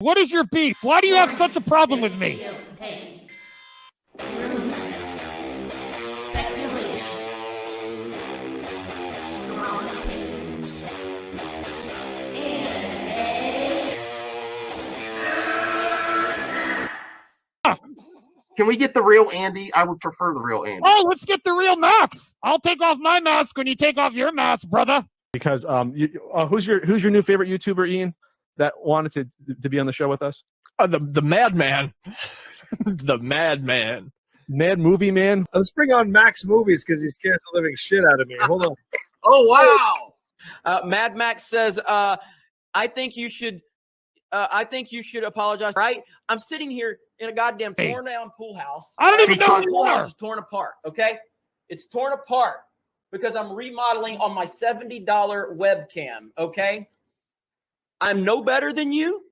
What is your beef? Why do you have such a problem with me? Can we get the real Andy? I would prefer the real Andy. Oh, let's get the real Max. I'll take off my mask when you take off your mask, brother. Because who's your new favorite YouTuber, Ian, that wanted to be on the show with us? The madman. The madman. Mad Movie Man. Let's bring on Max Movies because he scares the living shit out of me. Hold on. Oh, wow. Mad Max says, I think you should apologize. Right? I'm sitting here in a goddamn torn down pool house. I don't even know who the you pool house are. is torn apart. Okay, it's torn apart because I'm remodeling on my $70 webcam. Okay, I'm no better than you.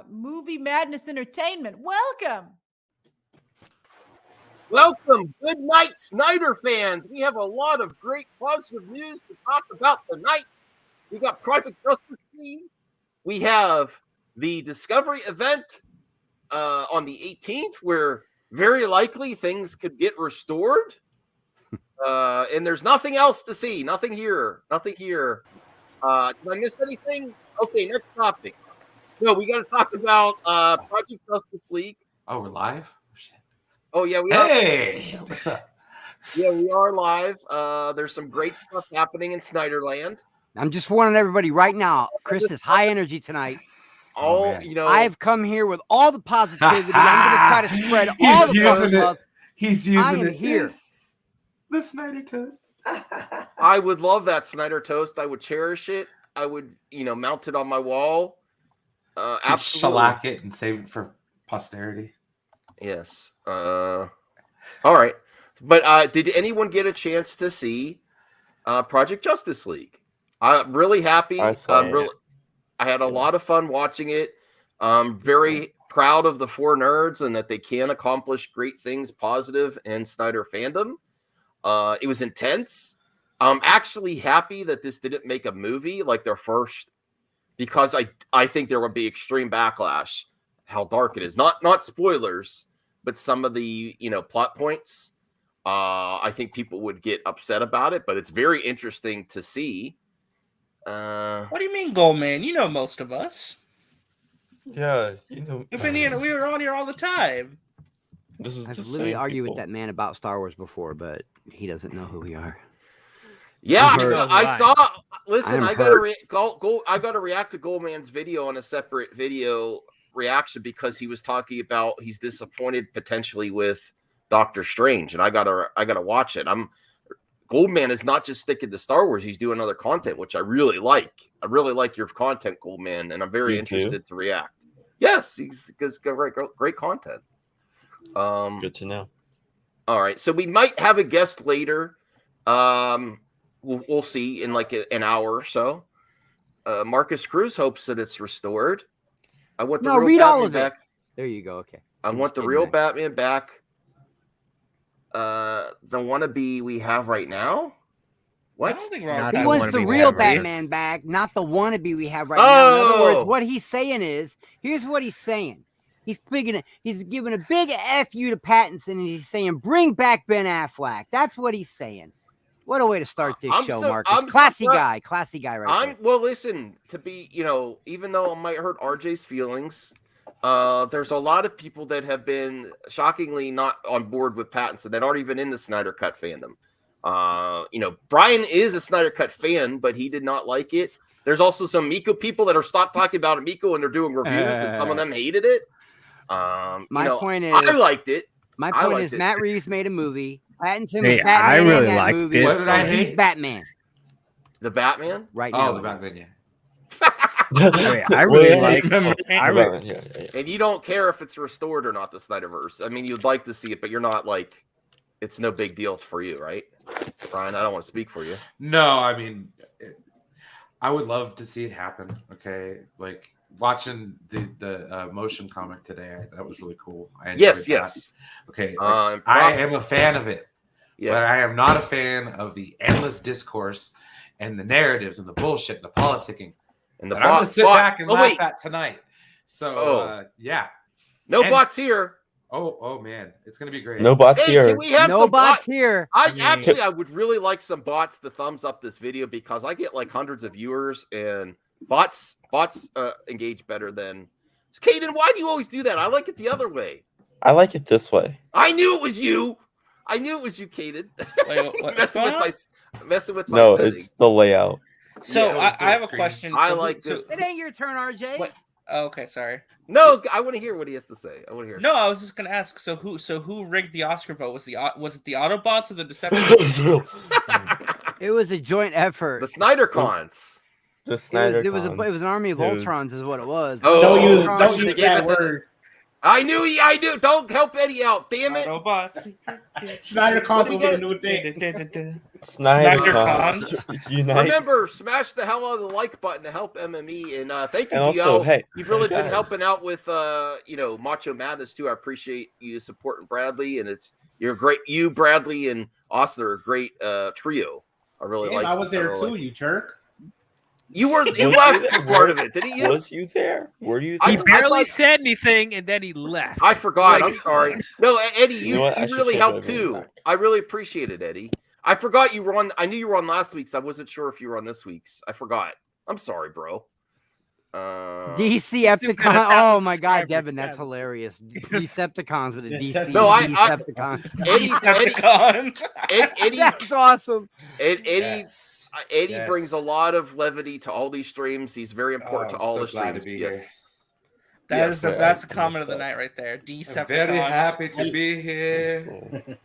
Movie Madness Entertainment. Welcome. Welcome. Good night, Snyder fans. We have a lot of great positive news to talk about tonight. We got Project Justice League. We have the Discovery event on the 18th, where very likely things could get restored. And there's nothing else to see. Nothing here. Nothing here. Did I miss anything? Okay, next topic. No, we got to talk about Project Justice League. Oh, we're live? Oh, yeah, we are. Hey, what's up? Yeah, we are live. There's some great stuff happening in Snyderland. I'm just warning everybody right now. Chris is high energy tonight. I've come here with all the positivity. I'm going to try to spread all the love. He's using it here. The Snyder toast. I would love that Snyder toast. I would cherish it. I would, mount it on my wall. Absolutely. Shellac it and save it for posterity. Yes. All right. But did anyone get a chance to see Project Justice League? I'm really happy. I had a lot of fun watching it. I'm very proud of the four nerds and that they can accomplish great things positive in Snyder fandom. It was intense. I'm actually happy that this didn't make a movie like their first, because I think there would be extreme backlash how dark it is. Not spoilers, but some of the plot points. I think people would get upset about it, but it's very interesting to see. What do you mean, Goldman? You know most of us. Yeah, We've been here. We were on here all the time. I've literally argued with that man about Star Wars before, but he doesn't know who we are. Yeah, I saw. Listen, I got to react to Goldman's video on a separate video reaction because he was talking about he's disappointed potentially with Doctor Strange, and I gotta watch it. Goldman is not just sticking to Star Wars; he's doing other content, which I really like. I really like your content, Goldman, and I'm very interested to react. Yes, he's got great content. Good to know. All right, so we might have a guest later. We'll see in like an hour or so. Marcus Cruz hopes that it's restored. I want the real read Batman all of back. It. There you go. Okay. I want the real Batman back. The wannabe we have right now. What? I don't think he wants the real Batman back, not the wannabe we have right now. In other words, what he's saying is, here's what he's saying. He's giving a big F you to Pattinson, and he's saying, bring back Ben Affleck. That's what he's saying. What a way to start this show, Marcus. Classy guy right there. Well, listen, to be, even though it might hurt RJ's feelings, there's a lot of people that have been shockingly not on board with Pattinson that aren't even in the Snyder Cut fandom. Brian is a Snyder Cut fan, but he did not like it. There's also some Miko people that are stopped talking about Miko and they're doing reviews, and some of them hated it. My point is, I liked it. My point is, Matt Reeves made a movie. Pattinson was Batman. I really in that liked movie. it. What did I hate? He's Batman. The Batman? Right now. Oh, the Batman, yeah. I really like it. And you don't care if it's restored or not, the Snyderverse. I mean, you'd like to see it, but you're not like, it's no big deal for you, right? Brian, I don't want to speak for you. No, I mean, I would love to see it happen. Okay, like watching the motion comic today, that was really cool. I enjoyed that. Okay, I am a fan of it, but I am not a fan of the endless discourse and the narratives and the bullshit and the politicking. And I'm going to sit back and laugh at tonight. So yeah. No bots here. Oh man, it's gonna be great. No bots here. Can we have No some bots here. I would really like some bots to thumbs up this video because I get like hundreds of viewers and bots engage better than. Caden, why do you always do that? I like it the other way. I like it this way. I knew it was you. Caden. messing with my No, setting. it's the layout. So Yeah, I have a question. I So like this. It ain't your turn, RJ. What? Oh, okay, sorry. No, I want to hear what he has to say. I want to hear. No, I was just gonna ask. So who rigged the Oscar vote? Was it the Autobots or the Decepticons? It was a joint effort. The Snyder cons. The Snyder It was an army of Ultrons, is what it was. Oh, Don't use that word. I knew. Don't help Eddie out. Damn it. Autobots. Snyder cons will be a new thing. Snyder cons. Unite. Remember, smash the hell out of the like button to help MME. And thank you, And also, DL. hey, You've really been guys. helping out with Macho Madness too. I appreciate you supporting Bradley, and you're great. You, Bradley, and Austin are a great trio. I really like. I was there really too, like. you jerk. You left for part of it, didn't you? Was you there? Were you I He there? barely said anything, and then he left. I forgot. Like- I'm sorry. No, Eddie, You you, know what? I you should really say helped that again. too. I really appreciate it, Eddie. I forgot you were on. I knew you were on last week's. I wasn't sure if you were on this week's. I forgot. I'm sorry, bro. Decepticon. Oh my God, Devin, that's hilarious. Decepticons with a DC. No, Decepticons. Eddie, That's awesome. Eddie brings a lot of levity to all these streams. He's very important to all the streams. Yes. That's the comment of the night right there. Decepticons. I'm very happy to be here.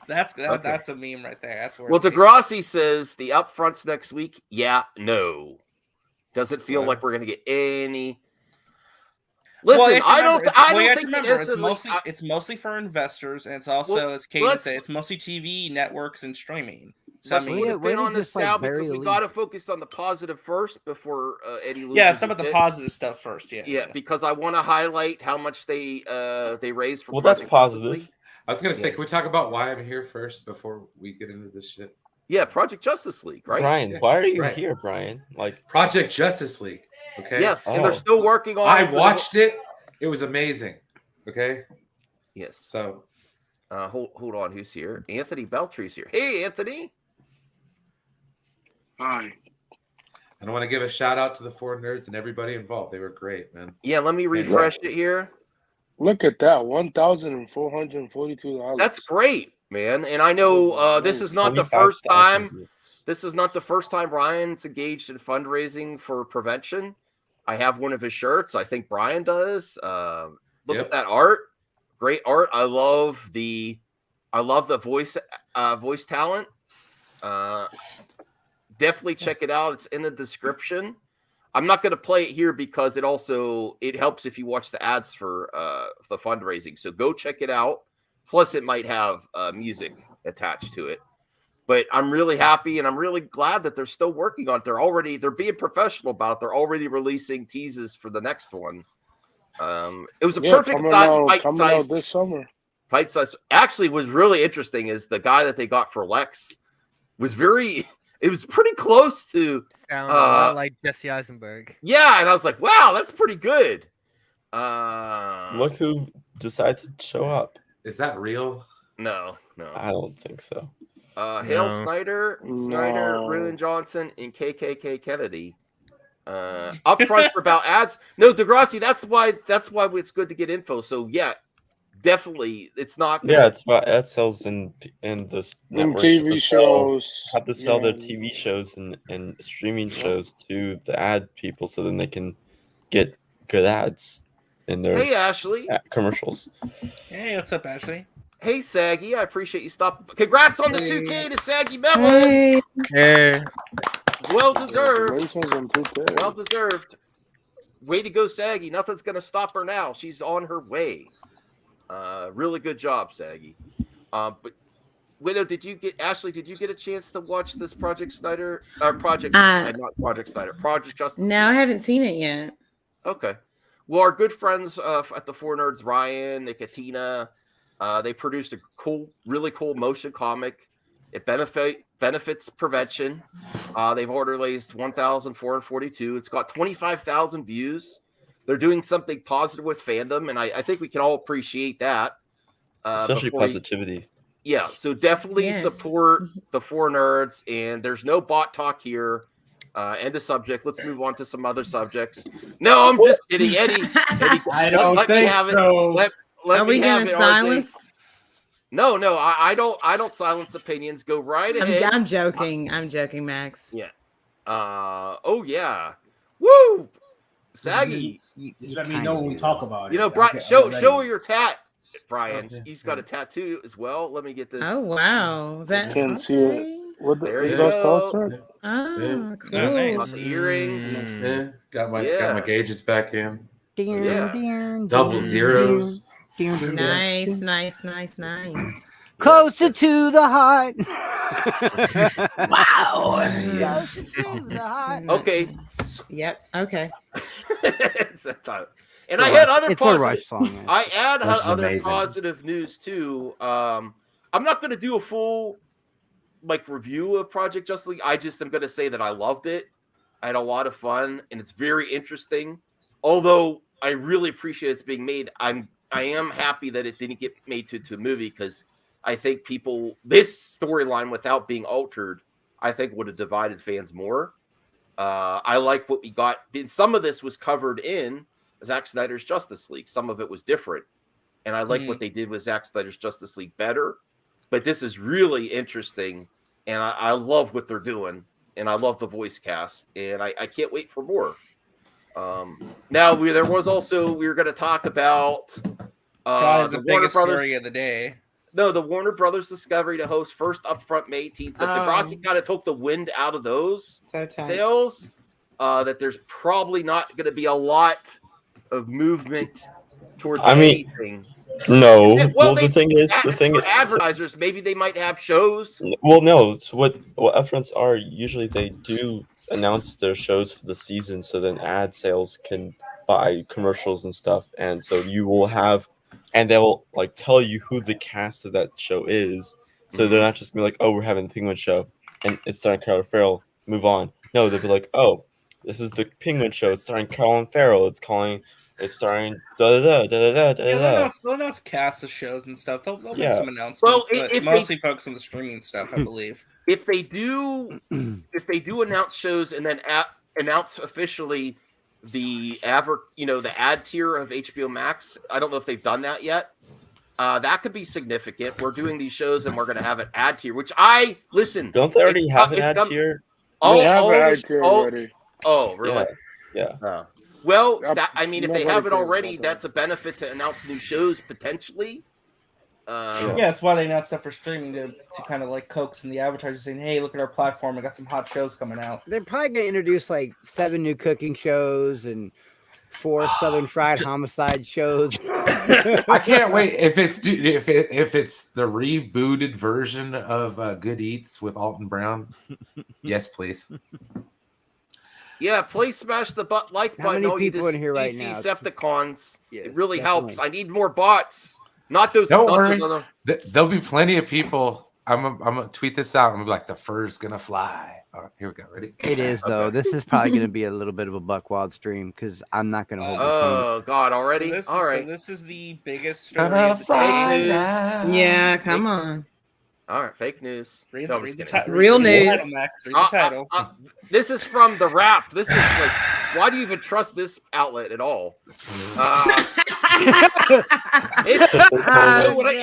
That's a meme right there. That's where. Well, Degrassi says the upfronts next week. Yeah, no. Doesn't feel like we're gonna get any. Listen, I don't think it's mostly for investors, and it's also, as Kate said, it's mostly TV networks and streaming. So Let's put a pin on this now because we got to focus on the positive first before Eddie loses. Yeah, some of the positive stuff first. Yeah, because I want to highlight how much they raised for. Well, that's positive. I was gonna say, can we talk about why I'm here first before we get into this shit? Yeah, Project Justice League, right? Brian, why are you here, Brian? Like Project Justice League. Okay. Yes, and they're still working on. I watched it. It was amazing. Okay. Yes. So, hold on. Who's here? Anthony Beltry's here. Hey, Anthony. Hi. and I want to give a shout out to the 4 nerds and everybody involved. They were great, man. Yeah, let me refresh it here. Look at that, $1,442. That's great, man. And I know this is not the first time. This is not the first time Brian's engaged in fundraising for prevention. I have one of his shirts. I think Brian does. Look at that art. Great art. I love the voice talent. Definitely check it out. It's in the description. I'm not going to play it here because it helps if you watch the ads for the fundraising. So go check it out. Plus, it might have music attached to it. But I'm really happy and I'm really glad that they're still working on it. They're being professional about it. They're already releasing teases for the next one. It was a perfect size this summer. Bite size. Actually, was really interesting is the guy that they got for Lex was very. It was pretty close to sound a lot like Jesse Eisenberg. Yeah, and I was like, wow, that's pretty good. Look who decided to show up. Is that real? No. I don't think so. Hale Snyder, Rylan Johnson, and KKK Kennedy. Upfronts are about ads. No, Degrassi, that's why it's good to get info. So yeah, definitely, it's not. Yeah, it's about ad sales and this TV shows. Have to sell their TV shows and streaming shows to the ad people, so then they can get good ads in their Ashley commercials. Hey, what's up, Ashley? Hey, Saggy, I appreciate you stopping. Congrats on the 2K to Saggy Melons. Hey. Well deserved. Well deserved. Way to go, Saggy. Nothing's going to stop her now. She's on her way. Really good job, Saggy. But Widow, Ashley, did you get a chance to watch this Project Snyder? Not Project Justice. No, I haven't seen it yet. Okay. Well, our good friends at the 4 Nerds, Ryan, Nicotina, they produced a really cool motion comic. It benefits prevention. They've already raised $1,442. It's got 25,000 views. They're doing something positive with fandom, and I think we can all appreciate that. Especially positivity. Yeah, so definitely support the 4 nerds, and there's no bot talk here. End of subject. Let's move on to some other subjects. No, I'm just kidding, Eddie. I don't think so. Let Are we me have gonna it, silence? RJ. No, I don't silence opinions. Go right ahead. I'm joking. I'm joking, Max. Yeah. Oh yeah. Woo. Saggy. Just let me know when we talk about it. You know, Brian, show your tat, Brian. He's got a tattoo as well. Let me get this. Oh wow. Is that Can't see it. What is that Star Trek? Oh, cool. Nice. Earrings. Got my gauges back in. Yeah. Double zeros. Nice. Closer to the heart. Wow. Okay. Yep. Okay. It's that time. And I had other it's a Rush song. I had other amazing. positive news too. I'm not going to do a full review of Project Justice League. I just am going to say that I loved it. I had a lot of fun, and it's very interesting. Although I really appreciate it's being made. I am happy that it didn't get made to a movie, because I think this storyline without being altered, I think would have divided fans more. I like what we got. Some of this was covered in Zack Snyder's Justice League. Some of it was different. And I like what they did with Zack Snyder's Justice League better. But this is really interesting. And I love what they're doing. And I love the voice cast. And I can't wait for more. Now, we were going to talk about the biggest story of the day. No, the Warner Brothers Discovery to host first upfront May 18th. But Degrassi kind of took the wind out of those sales. That there's probably not going to be a lot of movement towards anything. No. Well, the thing is, advertisers, maybe they might have shows. Well, no. It's what upfronts are. Usually, they do announce their shows for the season, so then ad sales can buy commercials and stuff, and so you will have, and they will tell you who the cast of that show is. So they're not just gonna be like, oh, we're having the Penguin show, and it's starring Colin Farrell. Move on. No, they'll be like, oh, this is the Penguin show. It's starring Colin Farrell. It's starring da da da da da da. Yeah, they'll announce casts of shows and stuff. They'll make some announcements. Well, but mostly focus on the streaming stuff, I believe. If they do announce shows and then announce officially the ad tier of HBO Max, I don't know if they've done that yet. That could be significant. We're doing these shows and we're going to have an ad tier, which Don't they already have an ad tier? They have an ad tier already. Oh, really? Yeah. Well, if they have it already, that's a benefit to announce new shows potentially. Yeah, that's why they announced stuff for streaming to kind of coax in the advertisers saying, "Hey, look at our platform. I got some hot shows coming out." They're probably gonna introduce 7 new cooking shows and 4 Southern Fried Homicide shows. I can't wait if it's the rebooted version of Good Eats with Alton Brown. Yes, please. Yeah, please smash the like How button. many people in here right now? Decepticons. Yes, it really definitely. helps. I need more bots. Not those. Don't not worry. Those other... There'll be plenty of people. I'm gonna tweet this out. I'm gonna be like, the fur's gonna fly. All right, here we go. Ready? It is though. Okay. This is probably going to be a little bit of a buck wild stream because I'm not going to hold. Oh God! Already? All right. So this is the biggest story of the day. Yeah, come on. All right, fake news. Read Real the news. title, Max. Read the title. This is from The Wrap. This is why do you even trust this outlet at all? You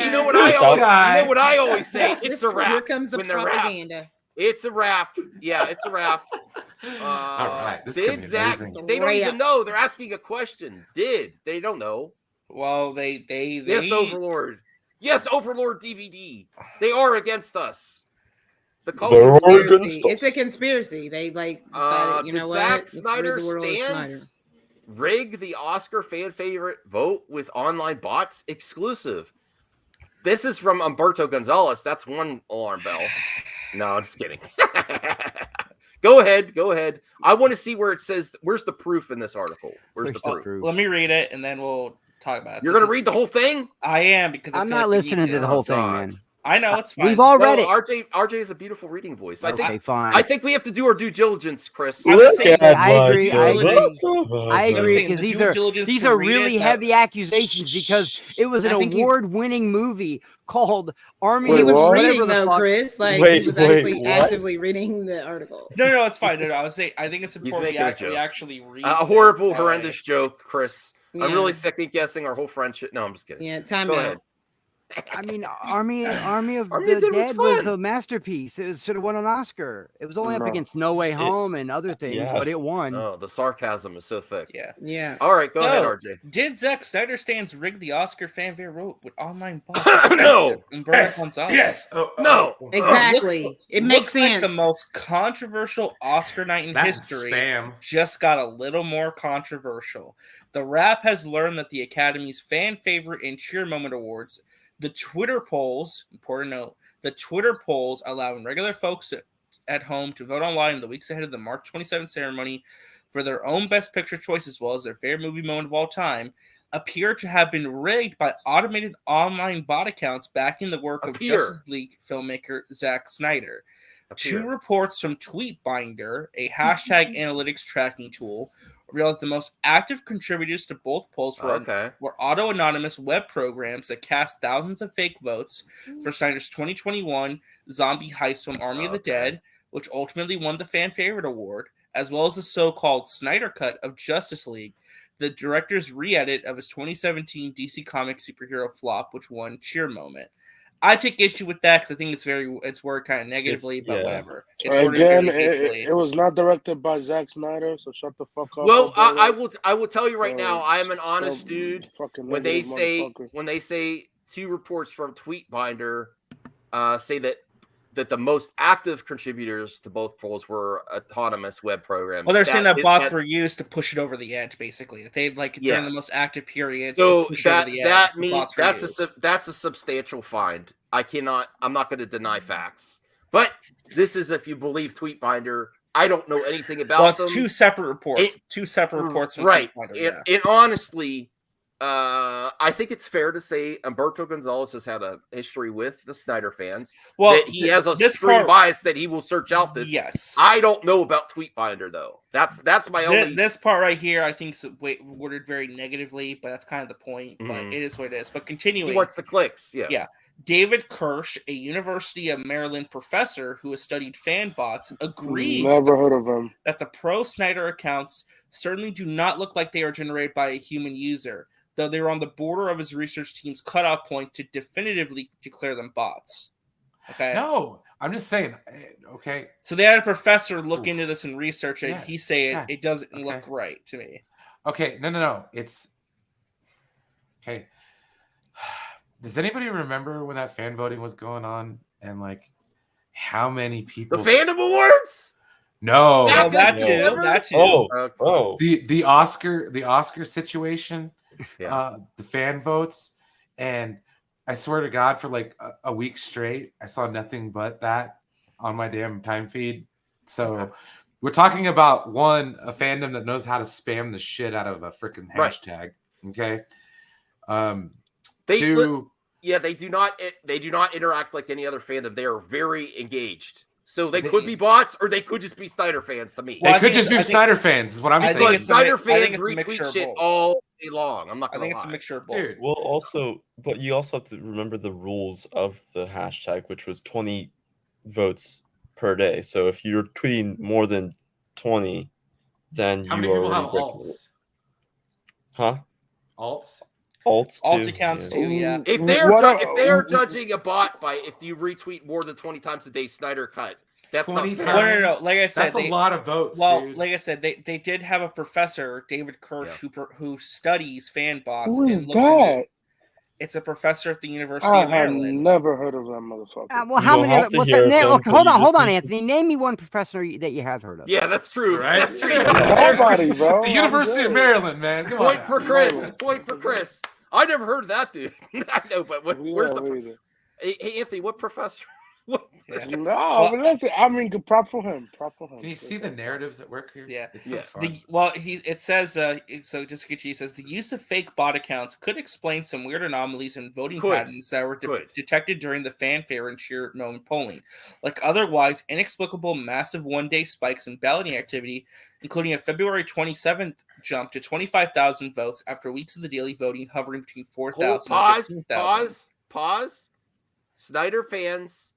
know what I always say? It's a wrap. Here comes the when they're propaganda. Wrapped. It's a wrap. Yeah, it's a wrap. All right, this is gonna be amazing. They don't even know. They're asking a question. They don't know. Well, they Yes, Overlord. Yes, Overlord DVD. They are against us. It's a conspiracy. They decided, you know what? Zack Snyder stands rig the Oscar fan favorite vote with online bots exclusive. This is from Umberto Gonzalez. That's one alarm bell. No, I'm just kidding. Go ahead. I want to see where it says. Where's the proof in this article? Where's the proof? Let me read it, and then we'll talk about it. You're going to read the whole thing? I am, because I'm not listening to the whole thing, man. I know it's fine. We've all read it. RJ is a beautiful reading voice. I Okay, think. fine. I think we have to do our due diligence, Chris. I agree because these are really heavy accusations because it was an award-winning movie called Army. He of was whatever reading the though, fuck. Chris. Like he was actually actively reading the article. No, it's fine. No, I was saying I think it's He's important making a we joke. actually read A horrible, horrendous joke, Chris. I'm Yeah. really second guessing our whole friendship. No, I'm just kidding. Yeah, time Go out. ahead. I mean, Army of Army the of the Dead Dead was was fun. a masterpiece. It should have won an Oscar. It was only up No. against No Way Home and other things, but it won. Oh, the sarcasm is so thick. Yeah. All right, go ahead, RJ. Did Zack Snyder stands rig the Oscar fanfare vote with online bots? No. Yes. No. Exactly. It makes like sense. the most controversial Oscar night in That's history spam. just got a little more controversial. The Rap has learned that the Academy's fan favorite and cheer moment awards, the Twitter polls, important note, the Twitter polls allowing regular folks at home to vote online in the weeks ahead of the March 27th ceremony for their own Best Picture choice as well as their favorite movie moment of all time, appear to have been rigged by automated online bot accounts backing the work of Justice League filmmaker Zack Snyder. Two reports from Tweetbinder, a hashtag analytics tracking tool, revealed that the most active contributors to both polls were auto-anonymous web programs that cast thousands of fake votes for Snyder's 2021 zombie heist film Army of the Dead, which ultimately won the fan favorite award, as well as the so-called Snyder Cut of Justice League, the director's re-edit of his 2017 DC Comics superhero flop, which won cheer moment. I take issue with that because I think it's worded kind of negatively, but whatever. It's Again, it was not directed by Zack Snyder, so shut the fuck up. Well, I will tell you right now, I am an honest dude. When they negative say two reports from Tweetbinder say that the most active contributors to both polls were autonomous web programs. Well, they're saying that bots were used to push it over the edge, basically. They during the most active periods. So to push it over the edge, that the means bots were used. that's a substantial find. I'm not going to deny facts, but this is if you believe Tweetbinder. I don't know anything about them. Two separate reports. Two separate reports from right. Tweetbinder, And honestly, I think it's fair to say Humberto Gonzalez has had a history with the Snyder fans. Well, that he has a extreme bias that he will search out this. Yes. I don't know about Tweetbinder though. That's my only. This part right here, I think, is worded very negatively, but that's kind of the point. But it is what it is. But continuing, he wants the clicks. Yeah. David Kirsch, a University of Maryland professor who has studied fan bots, agreed Never heard of him. that the pro-Snyder accounts certainly do not look like they are generated by a human user, though they were on the border of his research team's cutoff point to definitively declare them bots. Okay. No, I'm just saying. Okay. So they had a professor look into this and research it. He said it doesn't look right to me. Okay. No. It's okay. Does anybody remember when that fan voting was going on and like how many people? The Fandom Awards? No, that too. The Oscar situation. The fan votes, and I swear to God, for like a week straight, I saw nothing but that on my damn time feed. So we're talking about a fandom that knows how to spam the shit out of a freaking hashtag. Okay. They do not interact like any other fandom. They are very engaged. So they could be bots, or they could just be Snyder fans. To me, they could just be Snyder fans. Is what I'm saying. Because Snyder fans retweet shit all day long. I'm not gonna lie. It's a mixture of both. Dude. Well, but you also have to remember the rules of the hashtag, which was 20 votes per day. So if you're tweeting more than 20, then how you many are people have already alts? Huh? Alts. Alt accounts too, yeah. If they're judging a bot by if you retweet more than 20 times a day, Snyder cut. That's 20 not times. No. Like I said, that's a lot of votes. Well, dude. like I said, they did have a professor, David Kirsch, who studies fan bots. Who is that? It's a professor at the University I of have Maryland. never heard of that motherfucker. Well, how many? What's that name? Okay, hold on, Anthony. Name me one professor that you have heard of. Yeah, that's true. Right? That's true. Nobody, bro. The University of Maryland, man. Come on. Point for Chris. I never heard of that dude. I know, but where's the? Hey, Anthony, what professor? No, but listen, I mean, good prop for him. Can you see the narratives at work here? Yeah, it's so fun. It says so. Just says the use of fake bot accounts could explain some weird anomalies in voting patterns that were detected during the fanfare and sheer moment polling, like otherwise inexplicable massive one-day spikes in balloting activity, including a February 27th jump to 25,000 votes after weeks of the daily voting hovering between 4,000 and 15,000. Pause. Snyder fans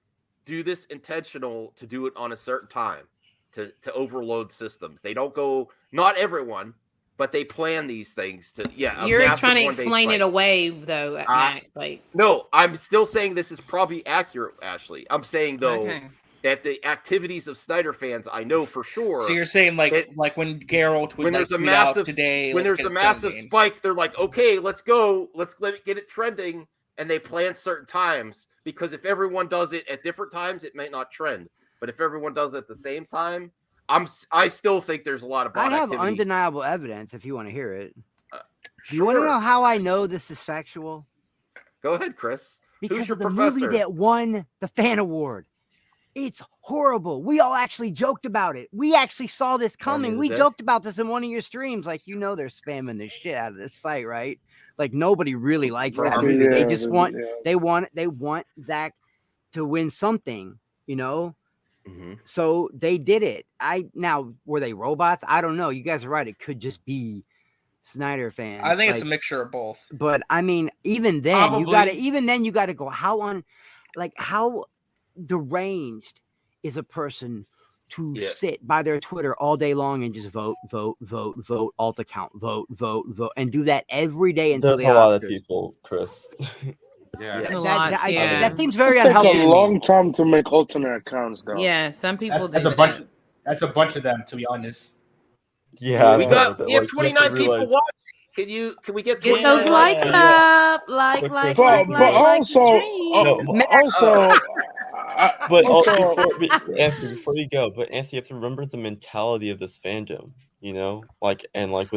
do this intentional to do it on a certain time to overload systems. They don't go, not everyone, but they plan these things to You're trying to explain it away though, Max. No, I'm still saying this is probably accurate, Ashley. I'm saying though that the activities of Snyder fans, I know for sure. So you're saying like when Geralt would when there's a massive today, when there's a massive spike, they're like, okay, let's go, let's get it trending. And they plan certain times because if everyone does it at different times, it might not trend. But if everyone does it at the same time, I still think there's a lot of bot activity. Undeniable evidence if you want to hear it. You want to know how I know this is factual? Go ahead, Chris. Because Who's your of the professor? movie that won the fan award. It's horrible. We all actually joked about it. We actually saw this coming. We joked about this in one of your streams. Like, they're spamming the shit out of this site, right? Like, nobody really likes that movie. They just want they want Zach to win something, So they did it. Now were they robots? I don't know. You guys are right. It could just be Snyder fans. I think it's a mixture of both. But I mean, even then you gotta go how deranged is a person to sit by their Twitter all day long and just vote, alt account, vote, and do that every day until there's a lot of people, Chris. That seems very It unhealthy. takes a long time to make alternate accounts, though. Yeah, some people That's a bunch. That's a bunch of them, to be honest. Yeah, we have 29 people watching. Can we get 29? Get those likes up, like But Anthony, before you go, Anthony, you have to remember the mentality of this fandom. When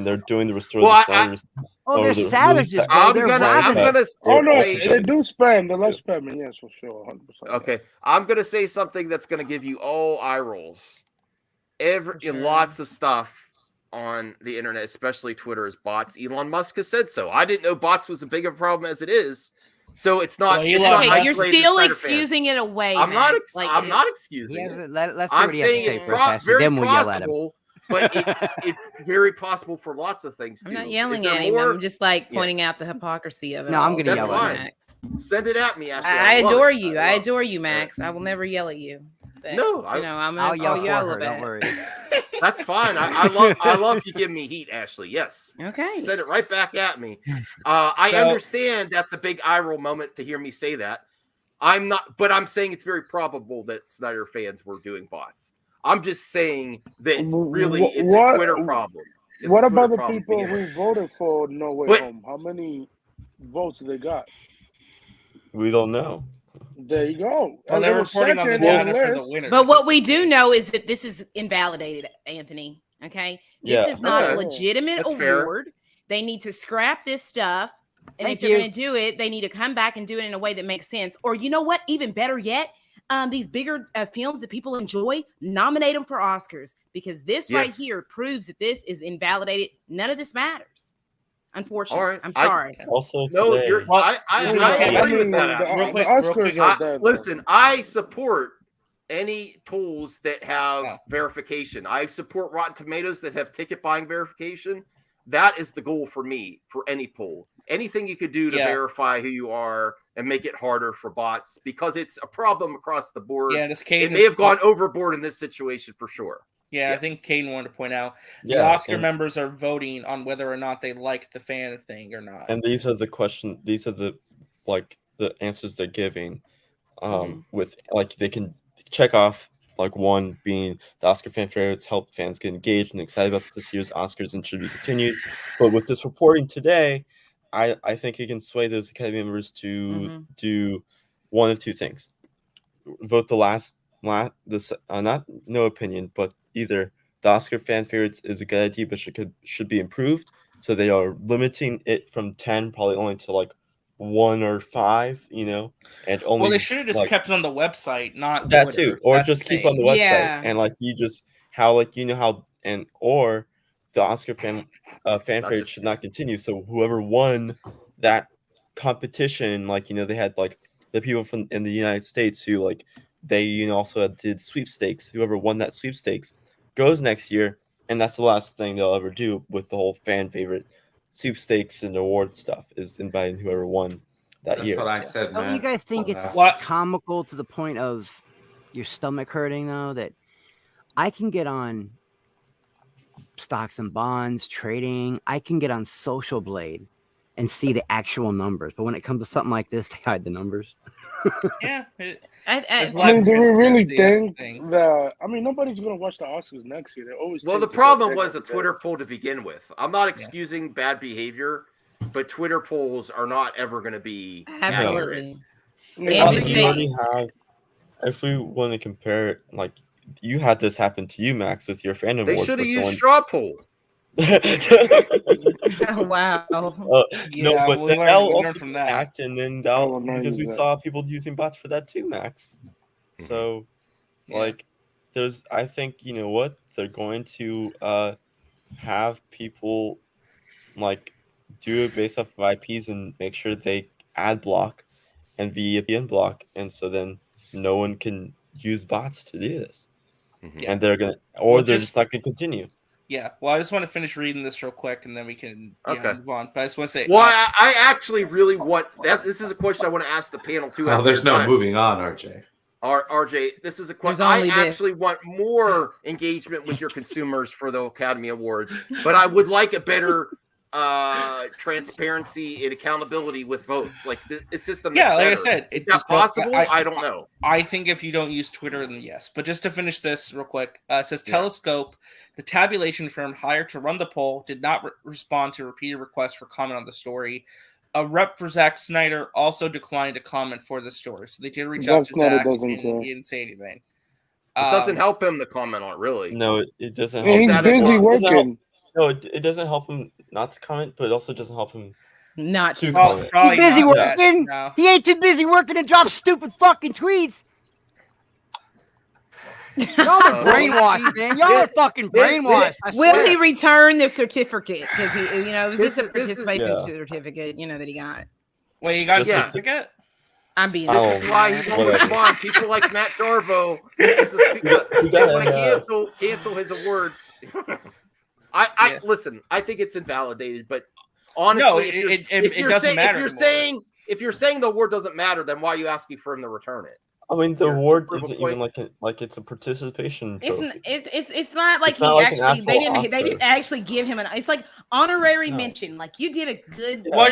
they're doing the restore the Snyder's. They're savages. I'm gonna. Oh no, they do spam. They love spamming. Yes, for sure, 100%. Okay, I'm gonna say something that's gonna give you all eye rolls. Lots of stuff on the internet, especially Twitter, is bots. Elon Musk has said so. I didn't know bots was as big of a problem as it is. So it's not. You're still excusing it away. I'm not excusing it. I'm saying it's very possible, but it's very possible for lots of things too. I'm not yelling at him. I'm just pointing out the hypocrisy of it. No, I'm going to yell at Max. Send it at me, Ashley. I adore you. I adore you, Max. I will never yell at you. But, no, I'm going to call you out a little bit. Don't worry. That's fine. I love you giving me heat, Ashley. Yes. Okay. Send it right back at me. I understand that's a big eye roll moment to hear me say that. I'm not, but I'm saying it's very probable that Snyder fans were doing bots. I'm just saying that really it's a Twitter problem. What about the people who voted for No Way Home? How many votes they got? We don't know. There you go. Well, they're reporting on the data for the winners. But what we do know is that this is invalidated, Anthony. Okay? This is not a legitimate award. They need to scrap this stuff. And if they're going to do it, they need to come back and do it in a way that makes sense. Or you know what? Even better yet, these bigger films that people enjoy, nominate them for Oscars. Because this right here proves that this is invalidated. None of this matters. Unfortunately, right. I'm sorry. I agree with that. Listen, I support any polls that have verification. I support Rotten Tomatoes that have ticket buying verification. That is the goal for me for any poll. Anything you could do to verify who you are and make it harder for bots, because it's a problem across the board. Yeah, it may have gone overboard in this situation for sure. Yeah, yes. I think Caden wanted to point out the Oscar members are voting on whether or not they like the fan thing or not. And these are the questions. These are the answers they're giving. With they can check off one being the Oscar fan favorites help fans get engaged and excited about this year's Oscars and should be continued. But with this reporting today, I think it can sway those Academy members to do one of two things: vote not no opinion, but either the Oscar fan favorites is a good idea, but should be improved. So they are limiting it from 10, probably only to 1 or 5, and only. Well, they should have just kept it on the website, not that Twitter. too, or That's just the keep on the thing. website and you just how or the Oscar fan favorite should not continue. So whoever won that competition, they had the people from in the United States who they also did sweepstakes. Whoever won that sweepstakes goes next year, and that's the last thing they'll ever do with the whole fan favorite sweepstakes and award stuff is inviting whoever won that year. That's what I said, man. Don't you guys think it's comical to the point of your stomach hurting, though, that I can get on stocks and bonds, trading, I can get on Social Blade and see the actual numbers. But when it comes to something like this, they hide the numbers. Yeah. I mean, do we really think that? I mean, nobody's going to watch the Oscars next year. They always. Well, the problem was a Twitter poll to begin with. I'm not excusing bad behavior, but Twitter polls are not ever going to be absolutely. If we want to compare it, you had this happen to you, Max, with your fandom. They should have used straw poll. Oh, wow. No, but then that'll also from that act, and then because we saw people using bots for that too, Max. So, I think what they're going to have people do it based off of IPs and make sure they ad block and VPN block, and so then no one can use bots to do this, and they're just not gonna continue. Yeah, well, I just want to finish reading this real quick, and then we can move on. But I just want to say, well, I actually really want that. This is a question I want to ask the panel too. Well, there's no moving on, RJ. RJ, this is a question. I actually want more engagement with your consumers for the Academy Awards, but I would like a better transparency and accountability with votes. The system. Yeah, like I said, it's not possible. I don't know. I think if you don't use Twitter, then yes. But just to finish this real quick, it says Telescope, the tabulation firm hired to run the poll, did not respond to repeated requests for comment on the story. A rep for Zack Snyder also declined to comment for the story, so they did reach out to Zack and he didn't say anything. It doesn't help him to comment on it, really. No, it doesn't. He's busy working. No, it doesn't help him not to comment, but it also doesn't help him not to comment. He's busy working. No. He ain't too busy working to drop stupid fucking tweets. Y'all are brainwashed, man. Y'all are fucking brainwashed. Will he return the certificate? Because he, it was just a participation certificate, that he got. Wait, you got a certificate? I'm being. This is why he won't respond. People like Matt Darvo. This is people they want to cancel his awards. Listen. I think it's invalidated, but honestly, it doesn't matter. If you're saying the award doesn't matter, then why are you asking for him to return it? I mean, the award isn't even it's a participation trophy. It's not like they didn't actually give him it's like honorary mention. Like you did a good. Well,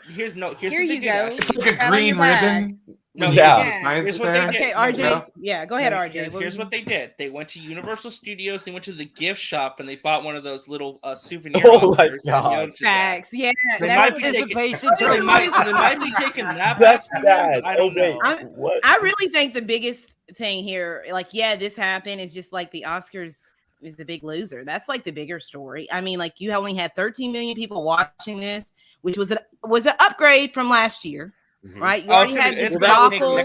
here's here you go. It's like a green ribbon. No, science fair. Okay, RJ. Yeah, go ahead, RJ. Here's what they did. They went to Universal Studios. They went to the gift shop and they bought one of those little souvenir. Oh my god! Facts. Yeah, they might be taking that. That's bad. I don't know. I really think the biggest thing here, this happened. Is just the Oscars is the big loser. That's the bigger story. I mean, you only had 13 million people watching this, which was an upgrade from last year. Right, you already had the debacle.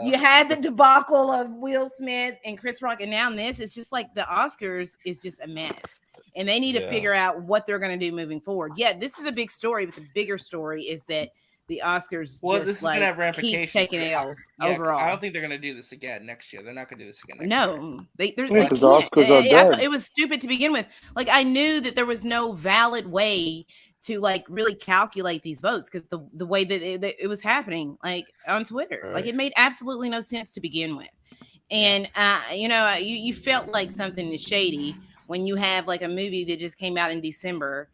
You had the debacle of Will Smith and Chris Rock, and now this is just the Oscars is just a mess, and they need to figure out what they're going to do moving forward. Yeah, this is a big story, but the bigger story is that the Oscars this is going to have ramifications. Keep taking L's overall. I don't think they're going to do this again next year. They're not going to do this again. No, the Oscars are dead. It was stupid to begin with. I knew that there was no valid way to really calculate these votes because the way that it was happening on Twitter, it made absolutely no sense to begin with. And you felt like something is shady when you have a movie that just came out in December.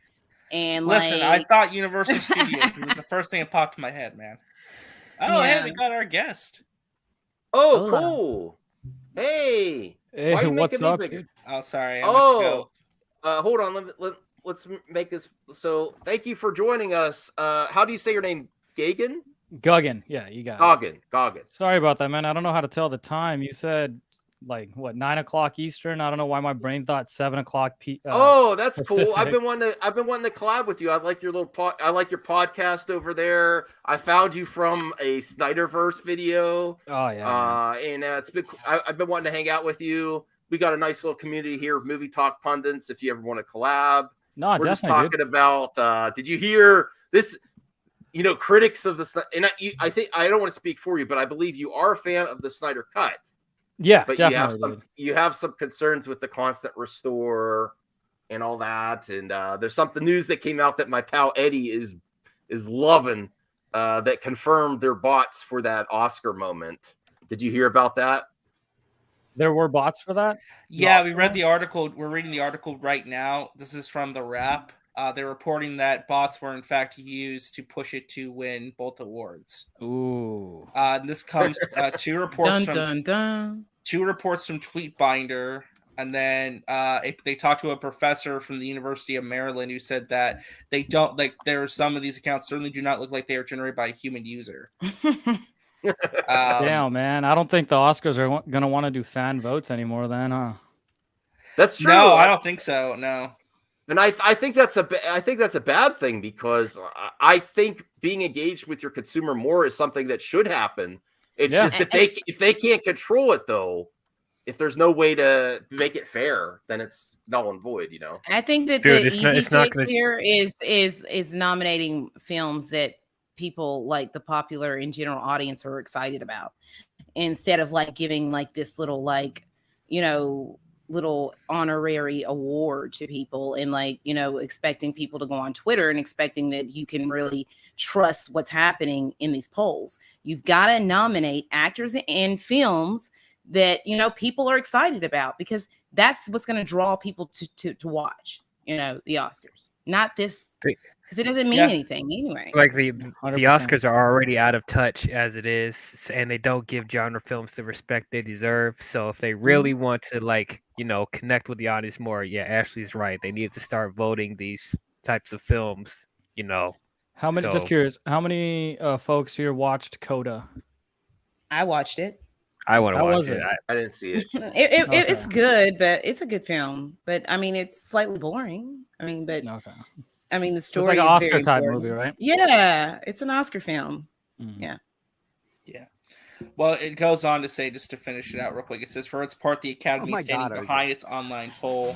And listen, I thought Universal Studios was the first thing that popped in my head, man. Oh, hey, we got our guest. Oh, cool. Hey, why are you what's making me up, bigger? dude? Oh, sorry. Hold on. Let's make this. So, thank you for joining us. How do you say your name? Gagan? Gagan. Yeah, you got it. Gagan. Sorry about that, man. I don't know how to tell the time. You said like what 9 o'clock Eastern. I don't know why my brain thought 7 o'clock. Oh, that's Pacific. cool. I've been wanting to collab with you. I like your I like your podcast over there. I found you from a Snyderverse video. Oh yeah. And it's been. I've been wanting to hang out with you. We got a nice little community here of movie talk pundits. If you ever want to collab, no, we're just definitely, talking about. Did you hear this? Critics of the and I think I don't want to speak for you, but I believe you are a fan of the Snyder Cut. Yeah, but definitely. you have some concerns with the constant restore and all that. And there's something news that came out that my pal Eddie is loving that confirmed their bots for that Oscar moment. Did you hear about that? There were bots for that? Yeah, we read the article. We're reading the article right now. This is from the Wrap. They're reporting that bots were in fact used to push it to win both awards. Ooh. And this comes two reports from Tweetbinder, and then they talked to a professor from the University of Maryland who said that they don't there are some of these accounts certainly do not look like they are generated by a human user. Damn, man. I don't think the Oscars are going to want to do fan votes anymore then, huh? That's true. No, I don't think so. No. And I think that's a bad thing, because I think being engaged with your consumer more is something that should happen. It's just if they can't control it, though, if there's no way to make it fair, then it's null and void. I think that the easy fix here is nominating films that people like the popular and general audience are excited about, instead of like giving like this little little honorary award to people and expecting people to go on Twitter and expecting that you can really trust what's happening in these polls. You've got to nominate actors and films that people are excited about, because that's what's going to draw people to watch the Oscars, not this, because it doesn't mean anything anyway. Like the Oscars are already out of touch as it is, and they don't give genre films the respect they deserve. So if they really want to connect with the audience more, Ashley's right. They need to start voting these types of films. How many? Just curious. How many folks here watched Coda? I watched it. I want to watch it. I didn't see it. It's good, but it's a good film. But I mean, it's slightly boring. I mean, but I mean, the story it's like an is Oscar very type important. movie, right? Yeah, it's an Oscar film. Mm-hmm. Yeah. Well, it goes on to say, just to finish it out real quick, it says, for its part, the Academy standing behind its online poll.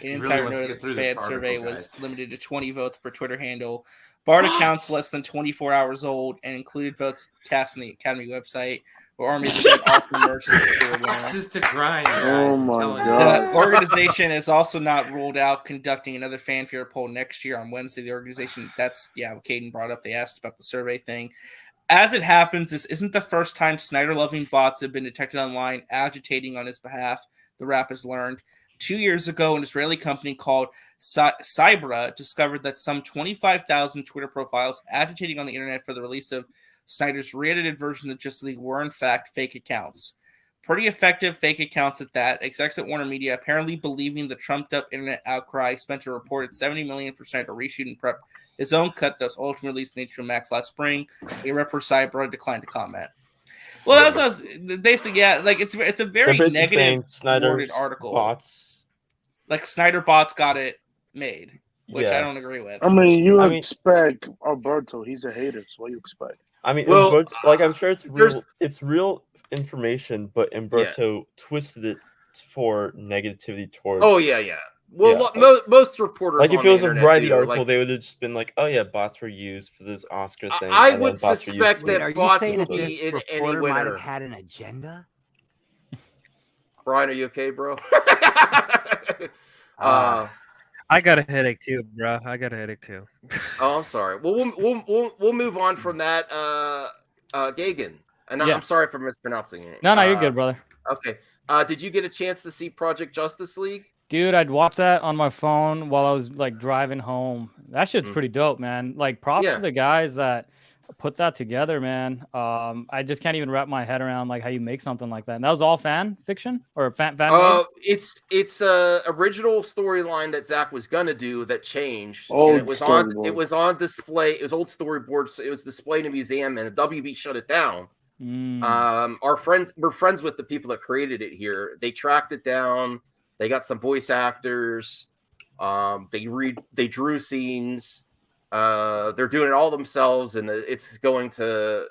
An insider noted that the fan survey was limited to 20 votes per Twitter handle. Bard accounts less than 24 hours old and included votes cast on the Academy website, where armies have been also merged. This is to grind. Oh my god! The organization has also not ruled out conducting another fanfare poll next year on Wednesday. The organization, what Caden brought up. They asked about the survey thing. As it happens, this isn't the first time Snyder-loving bots have been detected online agitating on his behalf, the Wrap has learned. 2 years ago, an Israeli company called Cybra discovered that some 25,000 Twitter profiles agitating on the internet for the release of Snyder's re-edited version of Justice League were in fact fake accounts. Pretty effective fake accounts at that. Execs at Warner Media, apparently believing the trumped-up internet outcry, spent a reported $70 million for Snyder to reshoot and prep his own cut that was ultimately released in HBO Max last spring. A rep for Cybra declined to comment. Well, that's what I was basically, it's a very negative worded article. Bots. Like Snyder bots got it made, which I don't agree with. I mean, expect Alberto. He's a hater, so what do you expect? I mean, Umberto, I'm sure it's real information, but Umberto twisted it for negativity towards. Oh yeah. Well, most reporters, if it was a Variety article, they would have just been like, "Oh yeah, bots were used for this Oscar thing." I would suspect that are you bots saying will that this be in any reporter might winner. have had an agenda? Brian, are you okay, bro? I got a headache too, bro. I got a headache too. Oh, I'm sorry. Well, we'll move on from that. Gagan, and I'm sorry for mispronouncing it. No, you're good, brother. Okay. Did you get a chance to see Project Justice League? Dude, I'd watch that on my phone while I was driving home. That shit's pretty dope, man. Props to the guys that put that together, man. I just can't even wrap my head around how you make something like that. And that was all fan fiction or fan. It's original storyline that Zach was gonna do that changed. It was on display. It was old storyboards. It was displayed in a museum, and the WB shut it down. We're friends with the people that created it here. They tracked it down. They got some voice actors. They drew scenes. They're doing it all themselves, and it's going to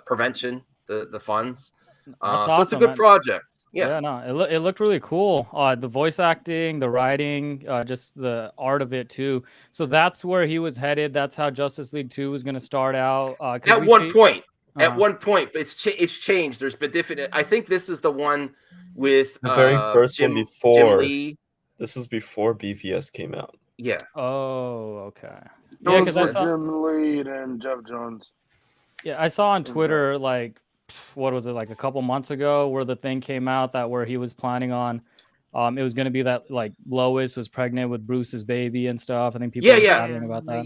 prevention, the funds. That's So awesome, it's a good man. project. Yeah. No, it looked really cool. The voice acting, the writing, just the art of it too. So that's where he was headed. That's how Justice League 2 was going to start out. At one point, it's changed. There's been different. I think this is the one with the very first one before. Jim Lee. This was before BVS came out. Yeah. Oh, okay. Yeah, because I saw Jim Lee and Jeff Jones. Yeah, I saw on Twitter like what was it, like a couple months ago, where the thing came out that where he was planning on it was going to be that like Lois was pregnant with Bruce's baby and stuff. I think people were chatting about that.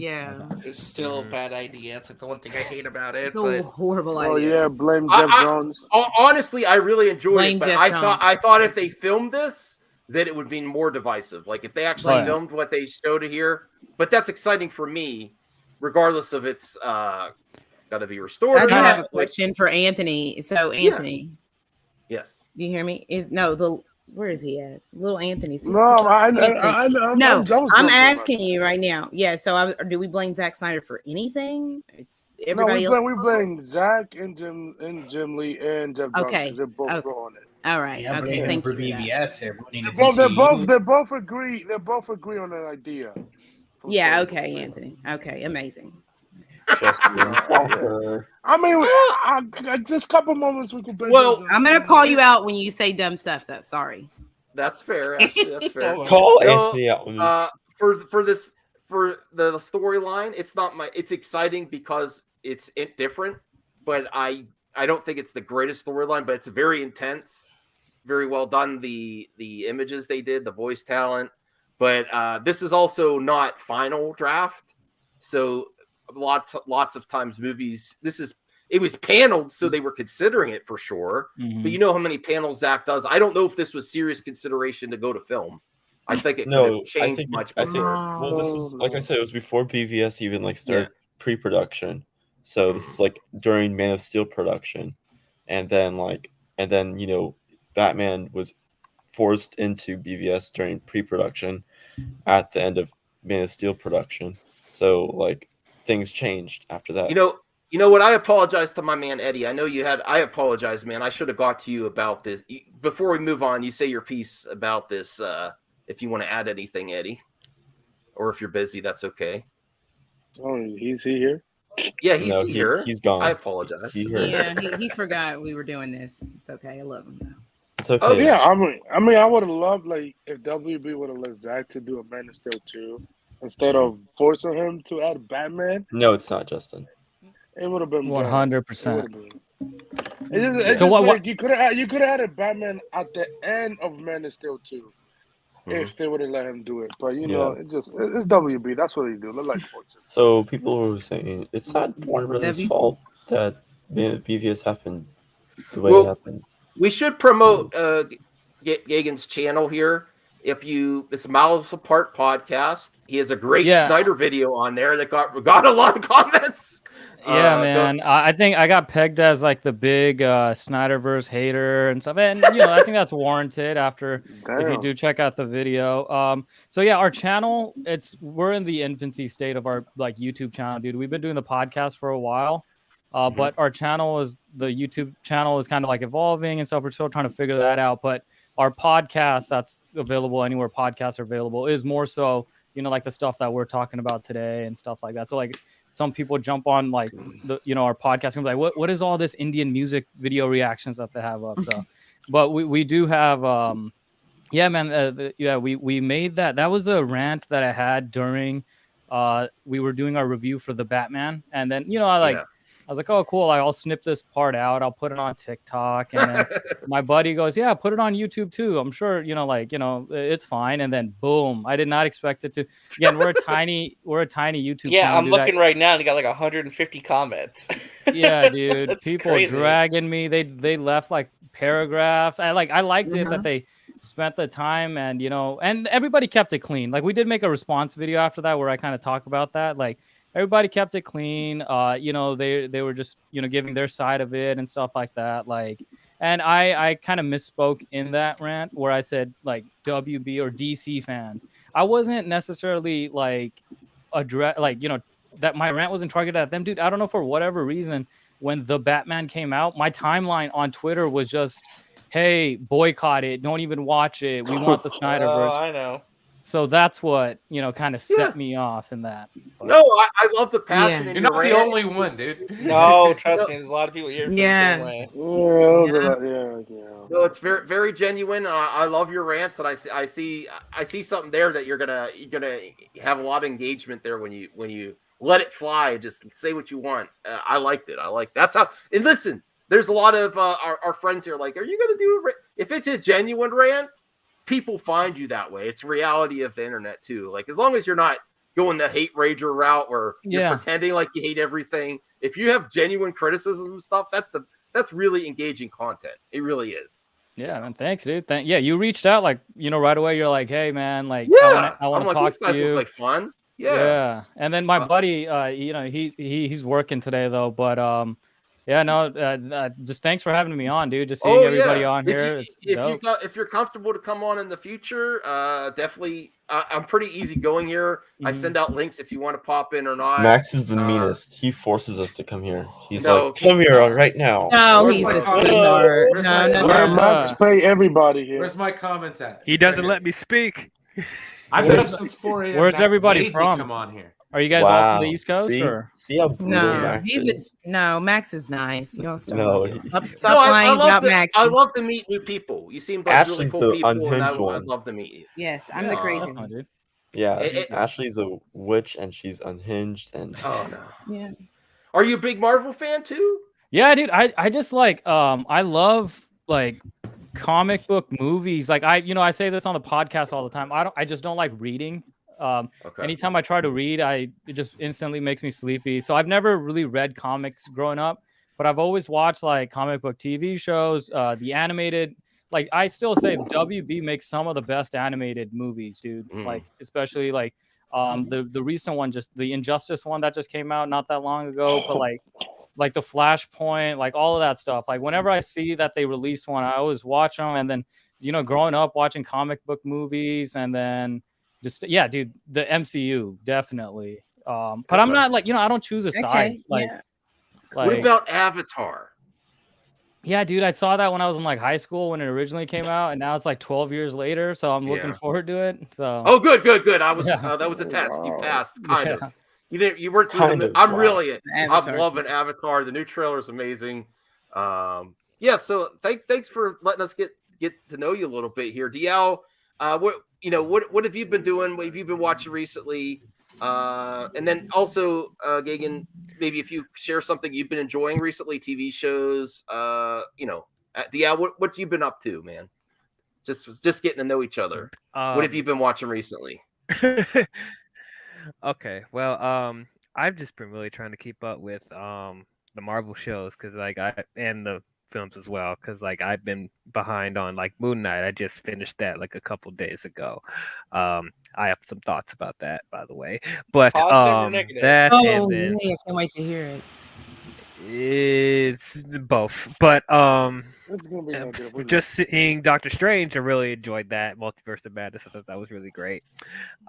It's still a bad idea. It's like the one thing I hate about it. It's a horrible idea. Oh yeah, blame Jeff Jones. Honestly, I really enjoyed Blame it, but Jeff I thought if they filmed this, that it would be more divisive. Like if they actually filmed what they showed here, but that's exciting for me, regardless of its got to be restored. I do have a question for Anthony. So Anthony, yes, do you hear me? Where is he at? Little Anthony's. No, I know. I'm asking you right now. Yeah. So do we blame Zack Snyder for anything? It's everybody else. We blame Zack and Jim Lee and Jeff Jones. Okay. They're both on it. All right. Yeah, okay. Thank for you. BVS. They both agree. They both agree on that idea. Yeah. Okay, Anthony. Okay. Amazing. I mean, just a couple moments we could. I'm gonna call you out when you say dumb stuff, though. Sorry. That's fair. Actually, that's fair. Call Anthony out. For the storyline, it's exciting because it's different, but I don't think it's the greatest storyline, but it's very intense, very well done. The images they did, the voice talent, but this is also not final draft, so lots of times movies. It was paneled, so they were considering it for sure. Mm-hmm. But you know how many panels Zach does. I don't know if this was serious consideration to go to film. I think it could have changed much before. Well, this is like I said, it was before BVS even started pre-production. So this is like during Man of Steel production, and then Batman was forced into BVS during pre-production at the end of Man of Steel production. So things changed after that. You know what? I apologize to my man Eddie. I know you had. I apologize, man. I should have got to you about this before we move on. You say your piece about this. If you want to add anything, Eddie, or if you're busy, that's okay. Oh, he's here. Yeah, he's here. He's gone. I apologize. He forgot we were doing this. It's okay. I love him though. It's okay. Oh yeah, I mean, I would have loved if WB would have let Zach to do a Man of Steel 2 instead of forcing him to add Batman. No, it's not, Justin. It would have been 100%. You could have added Batman at the end of Man of Steel 2 if they would have let him do it. But it's WB. That's what they do. They like forces. So people were saying it's not Warner Brothers' fault that BVS happened the way it happened. We should promote Gagan's channel here. It's Miles Apart podcast. He has a great Snyder video on there that got a lot of comments. Yeah, man. I think I got pegged as the big Snyderverse hater and stuff, and I think that's warranted after if you do check out the video. So yeah, our channel, we're in the infancy state of our YouTube channel, dude. We've been doing the podcast for a while, but our the YouTube channel is kind of evolving and stuff. We're still trying to figure that out, but our podcast that's available anywhere podcasts are available is more so the stuff that we're talking about today and stuff like that. So some people jump on our podcast and be like, what is all this Indian music video reactions that they have up? So, but we do have we made that was a rant that I had during we were doing our review for the Batman, and then I was like, oh, cool. I'll snip this part out. I'll put it on TikTok. And then my buddy goes, yeah, put it on YouTube too. I'm sure, it's fine. And then boom, I did not expect it to. Again, we're a tiny YouTube channel. I'm looking right now and you got 150 comments. Yeah, dude. People crazy. dragging me. They left paragraphs. I liked it that they spent the time and, and everybody kept it clean. We did make a response video after that where I kind of talk about that. everybody kept it clean. You know, they were just, you know, giving their side of it and stuff like that. Like, and I kind of misspoke in that rant where I said like WB or DC fans. I wasn't necessarily like like, you know, that my rant wasn't targeted at them, dude. I don't know, for whatever reason, when the Batman came out, my timeline on Twitter was just, hey, boycott it, don't even watch it, we want the Snyderverse. I know. So that's what, you know, kind of set me off in that. But, no, I love the passion. You're not the only one, dude. No, trust me. There's a lot of people here. Yeah. The same way. No, it's very, very genuine. I love your rants, and I see something there that you're gonna have a lot of engagement there when you let it fly. Just say what you want. I liked it. That's how. And listen, there's a lot of our friends here. Like, are you gonna do if it's a genuine rant? People find you that way. It's reality of the internet too. Like, as long as you're not going the hate rager route where you're pretending like you hate everything. If you have genuine criticism and stuff, that's really engaging content. It really is. Yeah, man. Thanks, dude. Yeah, you reached out like, you know, right away. You're like, hey, man, like, I want to talk these guys to you. Look like fun. Yeah. And then my buddy, you know, he's working today though, but yeah, no, just thanks for having me on, dude. Just seeing everybody on here. If you're comfortable to come on in the future, definitely. I'm pretty easygoing here. I send out links if you want to pop in or not. Max is the meanest. He forces us to come here. He's like, come here right now. No, he's a sweetheart. Max pay everybody here. Where's my comments at? He doesn't let me speak. I've been up since 4 a.m. Where's Max everybody made me from? Come on here. Are you guys all from the East Coast? Or? See how brutal Max is? No, Max is nice. You don't stop. No, Stop lying about Max. I love to meet new people. You seem like Ashley's really cool the people, and unhinged one. I'd love to meet you. Yes, I'm the crazy one. Dude. Yeah, Ashley's a witch and she's unhinged and. Oh no. Yeah. Are you a big Marvel fan too? Yeah, dude. I just like I love like comic book movies. Like I say this on the podcast all the time. I just don't like reading. Anytime I try to read, it just instantly makes me sleepy. So I've never really read comics growing up, but I've always watched like comic book TV shows, the animated. Like I still say WB makes some of the best animated movies, dude. Like especially like the recent one, just the Injustice one that just came out not that long ago, but like the Flashpoint, like all of that stuff. Like whenever I see that they release one, I always watch them. And then, you know, growing up watching comic book movies, and then just dude, the MCU definitely. But I'm not like, you know, I don't choose a side. Like what about Avatar? Yeah, dude, I saw that when I was in like high school when it originally came out, and now it's like 12 years later, so I'm looking forward to it. So good. I was that was a test. You passed, kind of. You weren't through the. I'm really. I'm loving Avatar. The new trailer is amazing. So thanks for letting us get to know you a little bit here, DL. What have you been doing? What have you been watching recently? And then also, Gagan, maybe if you share something you've been enjoying recently, TV shows, DL, what have you been up to, man? Just getting to know each other. What have you been watching recently? Okay, well, I've just been really trying to keep up with the Marvel shows because and the films as well, because like I've been behind on like Moon Knight. I just finished that like a couple days ago. I have some thoughts about that, by the way. But that and then, I can't wait to hear it. It's both, but It's gonna be just seeing Doctor Strange, I really enjoyed that. Multiverse of Madness, I thought that was really great.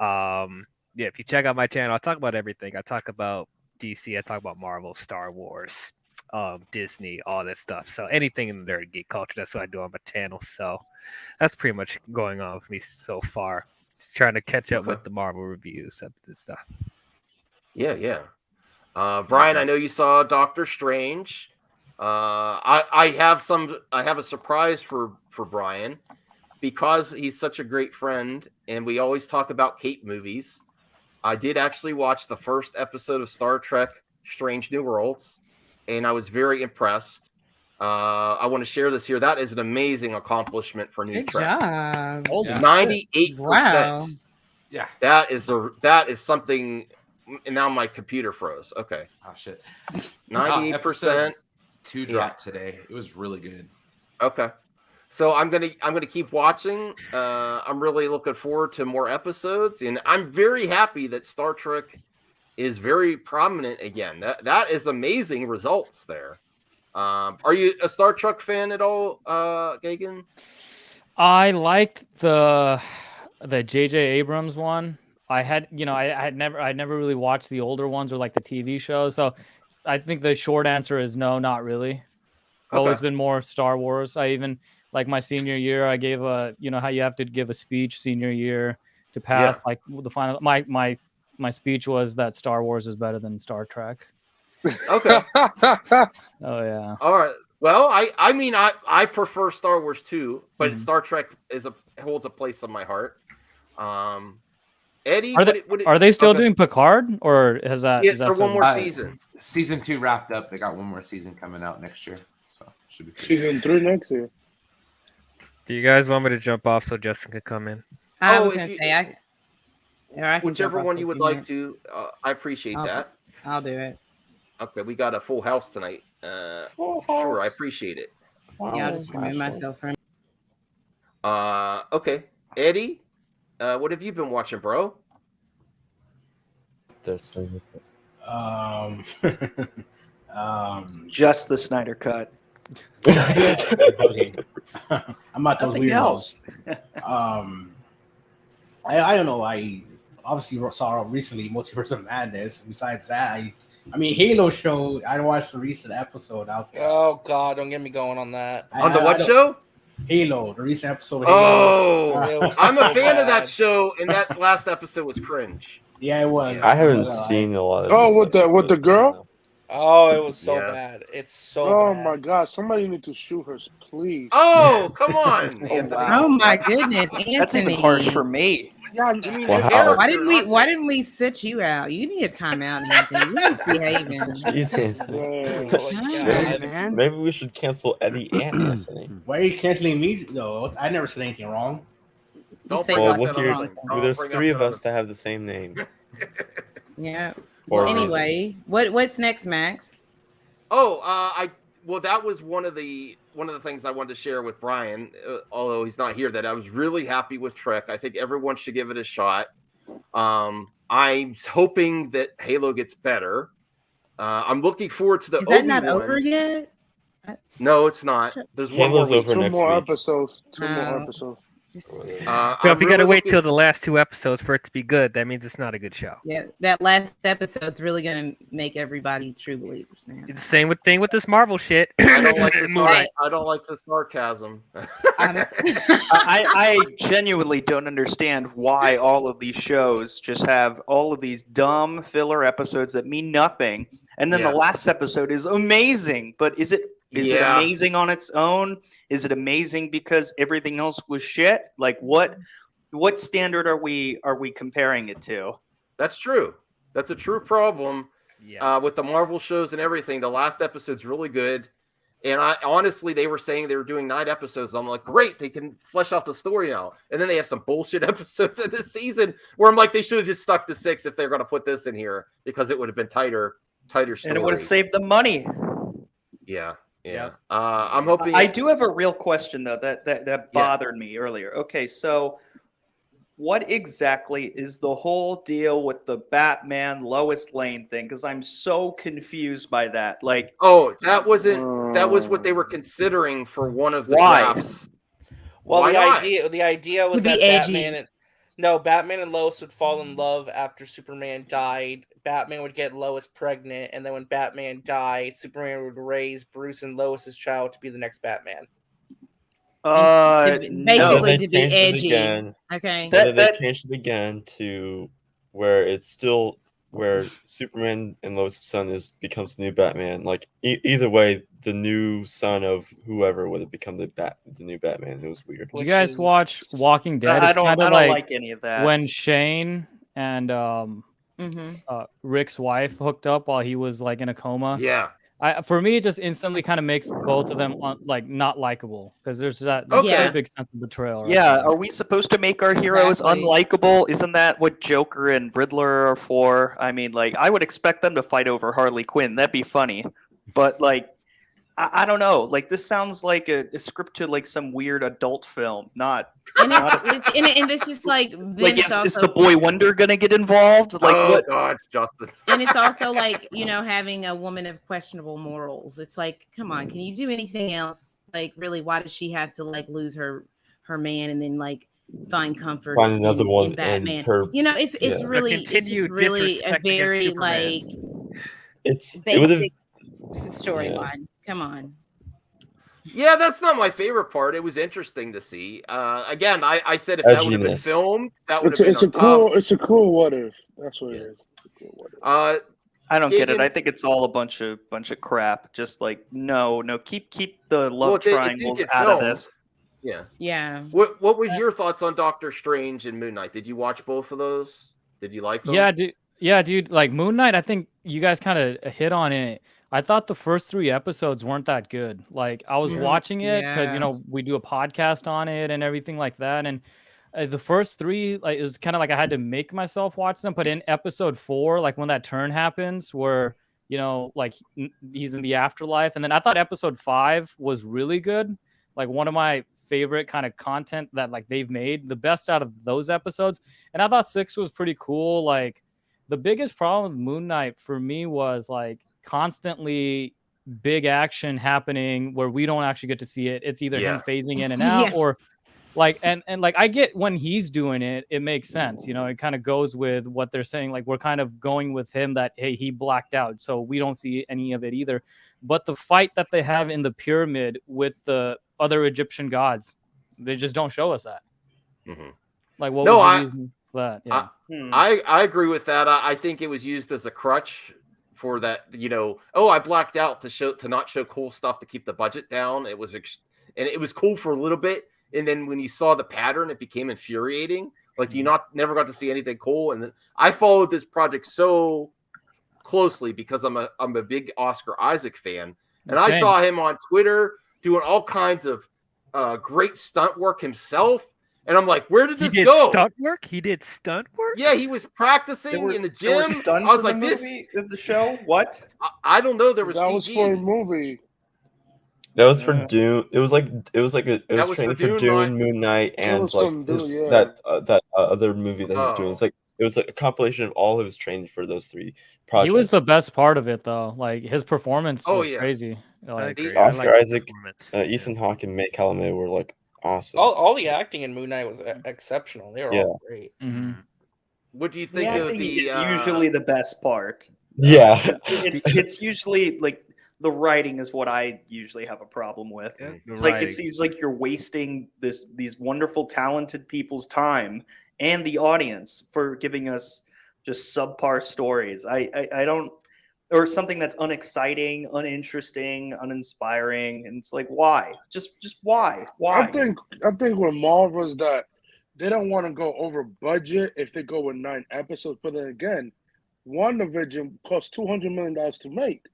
If you check out my channel, I talk about everything. I talk about DC, I talk about Marvel, Star Wars, Disney, all that stuff. So anything in the nerd geek culture, that's what I do on my channel. So that's pretty much going on with me so far. Just trying to catch up with the Marvel reviews and stuff. Yeah. Brian, I know you saw Doctor Strange. I have a surprise for Brian, because he's such a great friend and we always talk about Cape movies. I did actually watch the first episode of Star Trek Strange New Worlds, and I was very impressed. I want to share this here. That is an amazing accomplishment for New Trek. Job. 98%. Wow. Yeah. That is something. And now my computer froze. Okay. Oh shit. 98%. 2 dropped today. It was really good. Okay. So I'm gonna keep watching. I'm really looking forward to more episodes, and I'm very happy that Star Trek is very prominent again. That is amazing results there. Are you a Star Trek fan at all, Gagan? I liked the J.J. Abrams one. I had never really watched the older ones or like the TV shows. So I think the short answer is no, not really. I've always been more Star Wars. I even like my senior year, I gave how you have to give a speech senior year to pass. Like the final, my speech was that Star Wars is better than Star Trek. Okay. Oh yeah. All right. Well, I mean, I prefer Star Wars too, but Star Trek holds a place in my heart. Eddie, are they still doing Picard, or has that? Yeah, is that one more season. Season 2 wrapped up. They got one more season coming out next year, so should be good. Season 3 next year. Do you guys want me to jump off so Justin could come in? I was going to say, I can whichever jump one off you for a would few like minutes. to. I appreciate that. I'll do it. Okay, we got a full house tonight. Sure, I appreciate it. Yeah, I'll just remove myself from. Okay, Eddie, what have you been watching, bro? Just the Snyder cut. I'm not those Nothing weirdos. else. I don't know. I obviously saw recently Multiverse of Madness. Besides that, I mean Halo show. I watched the recent episode. Oh God, don't get me going on that. On the what show? Halo, the recent episode. Of Oh, Halo. I'm a fan of that show, and that last episode was cringe. Yeah, it was. I haven't seen a lot of. Oh, with the girl? Oh, it was so bad. It's so Oh bad. my God! Somebody need to shoot her, please. Oh, come on! Anthony. Oh my goodness, Anthony. That's even harsh for me. Yeah, I mean, Wow. Why didn't we sit you out? You need a timeout, Anthony. You're misbehaving. Jesus. man. Maybe we should cancel Eddie and Anthony. Why are you canceling me though? I never said anything wrong. Well, there's three of us that have the same name. Yeah. Or Well, anyway, what's next, Max? Oh, that was one of the things I wanted to share with Brian, although he's not here, that I was really happy with Trek. I think everyone should give it a shot. I'm hoping that Halo gets better. I'm looking forward to the Is that not Obi-Wan. over yet? No, it's not. There's one more week. Two more episodes. Two more episodes. Well, if you gotta wait till the last two episodes for it to be good, that means it's not a good show. Yeah, that last episode's really gonna make everybody true believers now. The same thing with this Marvel shit. I don't like the sarcasm. I genuinely don't understand why all of these shows just have all of these dumb filler episodes that mean nothing, and then the last episode is amazing. But is it amazing on its own? Is it amazing because everything else was shit? Like what standard are we comparing it to? That's true. That's a true problem. With the Marvel shows and everything, the last episode's really good. And honestly, they were saying they were doing 9 episodes. I'm like, great, they can flesh out the story now. And then they have some bullshit episodes in this season where I'm like, they should have just stuck to 6 if they're going to put this in here, because it would have been tighter story. And it would have saved them money. Yeah. I'm hoping. I do have a real question though that bothered me earlier. Okay, so what exactly is the whole deal with the Batman Lois Lane thing? Because I'm so confused by that. Like, that was what they were considering for one of the drafts. Well, Why not? the idea was that Batman and Lois would fall in love after Superman died. Batman would get Lois pregnant, and then when Batman died, Superman would raise Bruce and Lois's child to be the next Batman. Basically, to be edgy. Okay. They changed it again to where it's still where Superman and Lois' son becomes the new Batman. Like either way, the new son of whoever would have become the new Batman. It was weird. Did you guys watch Walking Dead? I don't like any of that. When Shane and Rick's wife hooked up while he was like in a coma. Yeah. For me, it just instantly kind of makes both of them not likable, because there's that very big sense of betrayal. Right? Yeah, are we supposed to make our heroes unlikable? Isn't that what Joker and Riddler are for? I mean, like, I would expect them to fight over Harley Quinn. That'd be funny. But like, I don't know. Like this sounds like a script to like some weird adult film, not. And it's just like Like is the boy wonder gonna get involved? Like what? God, Justin. And it's also like, having a woman of questionable morals. It's like, come on, can you do anything else? Like, really, why does she have to like lose her man and then like find comfort another one in Batman? Her, it's really a very like it would have storyline. Come on. Yeah, that's not my favorite part. It was interesting to see. Again, I said if that would have been filmed, that would have been It's a cool what if. That's what it is. I don't get it. I think it's all a bunch of crap. Just like no, keep the love triangles out of this. Yeah. Yeah. What was your thoughts on Doctor Strange and Moon Knight? Did you watch both of those? Did you like them? Yeah, dude. Like Moon Knight, I think you guys kind of hit on it. I thought the first 3 episodes weren't that good. Like I was watching it because we do a podcast on it and everything like that, and the first 3, like it was kind of like I had to make myself watch them. But in episode 4, like when that turn happens, where like he's in the afterlife, and then I thought episode 5 was really good. Like one of my favorite kind of content that like they've made, the best out of those episodes. And I thought 6 was pretty cool. Like the biggest problem with Moon Knight for me was like constantly big action happening where we don't actually get to see it. It's either him phasing in and out or like, and like, I get when he's doing it, it makes sense. It kind of goes with what they're saying. Like we're kind of going with him that, hey, he blacked out. So we don't see any of it either. But the fight that they have in the pyramid with the other Egyptian gods, they just don't show us that. Mm-hmm. Like what was the reason for that? Yeah. I agree with that. I think it was used as a crutch for that, I blacked out to not show cool stuff to keep the budget down. It was cool for a little bit, and then when you saw the pattern, it became infuriating. Like you never got to see anything cool. And then I followed this project so closely because I'm a big Oscar Isaac fan, and I saw him on Twitter doing all kinds of great stunt work himself. And I'm like, where did this go? Stunt work? He did stunt work? Yeah, he was practicing in the gym. I was like, this of the show? What? I don't know. There was that CG. was for a movie. That was for Dune. It was training for Dune, Moon Knight, and like that other movie that he was doing. It's like it was like a compilation of all of his training for those 3 projects. He was the best part of it, though. Like his performance was crazy. Like, Oscar Isaac, Ethan Hawke, and May Chalamet were like awesome. All the acting in Moon Knight was exceptional. They were all great. Mm-hmm. What do you think of the? It's usually the best part. Yeah, it's usually like the writing is what I usually have a problem with. It's like it seems like you're wasting these wonderful, talented people's time and the audience for giving us just subpar stories. I don't, or something that's unexciting, uninteresting, uninspiring, and it's like why? Just why? I think with Marvel is that they don't want to go over budget if they go with 9 episodes. But then again, WandaVision cost $200 million to make.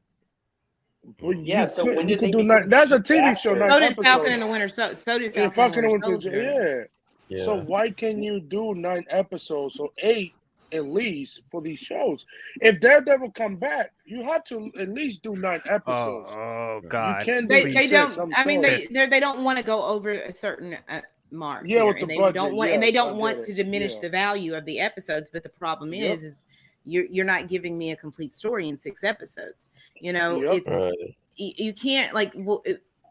Yeah, so when did they do 9? That's a TV show. So did Falcon and the Winter Soldier. So did Falcon and the Winter Soldier. Yeah. So why can you do 9 episodes or 8 at least for these shows? If Daredevil come back, you have to at least do 9 episodes. Oh God! You can't do they don't. I mean, they don't want to go over a certain mark. Yeah, with and the they budget, don't want, and they don't want to diminish the value of the episodes. But the problem is you're not giving me a complete story in 6 episodes. It's you can't like. Well,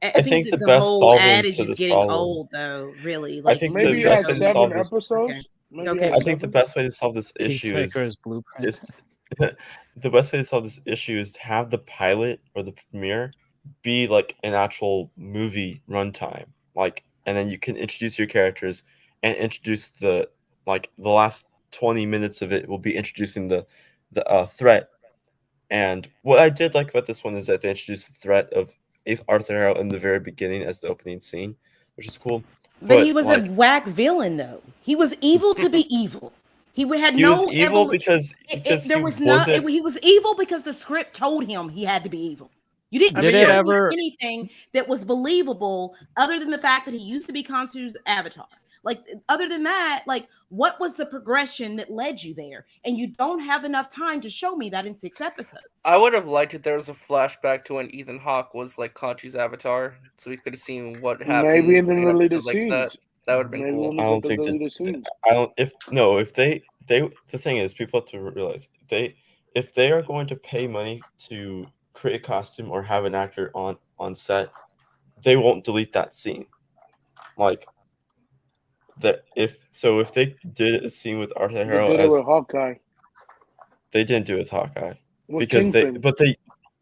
I think the the best whole solving adage to is this getting problem. old, though. Really, I think maybe you have 7 episodes. Okay. I think the best way to solve this issue is the best way to solve this issue is to have the pilot or the premiere be like an actual movie runtime, like, and then you can introduce your characters and introduce the last 20 minutes of it will be introducing the threat. And what I did like about this one is that they introduced the threat of Arthur Harrow in the very beginning as the opening scene, which is cool. But he was a whack villain, though. He was evil to be evil. He was evil because there was he was evil because the script told him he had to be evil. You didn't show me anything that was believable other than the fact that he used to be Khonsu's avatar. Like, other than that, like, what was the progression that led you there? And you don't have enough time to show me that in 6 episodes. I would have liked it. There was a flashback to when Ethan Hawke was like Conchi's avatar, so we could have seen what happened. Maybe in the an deleted episode like scenes. that would have been cool. I don't think the thing is, people have to realize if they are going to pay money to create a costume or have an actor on set, they won't delete that scene. Like that if they did a scene with Arthur They Harrow did it with Hawkeye. They didn't do it with Hawkeye With because Kingpin.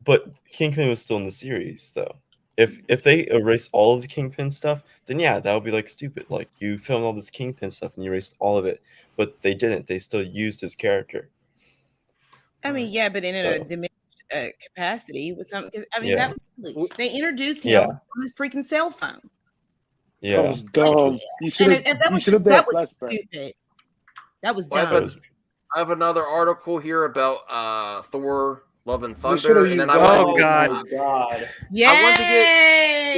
but Kingpin was still in the series though. If they erase all of the Kingpin stuff, then yeah, that would be like stupid. Like you filmed all this Kingpin stuff and you erased all of it, but they didn't. They still used his character. I mean, yeah, but in a diminished capacity with some. I mean, that was, they introduced him on his freaking cell phone. Yeah, that was dumb. You should have done a flashback. Stupid. That was Well, dumb. I have another article here about Thor: Love and should've Thunder, and used then that. I God. Yay!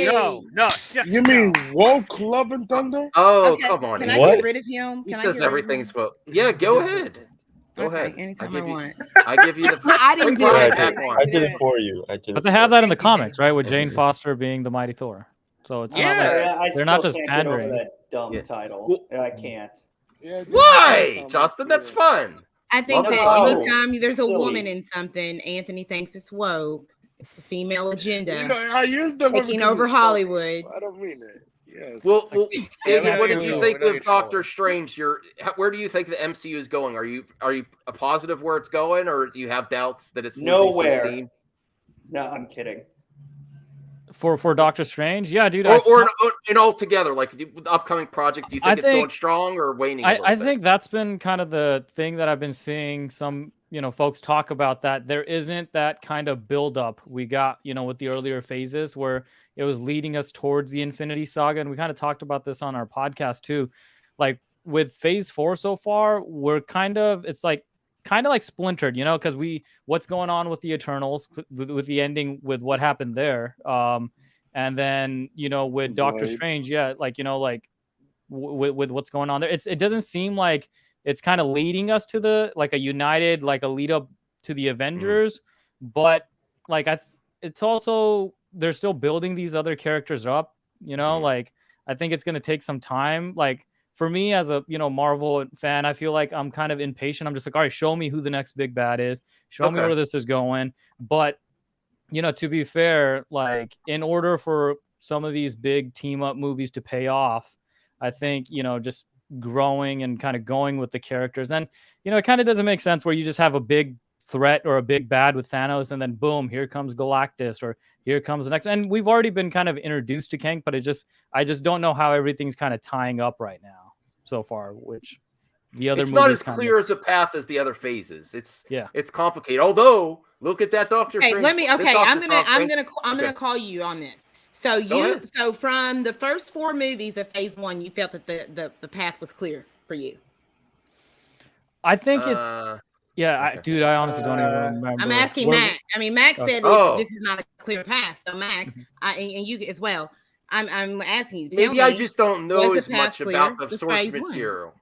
I want to get You mean woke Love and Thunder? Oh, Okay, come on! Can I What? get rid of him? He Can I says get rid of everything's him? well. Yeah, go ahead. Go Okay, ahead. anytime I I give you. want. I give you the. I didn't do it. I did it for you. But they have that in the comics, right? With Jane Foster being the Mighty Thor. So it's not like they're not just pandering. That dumb title. I can't. Why, Justin? That's fun. I think Love that and Thunder. anytime there's a Silly. woman in something, Anthony thinks it's woke. It's the female agenda. You know, I used the taking over Hollywood. I don't mean it. Yes. Well, Andy, Yeah, what I did you know, think I know of you're Doctor Strange? Where do you think the MCU is going? Are you a positive where it's going, or do you have doubts that it's losing some Nowhere. steam? No, I'm kidding. For Doctor Strange, yeah, dude. Or in altogether, like the upcoming projects, do you think it's going strong or waning? I think that's been kind of the thing that I've been seeing some folks talk about, that there isn't that kind of buildup we got with the earlier phases where it was leading us towards the Infinity Saga, and we kind of talked about this on our podcast too. Like with Phase 4 so far, we're kind of splintered, because what's going on with the Eternals, with the ending, with what happened there, and then with Doctor Strange, with what's going on there, it doesn't seem like it's kind of leading us to a united, a lead up to the Avengers, but it's also they're still building these other characters up, I think it's going to take some time. For me as a Marvel fan, I feel like I'm kind of impatient. I'm just like, all right, show me who the next big bad is. Show me where this is going. But to be fair, in order for some of these big team up movies to pay off, I think just growing and kind of going with the characters, and it kind of doesn't make sense where you just have a big threat or a big bad with Thanos, and then boom, here comes Galactus, or here comes the next. And we've already been kind of introduced to Kang, but I just don't know how everything's kind of tying up right now so far, which the other it's not as movies clear as a path as the other phases. It's Yeah. it's complicated. Although look at that Doctor Okay, Strange. let me. this Okay, Doctor I'm Strange- gonna Okay. call you on this. So Go ahead. so from the first 4 movies of Phase 1, you felt that the path was clear for you. I think it's dude, I honestly don't even remember. I'm asking What- Mac. I mean, Mac said this is not a clear path. So Max, and you as well. I'm asking you. Tell Maybe I me, just don't know was as the path much clear about the with source Phase 1? material.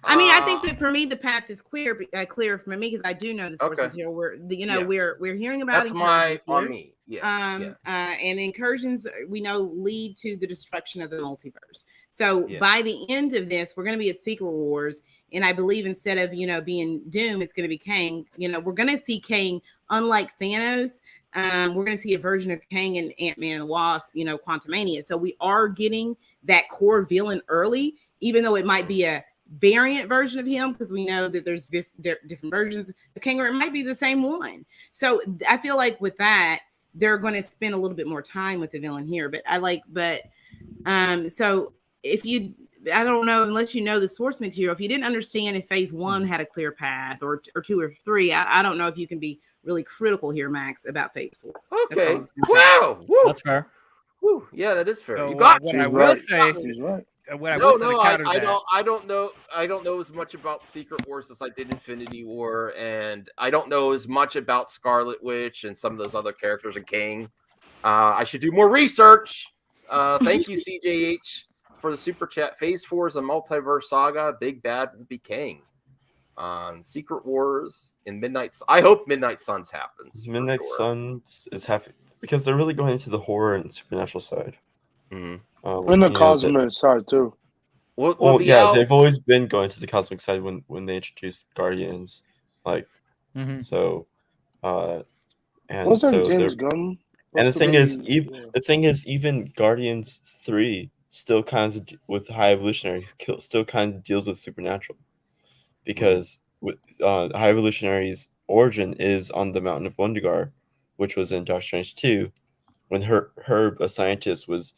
I mean, I think that for me the path is clear for me because I do know the source Okay. material. Yeah. We're hearing about That's my incursions on here. me. Yeah. And incursions we know lead to the destruction of the multiverse. So Yeah. by the end of this, we're going to be at Secret Wars, and I believe instead of being Doom, it's going to be Kang. We're going to see Kang, unlike Thanos. We're going to see a version of Kang and Ant-Man and the Wasp, Quantumania. So we are getting that core villain early, even though it might be a variant version of him, because we know that there's different versions of Kang, or it might be the same one. So I feel like with that, they're going to spend a little bit more time with the villain here. So if you, I don't know, unless you know the source material, if you didn't understand if Phase 1 had a clear path or 2 or 3, I don't know if you can be really critical here, Max, about Phase 4. Okay. Wow. Woo. That's fair. Woo. Yeah, that is fair. So, you got what me. I will say, She's right. what I will say to counter I that, don't know as much about Secret Wars as I did Infinity War, and I don't know as much about Scarlet Witch and some of those other characters in King. I should do more research. Thank you, CJH, for the super chat. Phase 4 is a multiverse saga. Big bad will be Kang. On Secret Wars in I hope Midnight Suns happens. Midnight Suns is happy because they're really going into the horror and supernatural side. And the cosmic side too. Well, yeah, they've always been going to the cosmic side when they introduced Guardians, like so. And What's so that James Gunn? And the thing is, even Guardians 3 still kind of with High Evolutionary still kind of deals with supernatural, because with High Evolutionary's origin is on the Mountain of Wondergar, which was in Doctor Strange 2, when Herb, a scientist, was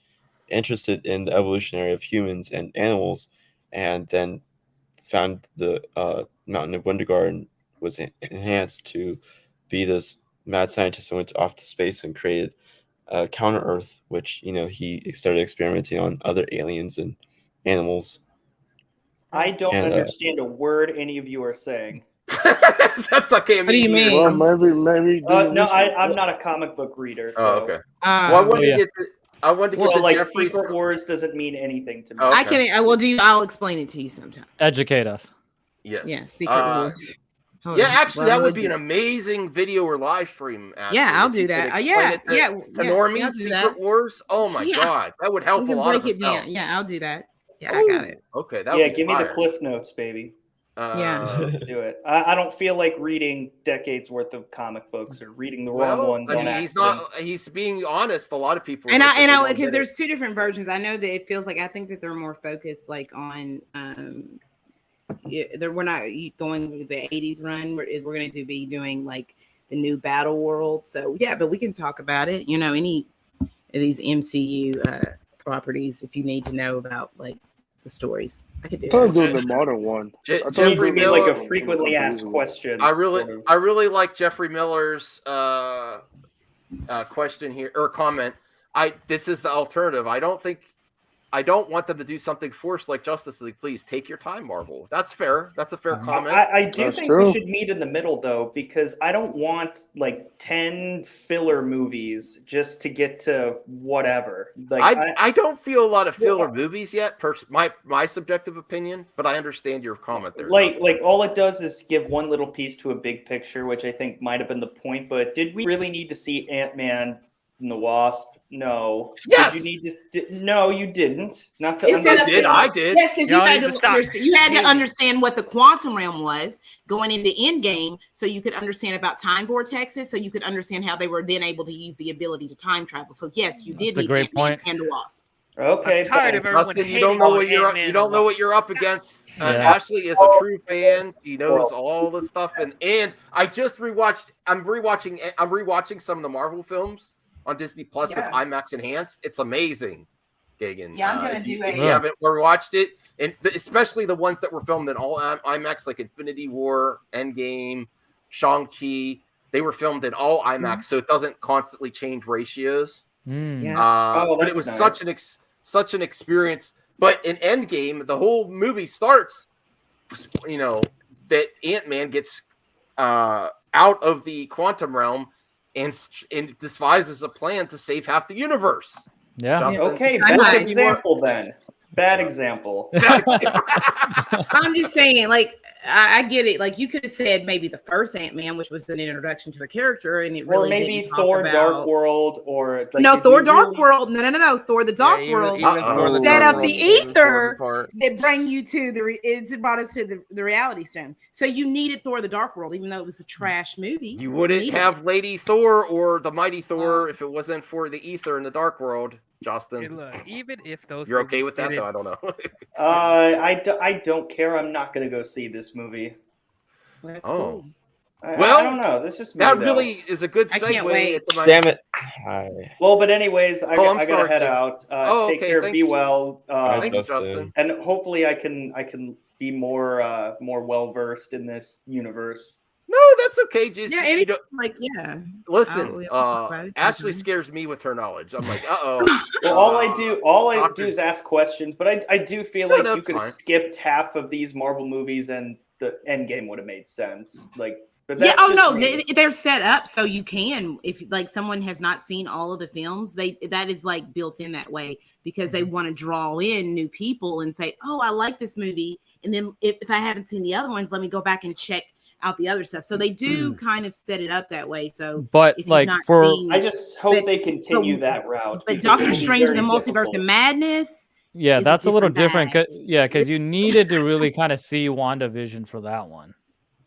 interested in the evolutionary of humans and animals, and then found the Mountain of Wondergar and was enhanced to be this mad scientist and went off to space and created Counter Earth, which he started experimenting on other aliens and animals. I don't understand a word any of you are saying. That's okay. What do you mean? Well, maybe. No, I'm not a comic book reader. So. Oh, okay. Well, I wanted to get. I wanted to get the like Jeffrey's Secret Wars doesn't mean anything to me. I can. I'll explain it to you sometime. Educate us. Yes. Yeah. Secret Wars. Actually, that would be an amazing video or live stream. Actually, yeah, I'll do that. Normies, Secret Wars. Oh my god, that would help a lot of us out. Yeah, I'll do that. Yeah, I got it. Okay, give me the cliff notes, baby. Do it. I don't feel like reading decades worth of comic books or reading the wrong ones. He's being honest. A lot of people. And I because there's two different versions. I know that it feels like I think that they're more focused like on. We're not going with the 80s run. We're going to be doing like the new Battle World. So yeah, but we can talk about it. Any of these MCU properties, if you need to know about like the stories, I could do. I'm doing the modern one. Jeffrey Miller, like a frequently asked questions. I really like Jeffrey Miller's question here or comment. This is the alternative. I don't want them to do something forced like Justice League. Please take your time, Marvel. That's fair. That's a fair comment. I do think we should meet in the middle, though, because I don't want like 10 filler movies just to get to whatever. Like, I don't feel a lot of filler movies yet. My subjective opinion, but I understand your comment there. Like all it does is give one little piece to a big picture, which I think might have been the point. But did we really need to see Ant-Man and the Wasp? No. Yes. Did you need to? No, you didn't. Not to understand. I did. Yes, because you had to understand what the quantum realm was going into Endgame, so you could understand about time vortexes, so you could understand how they were then able to use the ability to time travel. So yes, you did need Ant-Man and the Wasp. Okay, Justin, you don't know what you're up against. Ashley is a true fan. He knows all the stuff, and I just rewatched. I'm rewatching some of the Marvel films on Disney Plus with IMAX Enhanced. It's amazing, Gagan. Yeah, I'm gonna do it. If you haven't watched it, and especially the ones that were filmed in all IMAX, like Infinity War, Endgame, Shang-Chi, they were filmed in all IMAX, so it doesn't constantly change ratios. But it was nice. such an experience. But in Endgame, the whole movie starts, that Ant-Man gets out of the quantum realm and devises a plan to save half the universe. Yeah. Justin, okay. Bad example then. Bad example. I'm just saying, like, I get it. Like, you could have said maybe the first Ant-Man, which was an introduction to the character, and it really or maybe Thor Dark World, or like, Thor Dark World. No. Thor the Dark World set up the ether that bring you to it brought us to the reality stone. So you needed Thor the Dark World, even though it was a trash movie. You wouldn't have Lady Thor or the Mighty Thor if it wasn't for the ether in the Dark World. Justin, hey, look, even if those you're okay with that, though, I don't know. I don't care. I'm not going to go see this movie. That's cool. I don't know. This just really is a good segue. I can't wait. Damn it. Well, but anyways, I gotta head out. Take care. Be well. Thanks, Justin. And hopefully, I can be more well versed in this universe. No, that's okay. Just listen. Ashley scares me with her knowledge. I'm like, Well, all I do is ask questions, but I do feel like you could have skipped half of these Marvel movies, and the Endgame would have made sense. Like, But yeah. that's Oh just no, me. they're set up so you can, if like someone has not seen all of the films, that is like built in that way because they want to draw in new people and say, oh, I like this movie, and then if I haven't seen the other ones, let me go back and check out the other stuff. So they do kind of set it up that way. So, but if like you've not for, seen, I just hope they continue that route. But because Doctor it'll be Strange and the very Multiverse difficult. of Madness. yeah, is that's a little different different. bag. Because you needed to really kind of see WandaVision for that one.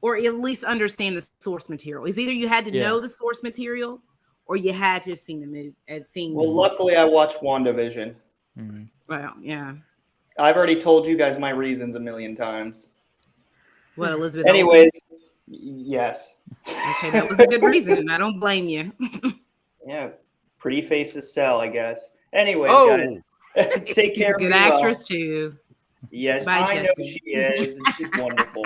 Or at least understand the source material. It's either you had to know the source material, or you had to have seen the movie. Well, luckily I watched WandaVision. Mm-hmm. Well, yeah. I've already told you guys my reasons a million times. What, Elizabeth? Anyways, yes. Okay, that was a good reason. I don't blame you. Yeah, pretty faces sell, I guess. Anyways, Oh. guys, take She's care. a good be well. actress too. Yes, Bye, I know Jesse. she is, and she's wonderful.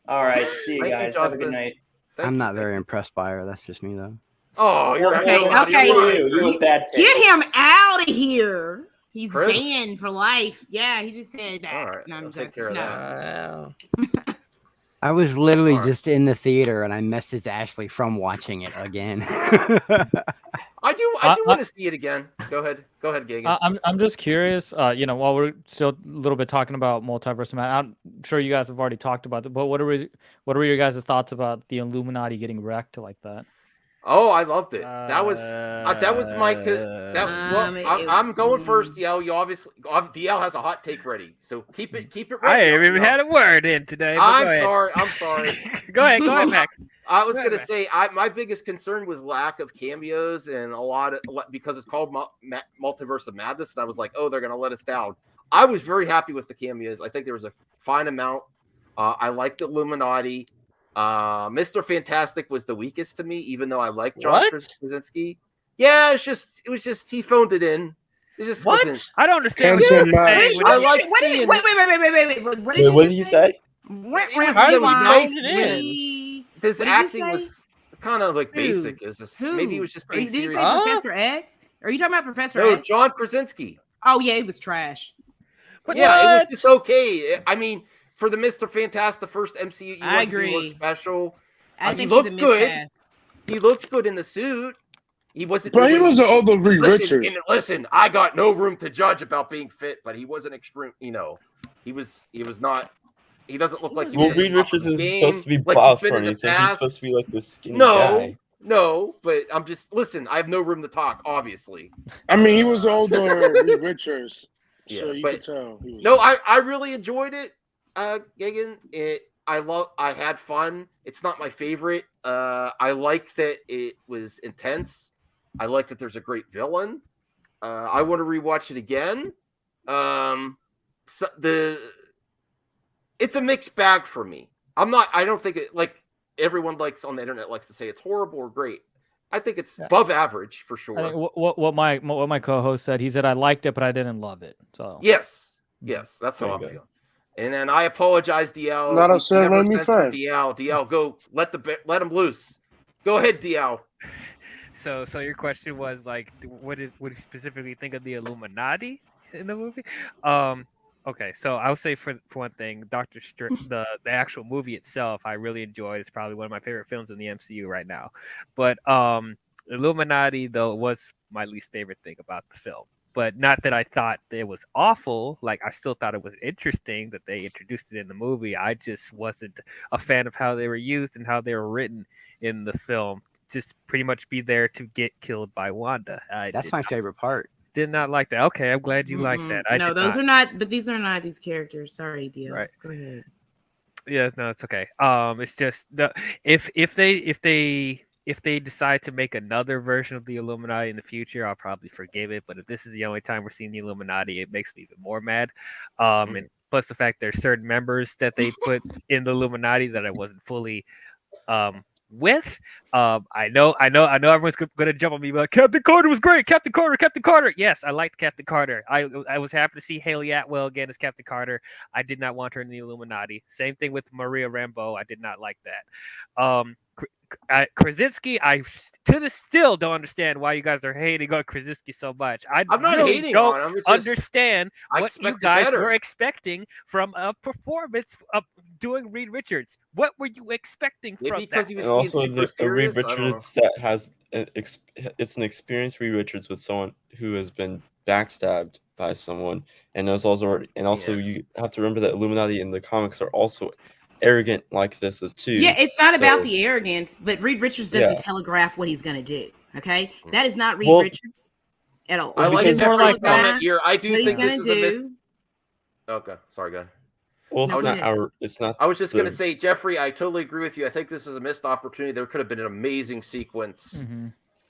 All right, see you Thank you, guys. Have a good Justin. night. I'm not very impressed by her. That's just me, though. Oh, you're Okay. You a bad take. Get him out of here. He's Chris? banned for life. Yeah, he just said that. All right, No, I'm I'll joking. take care of No. I was literally just in the theater and I messaged Ashley from watching it again. I do want to see it again. Go ahead, Gagan. I'm just curious. While we're still a little bit talking about multiverse, I'm sure you guys have already talked about it. But what were your guys' thoughts about the Illuminati getting wrecked like that? Oh, I loved it. That was my. I'm going first, DL. You obviously DL has a hot take ready, so keep it ready. I haven't even had a word in today. I'm sorry. Go ahead, Max. I was gonna say my biggest concern was lack of cameos and because it's called Multiverse of Madness, and I was like, oh, they're gonna let us down. I was very happy with the cameos. I think there was a fine amount. I liked the Illuminati. Mr. Fantastic was the weakest to me, even though I like John Krasinski. Yeah, it was just he phoned it in. It just wasn't. I don't understand what Yes, you're saying. I like Wait. seeing. What What did he say? His acting was kind of like basic. It was just maybe he was just being Did you serious. say Professor X? Are you talking about Professor No, X? John Krasinski. Oh yeah, it was trash. But yeah, it was just okay. I mean, for the Mr. Fantastic, the first MCU, I to be more agree. special. I He think looked he's a good. miscast. He looked good in the suit. He wasn't. But he was an older Reed Richards. Listen, I got no room to judge about being fit, but he wasn't extreme. He was not. He doesn't look like he was. Well, Reed Richards is game, supposed to be like buff he's been or in the anything. He's past. supposed to be like this skinny guy. No, but I'm just listen. I have no room to talk. Obviously, I mean, he was older Reed Richards, so Yeah, you but- could tell. He was I really enjoyed it. Gagan, I had fun. It's not my favorite. I like that it was intense. I like that there's a great villain. I want to rewatch it again. It's a mixed bag for me. I don't think it, like everyone likes on the internet likes to say it's horrible or great. I think it's above average for sure. I think what my co-host said, he said I liked it, but I didn't love it. So Yes, that's how I feel. And then I apologize, DL. Not a We Sam never Raimi censored fan. DL, go let him loose. Go ahead, DL. So your question was like, what do you specifically think of the Illuminati in the movie? Okay, so I'll say for one thing, the actual movie itself, I really enjoyed. It's probably one of my favorite films in the MCU right now. But Illuminati though was my least favorite thing about the film. But not that I thought it was awful. Like I still thought it was interesting that they introduced it in the movie. I just wasn't a fan of how they were used and how they were written in the film. Just pretty much be there to get killed by Wanda. That's my favorite part. Did not like that. Okay, I'm glad you like that. No, those are not. But these are not these characters. Sorry, Dio. Right. Go ahead. Yeah, no, it's okay. It's just if they decide to make another version of the Illuminati in the future, I'll probably forgive it. But if this is the only time we're seeing the Illuminati, it makes me even more mad. And plus the fact there's certain members that they put in the Illuminati that I wasn't fully with. I know everyone's gonna jump on me, but Captain Carter was great. Captain Carter. Yes, I liked Captain Carter. I was happy to see Haley Atwell again as Captain Carter. I did not want her in the Illuminati. Same thing with Maria Rambeau. I did not like that. Krasinski, I still don't understand why you guys are hating on Krasinski so much. I'm not really hating don't on him. It's just, understand I what you expected guys better. were expecting from a performance of doing Reed Richards. What were you expecting from because that? he was And also super a Reed serious? I don't know. Richards that has it's an experienced Reed Richards with someone who has been backstabbed by someone, and also you have to remember that Illuminati in the comics are also arrogant like this as too. Yeah, it's not So- about the arrogance, but Reed Richards doesn't Yeah. telegraph what he's going to do. Okay, that is not Reed Well- Richards at all. I like He doesn't Jeffrey's telegraph comment here. I do what he's think this gonna is a do. Okay, sorry, go ahead. Well, No, it's go not ahead. our. It's not. I was just going to the- say, Jeffrey, I totally agree with you. I think this is a missed opportunity. There could have been an amazing sequence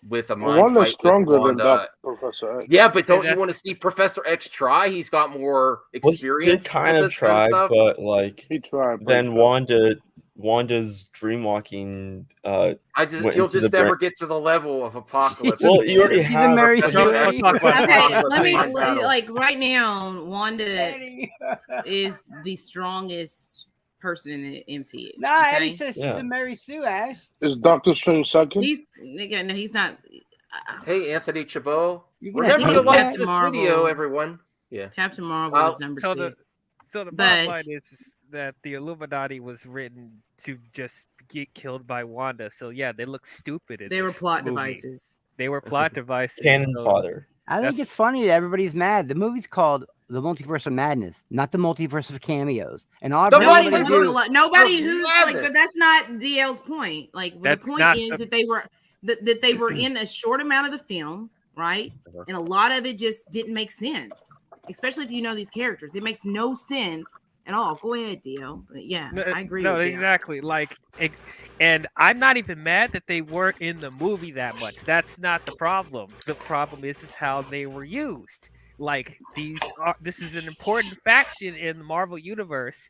with a mind Wanda's fight stronger with than Wanda. Professor X. Yeah, but don't you that's- want to see Professor X try? He's got more Well, he experience. did kind with of this try, kind of stuff. but like He tried. but then he failed. Wanda's dreamwalking. Went You'll into just the never brain- get to the level of Apocalypse. Well, you already She's a have. Mary Professor Sue. X. Okay, let me Mind battle. like right now. Wanda is the strongest person in the MCU. Nah, okay? Eddie says she's a Mary Sue, Ash. Is Doctor Strange second? He's again. No, he's not. Hey, Anthony Chabot. You're gonna Remember hate to like Captain this Marvel. video, everyone. Yeah. Captain Marvel is number So two. the But- bottom line is that the Illuminati was written to just get killed by Wanda. So yeah, they look stupid. In They were this plot movie. devices. They were plot devices. Cannon so- fodder. I think it's funny that everybody's mad. The movie's called The Multiverse of Madness, not The Multiverse of Cameos. And all Nobody everybody who, do- nobody who's like, madness. but that's not DL's point. Like That's the point not is the- that they were that they were in a short amount of the film, right? And a lot of it just didn't make sense, especially if you know these characters. It makes no sense at all. Go ahead, DL. But yeah, I agree. No, with DL. exactly. And I'm not even mad that they weren't in the movie that much. That's not the problem. The problem is how they were used. Like this is an important faction in the Marvel universe,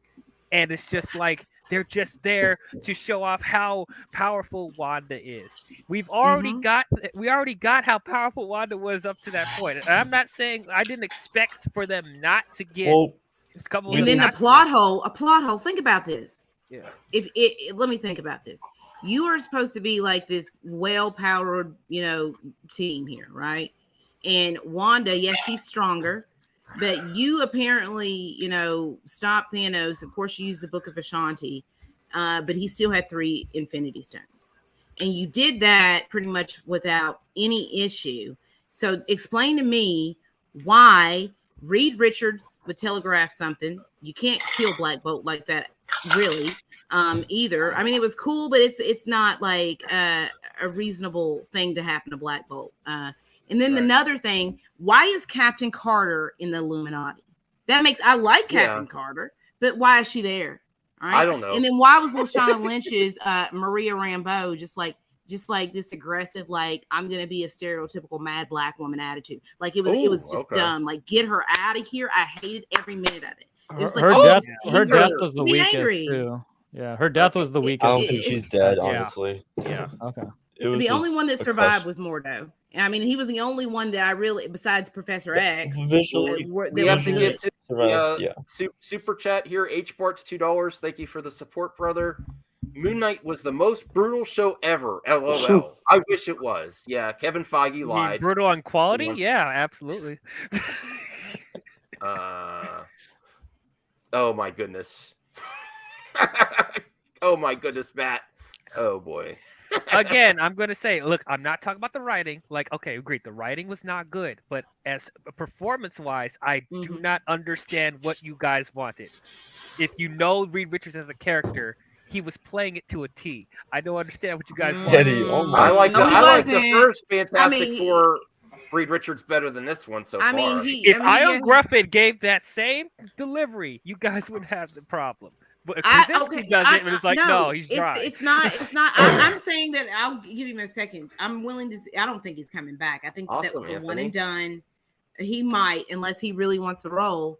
and it's just like they're just there to show off how powerful Wanda is. We already got how powerful Wanda was up to that point. And I'm not saying I didn't expect for them not to get. Well, a couple And of then not- a plot hole. Think about this. Yeah. Let me think about this. You are supposed to be like this well-powered, team here, right? And Wanda, yes, she's stronger, but you apparently, stopped Thanos. Of course, you used the Book of Ashanti, but he still had 3 Infinity Stones, and you did that pretty much without any issue. So, explain to me why Reed Richards would telegraph something. You can't kill Black Bolt like that, really. Either. I mean, it was cool, but it's not like a reasonable thing to happen to Black Bolt. And then another thing, why is Captain Carter in the Illuminati? I like Captain Carter, but why is she there? All right. I don't know. And then why was Lashana Lynch's Maria Rambeau just like this aggressive, like I'm gonna be a stereotypical mad Black woman attitude? Like it was just dumb. Like get her out of here. I hated every minute of it. It was like her death was the be weakest angry. too. Yeah, her death was the weakest. I don't think she's dead, honestly. Yeah. Okay. It was The only just one that a survived question. was Mordo. I mean, he was the only one that I really, besides Professor X, Visually, We have to get to survived, yeah. super chat here. HBart's $2. Thank you for the support, brother. Moon Knight was the most brutal show ever. LOL. I wish it was. Yeah, Kevin Feige You mean lied. brutal on quality? Yeah, absolutely. Oh my goodness. Oh my goodness, Matt. Oh boy. Again, I'm going to say, look, I'm not talking about the writing. Like, okay, great. The writing was not good, but as performance-wise, I do not understand what you guys wanted. If you know Reed Richards as a character, he was playing it to a T. I don't understand what you guys wanted. Eddie, oh my I like the wasn't. first Fantastic I mean, Four Reed Richards better than this one so I far. mean, If Ian Gruffin gave that same delivery, you guys wouldn't have the problem. But if Krasinski does it, and it's like, no, he's dry. It's not. I'm saying that I'll give him a second. I'm willing to. I don't think he's coming back. I think that Awesome, was a Anthony. one and done. He might, unless he really wants the role.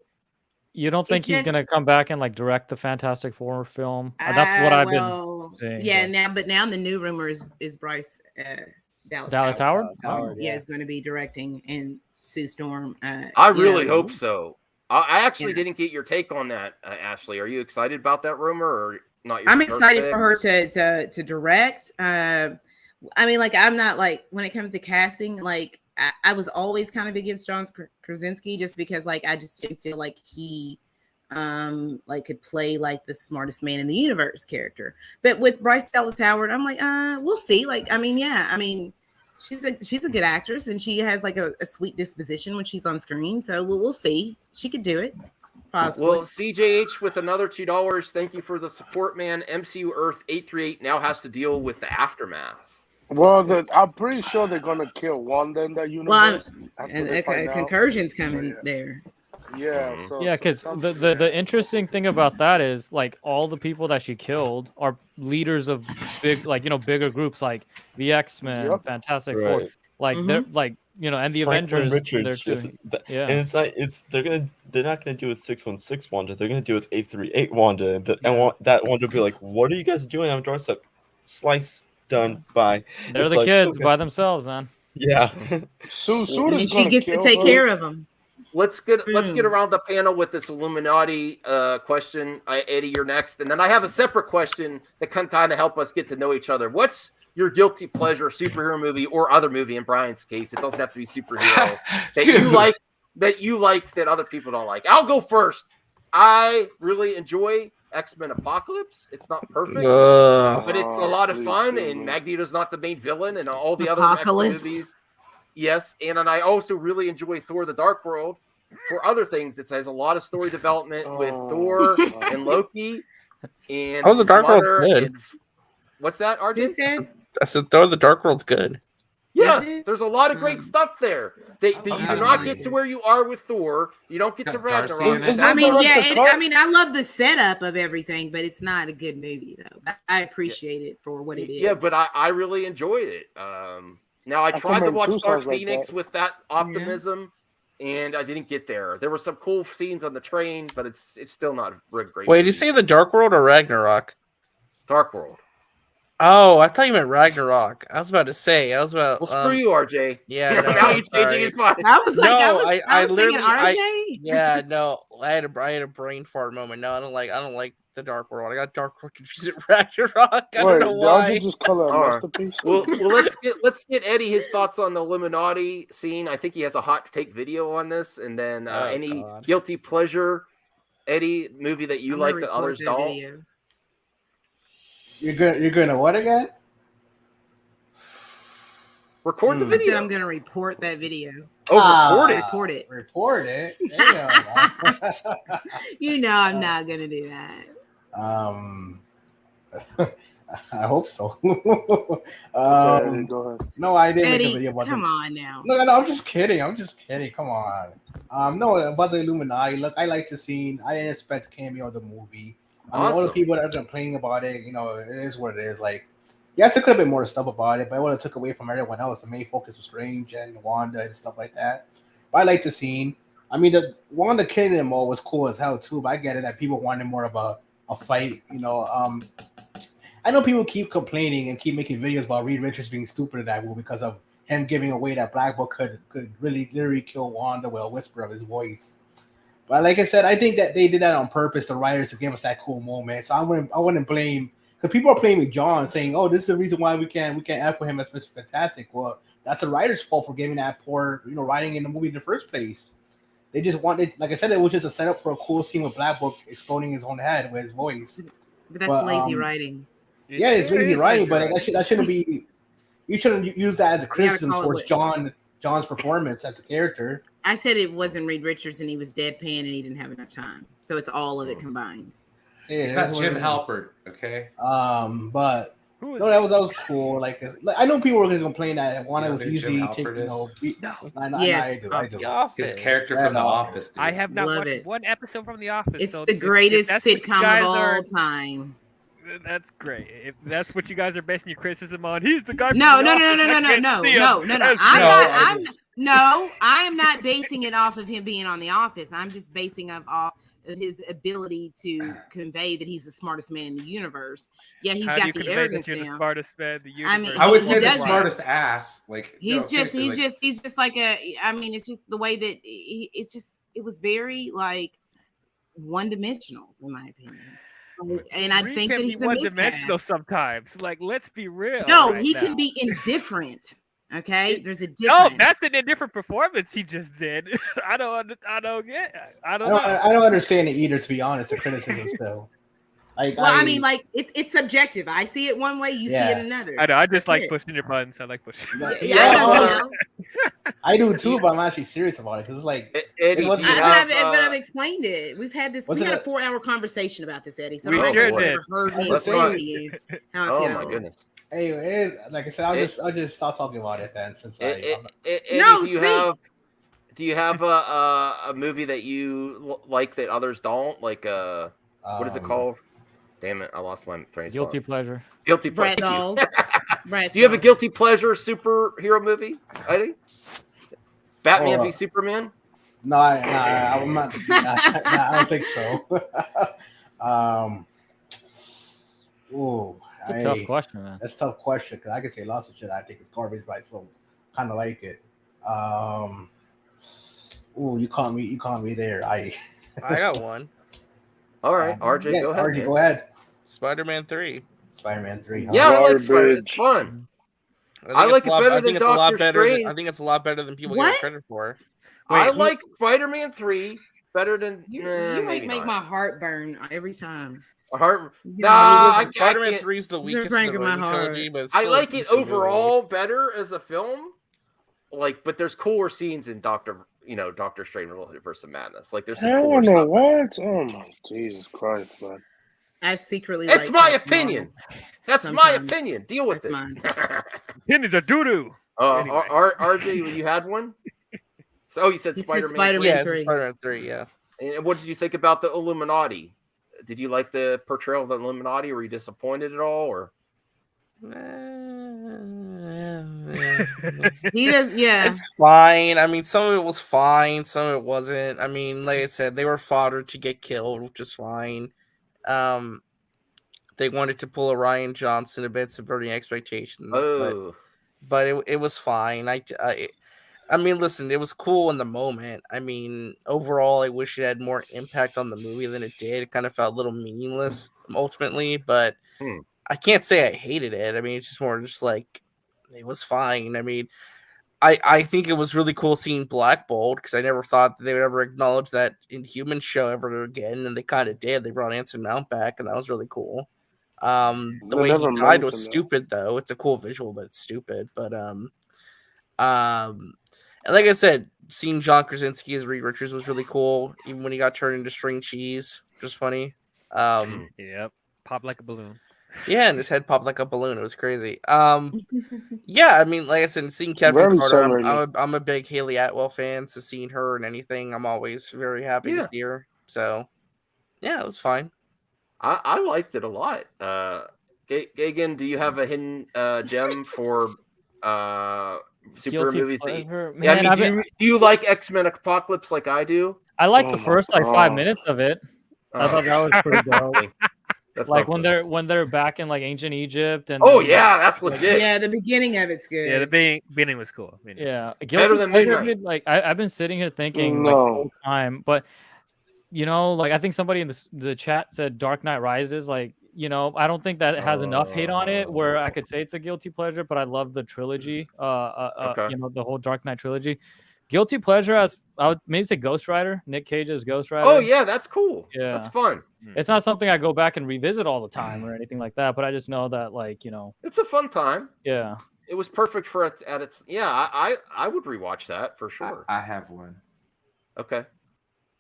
You don't think It's he's just- gonna come back and like direct the Fantastic Four film? That's what I've been saying. Yeah, but- now the new rumor is Bryce Dallas Howard? Yeah, is going to be directing, and Sue Storm. I really hope so. I actually didn't get your take on that, Ashley. Are you excited about that rumor? Or not your I'm excited pick. for her to direct. I mean, like, I'm not like, when it comes to casting, like, I was always kind of against John Krasinski just because, like, I just didn't feel like he like could play like the smartest man in the universe character. But with Bryce Dallas Howard, I'm like, we'll see. Like, I mean, yeah, I mean, she's a good actress and she has like a sweet disposition when she's on screen. So we'll see. She could do it. Possibly. Well, CJH with another $2. Thank you for the support, man. MCU Earth 838 now has to deal with the aftermath. Well, I'm pretty sure they're gonna kill Wanda in that universe. Well, and Concursion's coming there. Yeah. So because the interesting thing about that is like all the people that she killed are leaders of big, like, bigger groups like the X-Men, Fantastic Four, like they're like, and the Franklin Avengers. Richards, and they're not gonna do it 616 Wanda. They're gonna do it 838 Wanda, and that Wanda will be like, "What are you guys doing on doorstep? Slice, done, bye." They're the kids by themselves, man. Yeah. And she gets to take care of them. Let's get around the panel with this Illuminati question. Eddie, you're next, and then I have a separate question that can kind of help us get to know each other. What's your guilty pleasure superhero movie or other movie? In Brian's case, it doesn't have to be superhero that you like that other people don't like. I'll go first. I really enjoy X-Men Apocalypse. It's not perfect, but it's a lot of fun. And Magneto's not the main villain, and all the other X-Men movies. Yes, and I also really enjoy Thor: The Dark World. For other things, it has a lot of story development with Thor and Loki. And The Dark World's good. What's that, RJ? I said Thor: The Dark World's good. Yeah, there's a lot of great stuff there. You do not get to where you are with Thor. You don't get to Ragnarok. I mean, I love the setup of everything, but it's not a good movie though. I appreciate it for what it is. Yeah, but I really enjoyed it. Now I tried to watch Dark Phoenix with that optimism, and I didn't get there. There were some cool scenes on the train, but it's still not a great. Wait, did you say The Dark World or Ragnarok? Dark World. Oh, I thought you meant Ragnarok. I was about to say. Well, screw you, RJ. Yeah. No, now you're changing his mind. I was like, no, I was thinking RJ. Yeah, no. I had a brain fart moment. No, I don't like The Dark World. I got Dark World confused with Ragnarok. I don't know why. Just call it a masterpiece? Well, let's get Eddie his thoughts on the Illuminati scene. I think he has a hot take video on this, and then any guilty pleasure, Eddie, movie that you like that others don't. Video. You're gonna what again? Record the video. I said I'm gonna report that video. Oh, report it. Report it. You know I'm not gonna do that. I hope so. Go ahead. No, I didn't Eddie, make a video about come on now. No, I'm just kidding. Come on. No, about the Illuminati. Look, I like the scene. I didn't expect cameo of the movie. I mean, all the people that are complaining about it, it is what it is. Like, yes, it could have been more stuff about it, but it would have took away from everyone else. The main focus was Strange and Wanda and stuff like that. But I like the scene. I mean, the Wanda killing them all was cool as hell too. But I get it that people wanted more of a fight. I know people keep complaining and keep making videos about Reed Richards being stupid in that movie because of him giving away that Black Bolt could really literally kill Wanda with a whisper of his voice. But like I said, I think that they did that on purpose, the writers, to give us that cool moment. So I wouldn't blame, because people are blaming John, saying, "Oh, this is the reason why we can't F with him as Mr. Fantastic." Well, that's the writer's fault for giving that poor, writing in the movie in the first place. They just wanted, like I said, it was just a setup for a cool scene with Black Bolt exploding his own head with his voice. But that's lazy writing. Yeah, it's lazy writing, but that shouldn't be. You shouldn't use that as a criticism towards John's performance as a character. I said it wasn't Reed Richards and he was deadpan and he didn't have enough time. So it's all of it combined. Yeah, it's not Jim Halpert, okay? But no, that was cool. Like I know people were going to complain that Wanda was easily taken. Yes, I do. His character from The Office. Dude. I have not watched one episode from The Office. It's the greatest sitcom of all time. That's great. If that's what you guys are basing your criticism on, he's the guy. No. I am not basing it off of him being on The Office. I'm just basing it off of his ability to convey that he's the smartest man in the universe. Yeah, he's got the arrogance. The smartest man in the universe. I mean, I would say the smartest ass. Like he's just like a. I mean, it's just the way that it was very like one-dimensional in my opinion. And I think that can be he's a one-dimensional miscast. sometimes. Like, let's be real. No, right he now. can be indifferent. Okay, there's a No, difference. that's an indifferent performance he just did. I don't get. I don't know. I don't understand it either. To be honest, the criticism still. Like, Well, I mean, like it's subjective. I see it one way, you see it another. I know. I just That's like it. pushing your buttons. I like pushing. I do too, but I'm actually serious about it because it's like Eddie, but I've explained it. We've had this. We Wasn't had a it- 4-hour conversation about this, Eddie. So We I don't sure know if you did. ever heard me Let's explain not- to you how I Oh feel. my goodness. Hey, it is, like I said, I'll just stop talking about it then. Since Eddie, No, do you have a movie that you like that others don't? Like what is it called? Damn it, I lost my train of Guilty thought. pleasure. Guilty Brat pleasure. dolls. Brat Do you have a dolls. guilty pleasure superhero movie, Eddie? Batman Oh, v Superman? No, I'm not. I don't think so. Ooh, It's a tough question, man. That's a tough question because I can say lots of shit. I think it's garbage, but I still kind of like it. Ooh, you caught me there. I got one. All right, RJ, go ahead. RJ, man. go ahead. Spider-Man 3. Spider-Man 3. Yeah, I like Garbage. Spider. It's fun. I think like it's it a lot- better I than think it's a lot Doctor better than- Strange. I think it's a lot better than people give What? it credit for. I like Spider-Man 3 better than You maybe make not. my heart burn every time. Heart. You Nah, know, I Listen, can't- Spider-Man 3 is the It's weakest breaking of the my Raimi heart. trilogy, but it's I still a like it decent movie. overall better as a film. Like, but there's cooler scenes in Doctor Strange versus Madness. Like, there's some Hell cooler no! stuff. What? Oh my Jesus Christ, man! I secretly. It's like my Captain opinion. Marvel. That's my Sometimes. opinion. Deal with That's it. mine. Opinions are doo-doo. Anyway. RJ, you had one? So you said He said Spider-Man. Spider-Man Yeah, 3. Spider-Man 3, yeah. And what did you think about the Illuminati? Did you like the portrayal of the Illuminati? Were you disappointed at all, or? He does, yeah. It's fine. I mean, some of it was fine, some of it wasn't. I mean, like I said, they were fodder to get killed, which is fine. They wanted to pull a Ryan Johnson a bit, subverting expectations. But it was fine. I mean, listen, it was cool in the moment. I mean, overall, I wish it had more impact on the movie than it did. It kind of felt a little meaningless ultimately, but I can't say I hated it. I mean, it's just more just like it was fine. I mean, I think it was really cool seeing Black Bolt because I never thought that they would ever acknowledge that Inhuman show ever again, and they kind of did. They brought Anson Mount back, and that was really cool. The They way he never died was mentioned that. stupid, though. It's a cool visual, but it's stupid. But and like I said, seeing John Krasinski as Reed Richards was really cool, even when he got turned into string cheese, which was funny. Yep, pop like a balloon. Yeah, and his head popped like a balloon. It was crazy. Yeah, I mean, like I said, seeing Captain Very Carter, celebrated. I'm a big Haley Atwell fan, so seeing her in anything, I'm always very happy to see her. So, yeah, it was fine. I liked it a lot. Gagan, do you have a hidden gem for superhero Guilty movies? pleasure? Yeah, I Man, mean, do you like X-Men Apocalypse like I do? I like Oh the my first like 5 God. minutes of it. I thought that was pretty dope. That's like not when they're back in like ancient Egypt and Oh, yeah, that's legit. Yeah, the beginning of it's good. Yeah, the beginning was cool. Yeah, Better guilty than pleasure, Midnight. dude, like I've been sitting here thinking like the whole time, but you know, like I think somebody in the chat said Dark Knight Rises. Like, you know, I don't think that it has enough hate on it where I could say it's a guilty pleasure, but I love the trilogy. You know, the whole Dark Knight trilogy. Guilty pleasure, as I would maybe say Ghost Rider, Nick Cage's Ghost Rider. Oh yeah, that's cool. Yeah, That's fun. It's not something I go back and revisit all the time or anything like that, but I just know that, like, you know, It's a fun time. yeah. It was perfect for it at its. Yeah, I would rewatch that for sure. I have one. Okay.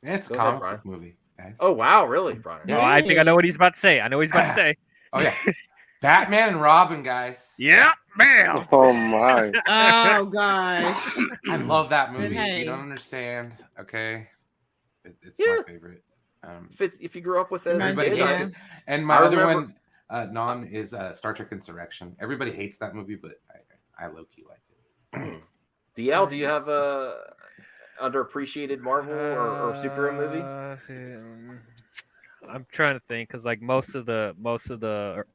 And it's a Go ahead, comic Brian. book movie, guys. Oh wow, really, Brian? Oh, I think I know what he's about to say. Oh yeah, Batman and Robin, guys. Yeah, bam. Oh my! Oh gosh. I love that movie. Hey. You don't understand, okay? It's Yeah. my favorite. If you grew up with it, as a Everybody kid, hates I- it. And my I other remember- one, non, is Star Trek Insurrection. Everybody hates that movie, but I low key like it. DL, do you have a underappreciated Marvel or superhero movie? I'm trying to think because like most of the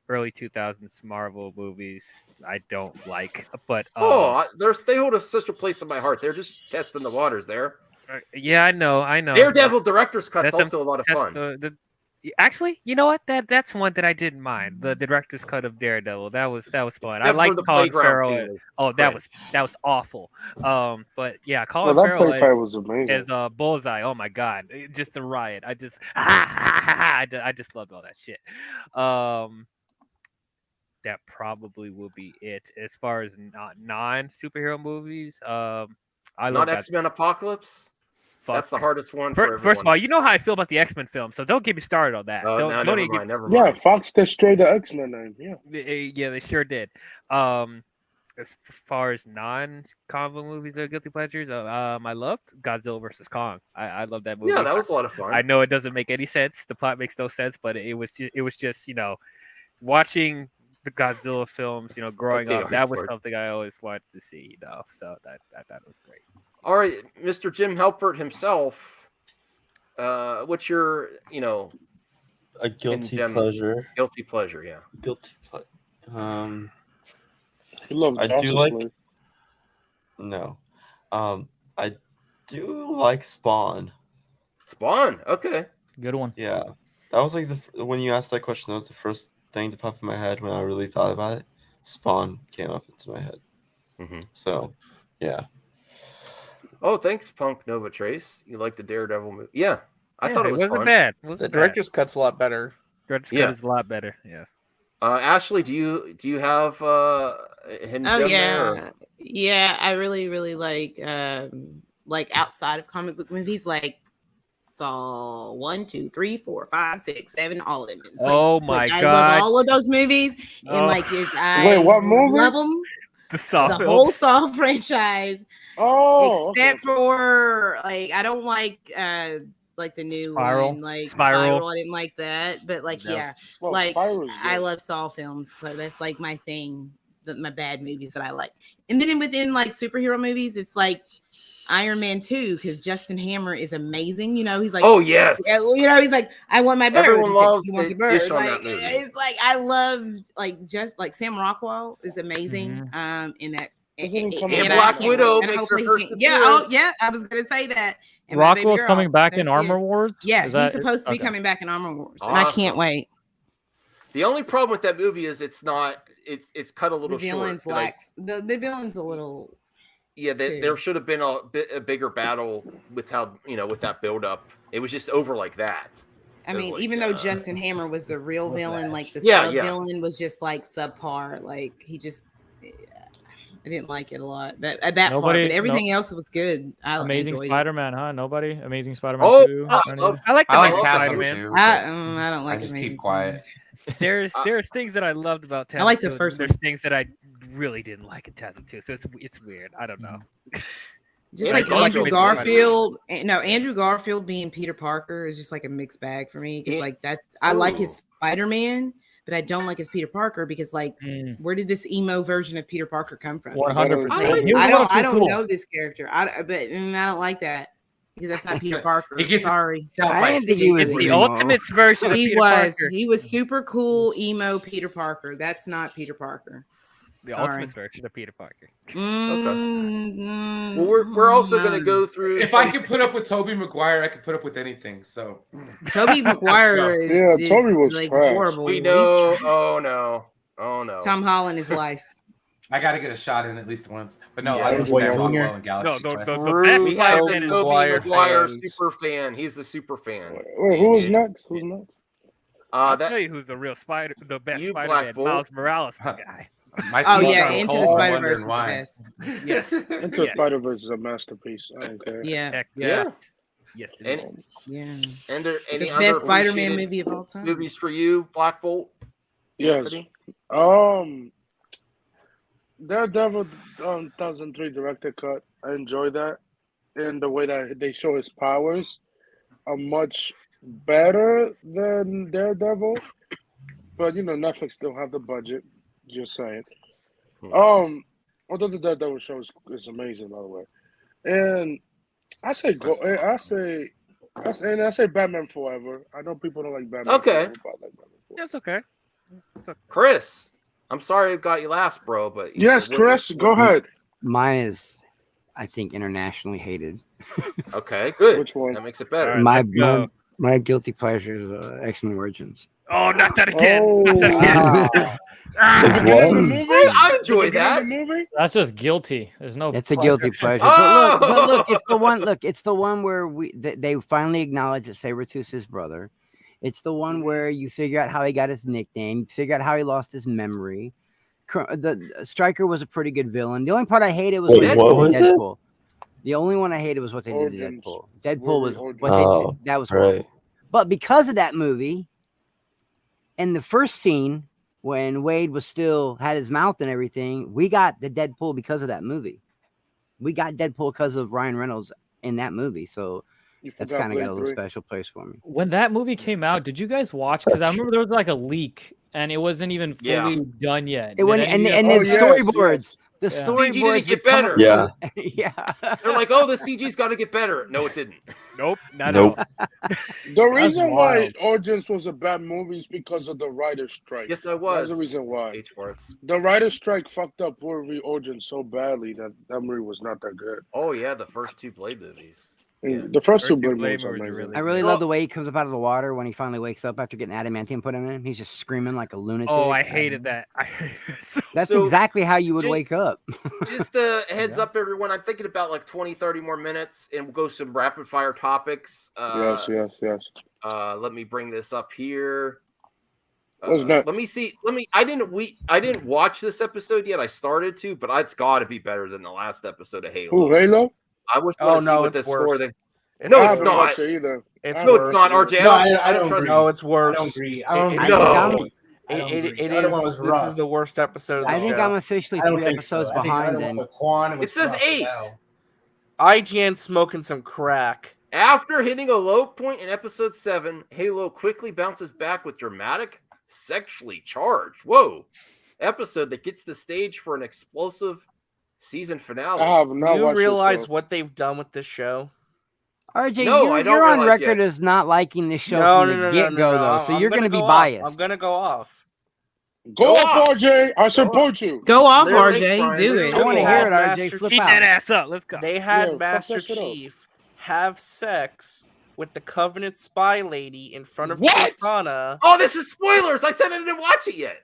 early 2000s Marvel movies I don't like, but They hold a special place in my heart. They're just testing the waters there. yeah, I know. Daredevil director's cut's Let them also a lot of test fun. Actually, you know what? That's one that I didn't mind. The director's cut of Daredevil. That was fun. Except I like for the Colin playground Farrell. scene That was awful. But yeah, No, Colin that Farrell play fight was amazing. as Bullseye. Oh my god, just a riot. I just loved all that shit. That probably will be it as far as non superhero movies. I love X-Men Apocalypse. That's the hardest one for everyone. First of all, you know how I feel about the X-Men film, so don't get me started on that. Never mind. Yeah, Fox destroyed the X-Men name. Yeah, they sure did. As far as non-comic movies or guilty pleasures, I loved Godzilla versus Kong. I love that movie. Yeah, that was a lot of fun. I know it doesn't make any sense. The plot makes no sense, but it was just watching the Godzilla films, growing up. That was something I always wanted to see, So that was great. All right, Mr. Jim Halpert himself. What's your, a guilty pleasure? Guilty pleasure, yeah. Guilty pleasure. I do like. No, I do like Spawn. Spawn, okay, good one. Yeah, that was like when you asked that question, that was the first thing to pop in my head when I really thought about it. Spawn came up into my head. Mm-hmm. So, yeah. Oh, thanks, Punk Nova Trace. You like the Daredevil movie? Yeah, I thought it was wasn't fun. bad. The director's cut's a lot better. Director's cut is a lot better. Yeah. Ashley, do you have hidden gem there? Yeah, I really like outside of comic book movies, like Saw 1, 2, 3, 4, 5, 6, 7, all of them. I love all of those movies, and Wait, what movie? Love them. The whole Saw franchise. Oh, except for I don't like the new one, Spiral. I didn't like that, but I love Saw films, so that's like my thing. My bad movies that I like, and then within superhero movies, it's like Iron Man 2 because Justin Hammer is amazing. He's like, oh yes, he's like, I want my bird. Everyone loves he wants a bird. It's like I love Sam Rockwell is amazing. In that. And Black Widow makes her first appearance. I was gonna say that. And Rockwell's coming back in Armor Wars. Yeah, he's supposed to be coming back in Armor Wars, and I can't wait. The only problem with that movie is it's it's cut a little short. The villain's a little. Yeah, there should have been a bigger battle with with that build up. It was just over like that. I mean, even though Justin Hammer was the real villain, the sub villain was just subpar. He just. I didn't like it a lot, but part, but everything else was good. Amazing Spider-Man, huh? Nobody? Amazing Spider-Man 2? I like Spider-Man too. I don't like. I just keep quiet. There's things that I loved about Taza. I like the first one. There's things that I really didn't like in Taza too. So it's weird. I don't know. Just like Andrew Garfield. No, Andrew Garfield being Peter Parker is just a mixed bag for me because I like his Spider-Man. But I don't like his Peter Parker because, where did this emo version of Peter Parker come from? 100%. I don't know this character. But I don't like that because that's not Peter Parker. Sorry. I didn't think he was the ultimate version of Peter Parker. He was super cool emo Peter Parker. That's not Peter Parker. The ultimate version of Peter Parker. Well, we're also going to go through. If I could put up with Tobey Maguire, I could put up with anything. So Tobey Maguire is Tobey was trash. horrible. We know. Oh no. Tom Holland is life. I got to get a shot in at least once. But no, Yeah, I don't Sam Rockwell in Galaxy Quest. We have the Tobey Maguire super fan. He's the super fan. Wait, who was next? Who's next? I'll tell you who's the real the best Spider-Man, Miles Morales guy. Into the Spider-Verse is the best. Yes. Into the Spider-Verse is a masterpiece. I don't care. Yeah. Yes. And the best Spider-Man movie of all time. Movies for you, Black Bolt? Yes. Daredevil 2003 director cut. I enjoy that. And the way that they show his powers are much better than Daredevil. But Netflix don't have the budget. Just saying. Although the Daredevil show is amazing, by the way, and I say Batman Forever. I know people don't like Batman. Okay, Forever, but I like Batman Forever. That's okay. Chris, I'm sorry I got you last, bro, but yes, Chris, go ahead. Mine is, I think, internationally hated. Okay, good. Which one? That makes it better. My guilty pleasure is X-Men Origins. Oh, not that again! Not that again! I enjoy that. That's just guilty. There's no. That's a guilty pleasure. But look, it's the one. Look, it's the one where they finally acknowledge that Sabretooth's his brother. It's the one where you figure out how he got his nickname, figure out how he lost his memory. The Stryker was a pretty good villain. The only part I hated was Deadpool. The only one I hated was what they did to Deadpool. Deadpool was what they did. That was horrible. But because of that movie, and the first scene when Wade was still had his mouth and everything, we got the Deadpool because of that movie. We got Deadpool because of Ryan Reynolds in that movie. So that's kind of got a little special place for me. When that movie came out, did you guys watch? Because I remember there was like a leak and it wasn't even fully done yet. It went, and then storyboards. The storyboards didn't get better. Yeah. They're like, oh, the CG's got to get better. No, it didn't. Nope. Not at all. The reason why Origins was a bad movie is because of the writer's strike. Yes, I was. That's the reason why. The writer's strike fucked up Origins so badly that movie was not that good. Oh, yeah, the first two Blade movies. The first two Blade movies are amazing. I really love the way he comes up out of the water when he finally wakes up after getting adamantium put in him. He's just screaming like a lunatic. Oh, I hated that. That's exactly how you would wake up. Just a heads up, everyone. I'm thinking about like 20, 30 more minutes, and we'll go some rapid fire topics. Yes. Let me bring this up here. What's next? Let me see. I didn't watch this episode yet. I started to, but it's got to be better than the last episode of Halo. Who, Halo? I wish. Oh no, it's worse. No, it's not. Either. It's not. RJ, no, I don't trust. agree. No, it's worse. I don't agree. It is. This is the worst episode. I think I'm officially 3 episodes behind. Then it says 8. IGN smoking some crack. After hitting a low point in episode 7, Halo quickly bounces back with dramatic, sexually charged. Episode that gets the stage for an explosive season finale. I have not Do you watched realize what they've done with this show? RJ, you're on record as not liking this show from the get-go, though, so you're going to be biased. I'm going to go off. Go off, RJ. I support you. Go off, RJ. Do it. I want to hear it, RJ. Flip Keep out. that ass up. Let's go. They had Master Chief have sex with the Covenant spy lady in front of Cortana. Oh, this is spoilers. I said I didn't watch it yet.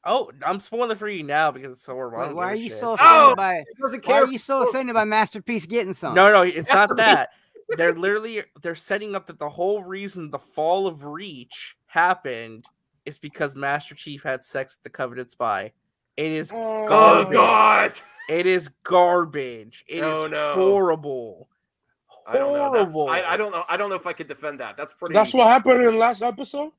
Oh, I'm spoiling it for you now because it's so horrible. Why are you so offended by? Why are you so offended by Masterpiece getting some? No, it's not that. They're setting up that the whole reason the fall of Reach happened is because Master Chief had sex with the Covenant spy. It is garbage. Oh God! It is garbage. It is horrible. Horrible. I don't know. I don't know if I could defend that. That's pretty. That's what happened in the last episode.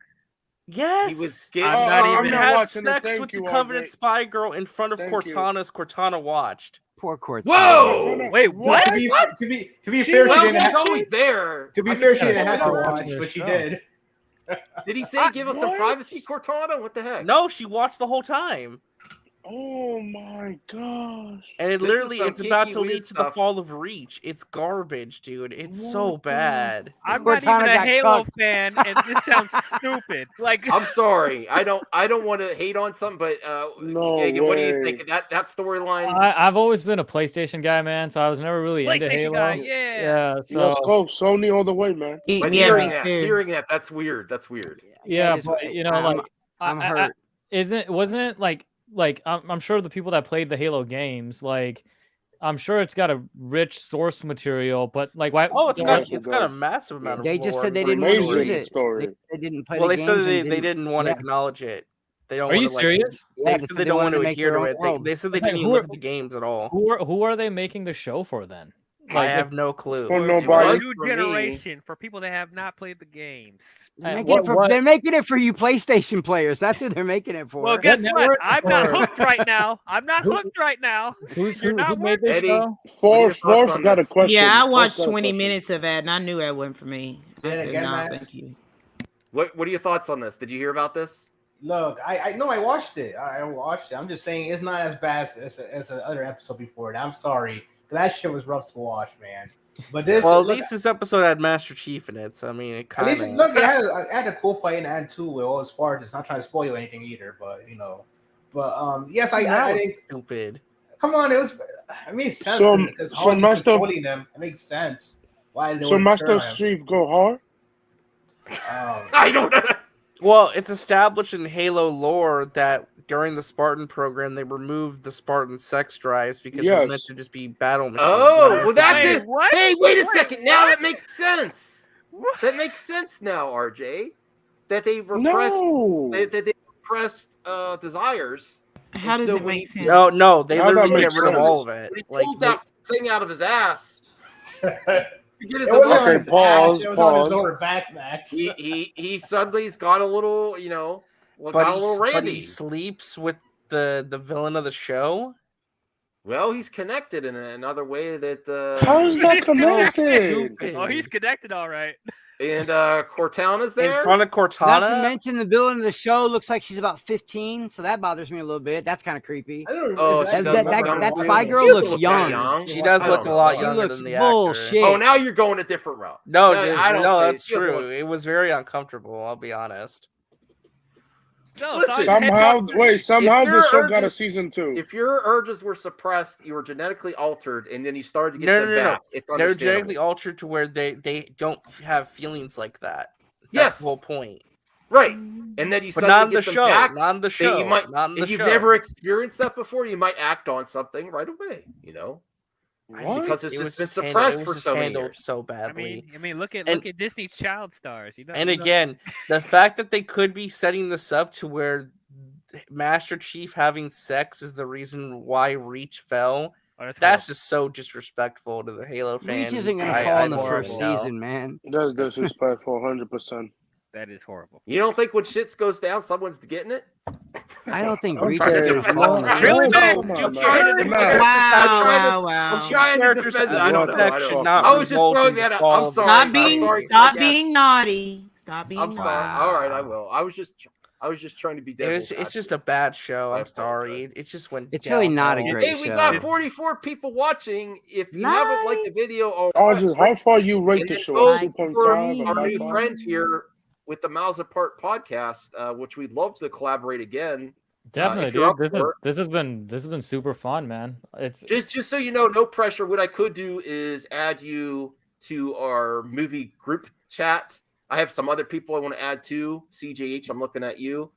Yes, he was I'm not had sex with the Covenant spy girl in front of Cortana's. Cortana watched. Poor Cortana. Whoa! Wait, what? To be fair, she didn't have always there. To be fair, she didn't have to watch, but she did. Did he say give us some privacy, Cortana? What the heck? No, she watched the whole time. Oh my gosh! And it's about to lead to the fall of Reach. It's garbage, dude. It's so bad. I'm not even a Halo fan, and this sounds stupid. Like, I'm sorry. I don't want to hate on something, but Gagan, what do you think? That storyline? I've always been a PlayStation guy, man. So I was never really into Halo. Guy, yeah. So let's go Sony all the way, man. Hearing that, that's weird. That's weird. Yeah, but I'm hurt. Wasn't it like I'm sure the people that played the Halo games, like I'm sure it's got a rich source material, but like why? Oh, it's got a massive amount of. They just said they didn't want to use it. They didn't play. Well, they said they didn't want to acknowledge it. They don't. Are you serious? They said they don't want to adhere to it. They said they didn't even look at the games at all. Who are they making the show for then? I have no clue. For nobody. New generation for people that have not played the games. They're making it for you PlayStation players. That's who they're making it for. Well, guess what? I'm not hooked right now. Who made this show? Force got a question. Yeah, I watched 20 minutes of that, and I knew that wasn't for me. I said, no, thank you. What are your thoughts on this? Did you hear about this? Look, I know I watched it. I watched it. I'm just saying it's not as bad as the other episode before. I'm sorry. That shit was rough to watch, man. But this, at least this episode had Master Chief in it, so I mean, it kind of. Look, it had a cool fight in the end too with all the Spartans. Not trying to spoil anything either, but yes, I think stupid. Come on, it made sense because controlling them. It makes sense. Why did they So want to turn Master on him? Chief go hard? I don't know. Well, it's established in Halo lore that during the Spartan program they removed the Spartan sex drives because it meant to just be battle machines. Oh, well, that's it. What? Hey, wait a second. Now that makes sense. That makes sense now, RJ. That they repressed. That they repressed desires. How does it make sense? No, they How literally that get makes rid of sense? all of it. When he Like pulled that thing out of his ass. To get his It wasn't on emotions his ass, it was on his lower back, Max. He suddenly's got a little, got a little but randy. he sleeps with the villain of the show. Well, he's connected in another way that. How's that connected? Oh, he's connected, all right. And Cortana's there in front of Cortana. Not to mention the villain of the show looks like she's about 15, so that bothers me a little bit. That's kind of creepy. Oh, that spy girl looks young. She does look a lot younger looks than the bullshit. actor. Oh, now you're going a different route. No, I don't no, say that's she doesn't true. look- It was very uncomfortable. I'll be honest. Listen, Somehow if your the show got a urges- season 2. If your urges were suppressed, you were genetically altered, and then you started to get No, them no, no. back. It's They're understandable. genetically altered to where they don't have feelings like that. That's Yes. the whole point. Right, and then you But suddenly not in get the them show. back, Not in the then show. You might, Not in the if you've show. never experienced that before, you might act on something right away. Because it's It just was been handled- suppressed it for was just so many handled years. so badly. I mean, look at Disney's child stars. You know, And you know- again, the fact that they could be setting this up to where Master Chief having sex is the reason why Reach fell. That's just so disrespectful to the Halo fans. Reach isn't gonna fall in the first season, man. That's disrespectful, 100%. That is horrible. You don't think when shit goes down, someone's getting it? I don't think I'm Reach trying is to gonna defend fall in that. the Really, first Max? season. I'm trying to defend that. I'm trying to defend that. I don't know. I was just throwing that out. I'm sorry. Stop I'm being sorry. stop being naughty. Stop being I'm sorry. All right, I will. I was just trying to be devil's It's just a bad show. I'm sorry. It just went. It's really not a great Hey, we got 44 people watching. If you haven't liked the video, How far you rate and the then show? go 2.5 for or our new 5.5? friend here with the Miles Apart podcast, which we'd love to collaborate again. Definitely, if you're dude. up for it. This has been super fun, man. It's Just so you know, no pressure. What I could do is add you to our movie group chat. I have some other people I want to add to. CJH, I'm looking at you.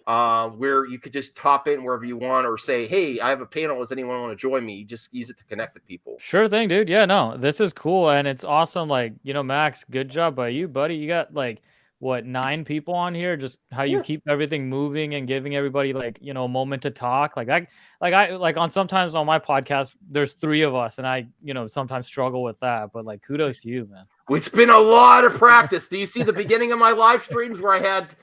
Where you could just top in wherever you want, or say, "Hey, I have a panel. Does anyone want to join me?" You just use it to connect the people. Sure thing, dude. Yeah, no, this is cool and it's awesome. Like, Max, good job by you, buddy. You got 9 people on here. Just how you keep everything moving and giving everybody a moment to talk. I on sometimes on my podcast, there's 3 of us, and I sometimes struggle with that. But kudos to you, man. It's been a lot of practice. Do you see the beginning of my live streams where I had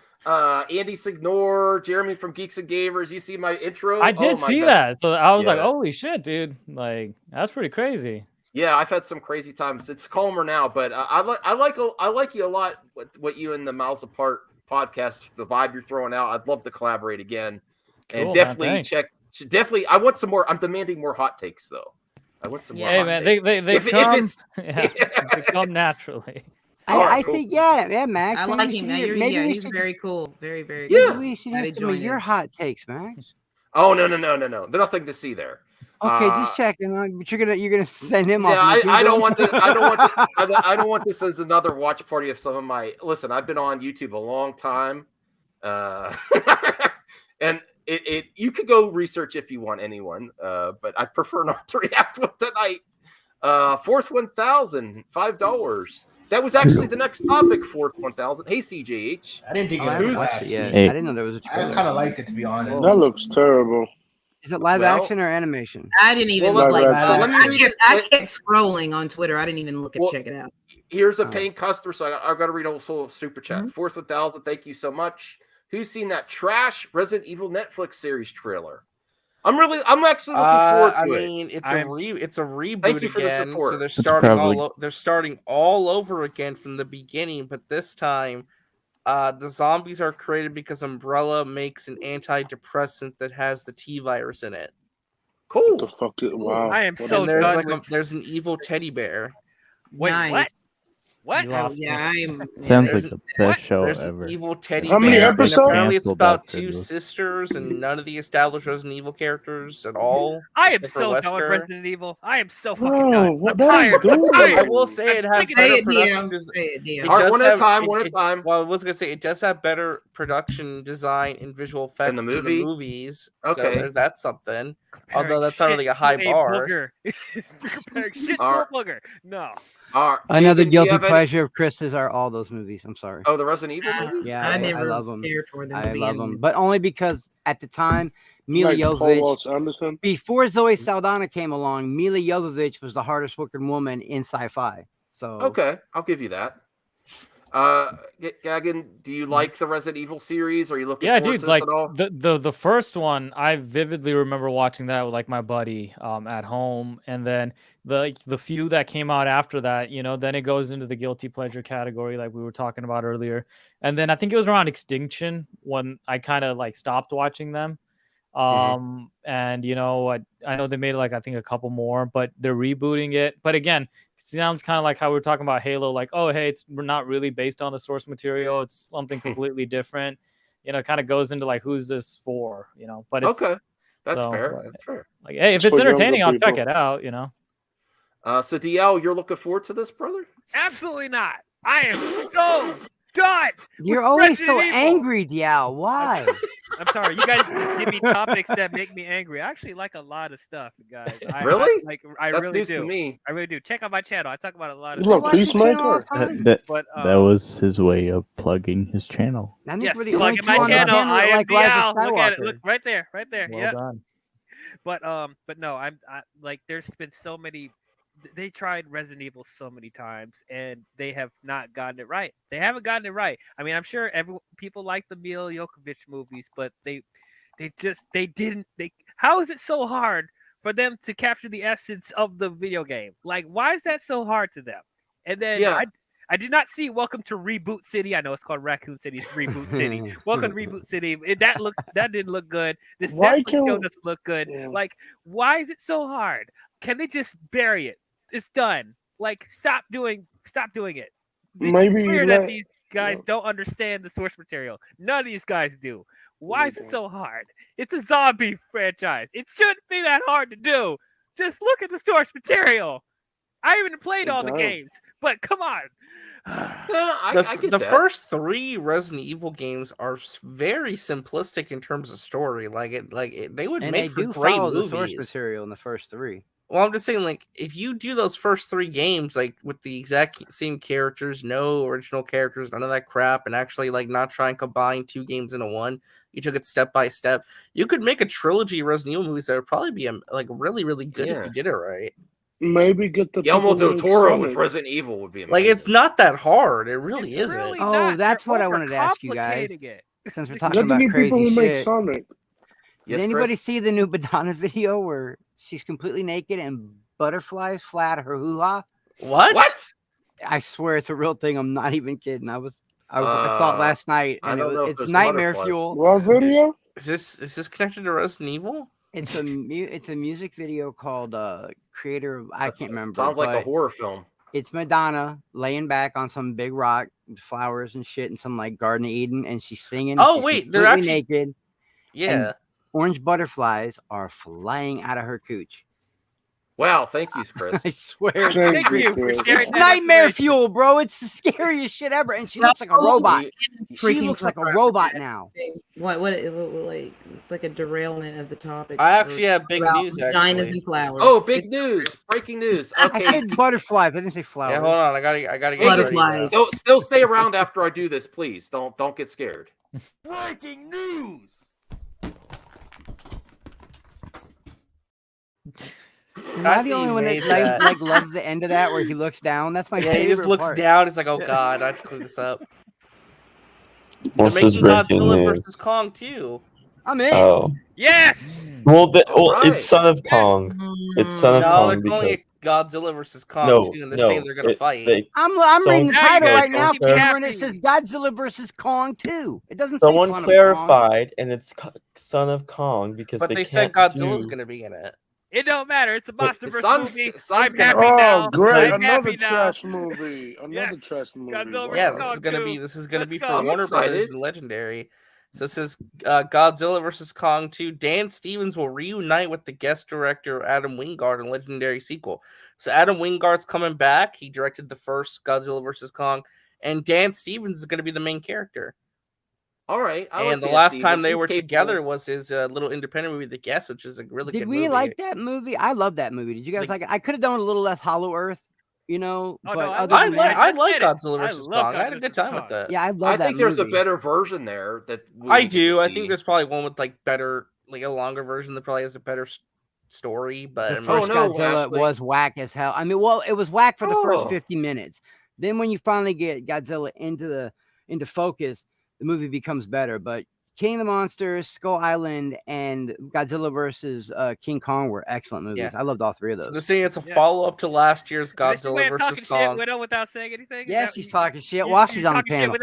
Andy Signor, Jeremy from Geeks and Gamers? You see my intro? I did see that. So I was like, Yeah. holy shit, dude. That's pretty crazy. Yeah, I've had some crazy times. It's calmer now, but I like you a lot. What you and the Miles Apart podcast, the vibe you're throwing out. I'd love to collaborate again, and Cool, man, definitely thanks. check. Definitely, I want some more. I'm demanding more hot takes, though. I want some more. Hey, hot man, takes. they If come, it's they come naturally. I think, yeah, Max. I maybe like we him. should hear- Maybe we he's should- very cool. Very, very Maybe cool. we should I'd hear some of enjoy your this. hot takes, Max. Oh no! There's nothing to see there. Okay, just checking. But you're gonna send him off. Yeah, I don't YouTube? want this. I don't want this as another watch party of some of my. Listen, I've been on YouTube a long time, and it you could go research if you want anyone, but I prefer not to react with tonight. Fourth 1,000, $5. That was actually the next topic. Fourth 1,000. Hey CJH. I didn't think Oh, it I was haven't watched live. it yet. Hey. I didn't know there was a I trailer. kind of liked it, to be honest. That looks terrible. Is it live Well- action or animation? I didn't even Well, look let- like so let me I read kept, it. I kept scrolling on Twitter. I didn't even look and Well, check it out. Here's a paying customer, so I've got to read also super chat. Mm-hmm. Fourth 1,000. Thank you so much. Who's seen that trash Resident Evil Netflix series trailer? I'm actually looking forward to I it. mean, it's a reboot Thank you for the again, support. so they're That's starting all over again from the beginning. But this time, the zombies are created because Umbrella makes an antidepressant that has the T virus in it. Cool. What the fuck? Wow. I am What so And there's done with- there's an evil teddy bear. Wait, Nice. what? What? Sounds like the best show There's ever. an evil teddy How many bear, and episodes? apparently it's Cancel about that two video. sisters and none of the established Resident Evil characters at all. I am except for so done with Wesker. Resident Evil. I am so fucking Bro, done. what I'm that is tired. doing? I'm tired. I will say it has Say better it, production. All right, one at a time. One at a time. Well, I was gonna say it does have better production design and visual effects In the than movie? movies. Okay. So that's something. Comparing Although that's not shit really a high to bar. booger. Comparing shit to All a right. booger. No. All right. Another Gagan, do you guilty have any- pleasure of Chris's are all those movies. I'm sorry. Oh, the Resident Evil movies? Yeah, I I never love them. cared for them. I love them, but only because at the time, Mila Like Paul Jovovich, Walsh Anderson. before Zoe Saldana came along, Mila Jovovich was the hardest working woman in sci-fi. So Okay, I'll give you that. Gagan, do you like the Resident Evil series? Are you looking Yeah, forward dude, to like this at all? the first one, I vividly remember watching that with like my buddy at home, and then the few that came out after that, you know, then it goes into the guilty pleasure category, like we were talking about earlier. And then I think it was around Extinction when I kind of like stopped watching them. And you know, I know they made like I think a couple more, but they're rebooting it. But again, it sounds kind of like how we were talking about Halo, like, oh hey, it's not really based on the source material, it's something completely different. You know, kind of goes into like who's this for, you know. But it's Okay, that's so, fair. That's fair. like, hey, if It's it's for younger entertaining, I'll check people. it out, you know. So DL, you're looking forward to this, brother? Absolutely not. I am so done. you're with always so Resident Evil. angry, Diao. Why? I'm sorry. You guys just give me topics that make me angry. I actually like a lot of stuff, guys. Really? I That's really news do. to me. I really do. Check out my channel. I talk about a lot of You love stuff. Peacemaker? That was his way of plugging his channel. I think Yes, we're the plug only in two my on the channel. channel I that am like Rise of DL. Look at it. Skywalker. Look right there. Right there. Well Yep. done. But no, I like there's been so many. They tried Resident Evil so many times and they have not gotten it right. They haven't gotten it right. I mean, I'm sure people like the Mila Jovovich movies, but they didn't. How is it so hard for them to capture the essence of the video game? Like, why is that so hard to them? And then I did not see Welcome to Reboot City. I know it's called Raccoon City. It's Reboot City. Welcome to Reboot City. That didn't look good. This Netflix show doesn't look good. Like, why is it so hard? Can they just bury it? It's done. Like, stop doing it. It's clear that these guys don't understand the source material. None of these guys do. Why is it so hard? It's a zombie franchise. It shouldn't be that hard to do. Just look at the source material. I even played all the games, but come on. The first 3 Resident Evil games are very simplistic in terms of story. They would And make they for do great follow movies. the source material in the first 3. Well, I'm just saying, like, if you do those first 3 games, like, with the exact same characters, no original characters, none of that crap, and actually, like, not try and combine 2 games into one, you took it step by step, you could make a trilogy of Resident Evil movies that would probably be, like, really, really good if you did it right. Maybe get the Guillermo people del who Toro make with Sonic. Resident Evil would be amazing. Like, it's not that hard. It really isn't. Really Oh, not. that's They're what I wanted to ask you guys. overcomplicating it. Since we're Get talking the about people crazy who make shit. Sonic. Did anybody see the new Madonna video where she's completely naked and butterflies fly out of her hoo-ha? What? I swear it's a real thing. I'm not even kidding. I saw it last night, I and don't know if it's there's nightmare butterflies. fuel. What video? Is this connected to Resident Evil? It's a music video called Creator of I can't remember. Sounds like a but horror film. It's Madonna laying back on some big rock, with flowers and shit, and some like Garden of Eden, and she's singing. Oh, she's wait, they're completely actually- naked. Yeah. and orange butterflies are flying out of her cooch. Wow, thank you, Chris. I swear. Thank you, Chris. It's nightmare fuel, bro. It's the scariest shit ever. And she looks like a robot. She Freaking looks like a fuck. robot now. What like it's like a derailment of the topic. I actually have big about news, vaginas actually. and flowers. Oh, big news! Breaking news. I Okay, said butterflies. I didn't say flowers. Yeah, hold on. I gotta get Butterflies. ready now. still stay around after I do this, please. Don't get scared. Breaking news! Am I I the see only you one made that that. like loves the end of that where he looks down? That's my Yeah, favorite he just looks part. down. He's like, "Oh God, I have to clean this up." What's They're this making breaking Godzilla news? versus Kong too. I'm in. Oh, Yes. well, Alright. it's Son of Kong. It's Son of No, Kong they're because calling it Godzilla versus Kong no, too, and they're no, saying they're gonna fight. I'm Someone- reading the title guys right now, don't care. Cameron. It says Godzilla versus Kong 2. It doesn't say someone Son of Kong. clarified, and it's Son of Kong because But they they said can't Godzilla's do- gonna be in it. It don't matter. It's a monsterverse Sun's- movie. Sun's I'm gonna- happy now. Oh, great! I'm Another happy now. trash movie. Another Yes. trash movie. Godzilla Wow. Yeah, vs. this is Kong gonna 2. be for Let's go. Warner Brothers and Legendary. So this is Godzilla vs. Kong 2. Dan Stevens will reunite with the guest director Adam Wingard in legendary sequel. So Adam Wingard's coming back. He directed the first Godzilla vs. Kong, and Dan Stevens is going to be the main character. All right. And the last time they were together was his little independent movie, The Guest, which is a really good Did movie. we like that movie? I love that movie. Did you guys like it? I could have done a little less Hollow Earth, you know. Oh, but no, other I than that- like Godzilla vs. Kong. I had a good time with that. Yeah, I love that think there's a movie. better version there that we I need to do. I see. think there's probably one with like better, like a longer version that probably has a better story. But The I mean- first Godzilla was whack as hell. I mean, well, it was whack for the first Oh. 50 minutes. Then when you finally get Godzilla into focus, the movie becomes better. But King of the Monsters, Skull Island, and Godzilla versus King Kong were excellent movies. Yeah. I loved all three of those. So they're saying it's a follow up to last year's Is this your way Godzilla of vs. talking Kong. shit, Widow, without saying anything? Yes, she's talking shit while she's on the panel.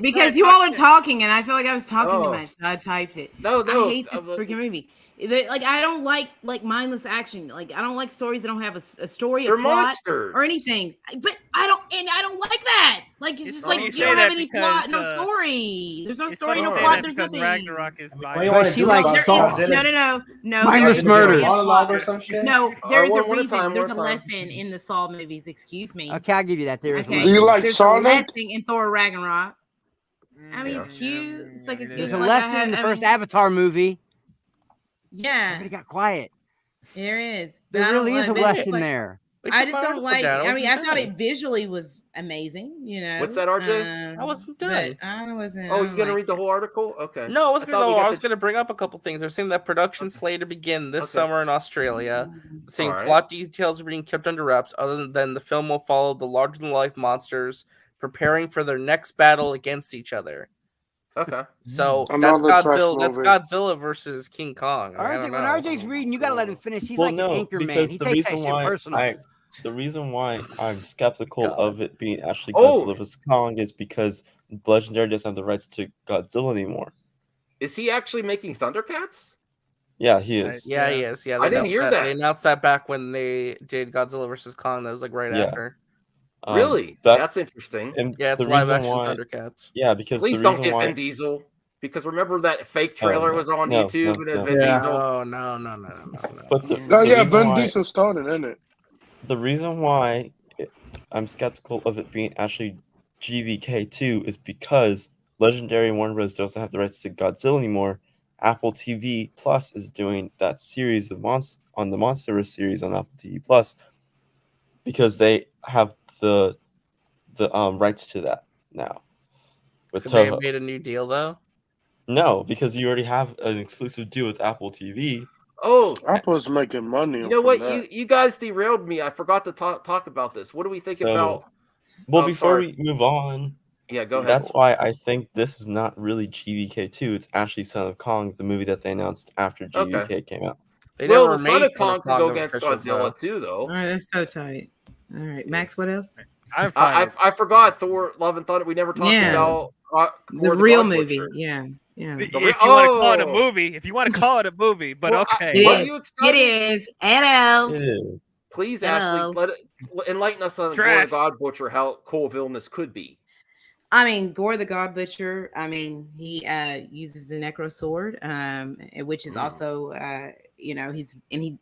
Because you all are talking, and I feel like I was talking too much. So I typed it. No, I hate this freaking movie. Like I don't like mindless action. Like I don't like stories that don't have a story, a They're plot, monsters. or anything. But I don't like that. Like it's just like funny you you don't say have that any because, plot, no story. There's no story, no funny plot. that There's because nothing. Ragnarok is What do you want to she do likes about salt. Godzilla? No. Mindless there's murder. a Monologue or some shit? No, there is a one at a reason. time, There's one a at a time. lesson in the Saw movies. Excuse me. Okay, I'll give you that. There is. Okay. Do you like There's Sonic? a lesson in Thor Ragnarok. I mean, he's cute. It's like a There's good. a like, lesson in the first Avatar movie. Yeah, Everybody got quiet. there is. But There I don't really is a but it's lesson like- there. I just don't like. down. It I mean, I wasn't thought done. it visually was amazing. You know. What's that, RJ? I wasn't but done. I wasn't. Oh, I you don't gonna like read the whole article? Okay. No, I was thought we gonna. got I was the- gonna bring up a couple things. They're saying that production slate to begin this summer in Australia. Saying All right. plot details are being kept under wraps. Other than the film will follow the larger-than-life monsters preparing for their next battle against each other. Okay. So Another that's trash Godzilla. That's movie. Godzilla versus King Kong. I RJ, don't when know. RJ's reading, you gotta let him finish. He's Well, like no, an anchor man. because He the takes that reason shit why personal. the reason why I'm skeptical of it being actually Oh! Godzilla vs. Kong is because Legendary doesn't have the rights to Godzilla anymore. Is he actually making Thundercats? Yeah, he is. Yeah, he is. Yeah, I didn't announced hear that. They announced that back when they did Godzilla vs. Kong. That was like right Yeah. after. Really? that- That's interesting. And Yeah, it's the live reason action why- Thundercats. Yeah, because Please the don't reason get why Vin Diesel. Because remember that fake trailer no, was on no, YouTube no, and it no. Vin Yeah. Diesel. Oh no. but the No, yeah, reason Vin why- Diesel started in it. The reason why I'm skeptical of it being actually GVK2 is because Legendary and Warner Bros. Doesn't have the rights to Godzilla anymore. Apple TV Plus is doing that series of on the Monsterverse series on Apple TV Plus because they have the rights to that now. With Could they have Toho. made a new deal though? No, because you already have an exclusive deal with Apple TV. Oh, Apple's making money. you know from what? that. You guys derailed me. I forgot to talk about this. What do we think So- about? Well, Oh, before sorry. we move on, Yeah, go ahead. that's why I think this is not really GVK2. It's actually Son of Kong, the movie that they announced after GVK came out. They well, never the Son made of Kong can go against official, Godzilla too, though. All right, that's so tight. All right, Max, what else? I'm fine. I forgot Thor: Love and Thunder. We never talked Yeah. about The Gore real God movie. Butcher. Yeah, yeah. If you want to call it a Oh. movie, but Well, okay. It What are is. you It excited? is. It is. It is. Please, Hello. Ashley, enlighten us on Gore Trash. the God Butcher, how cool villain this could be. I mean, Gore the God Butcher. I mean, he uses the Necro Sword, which is also,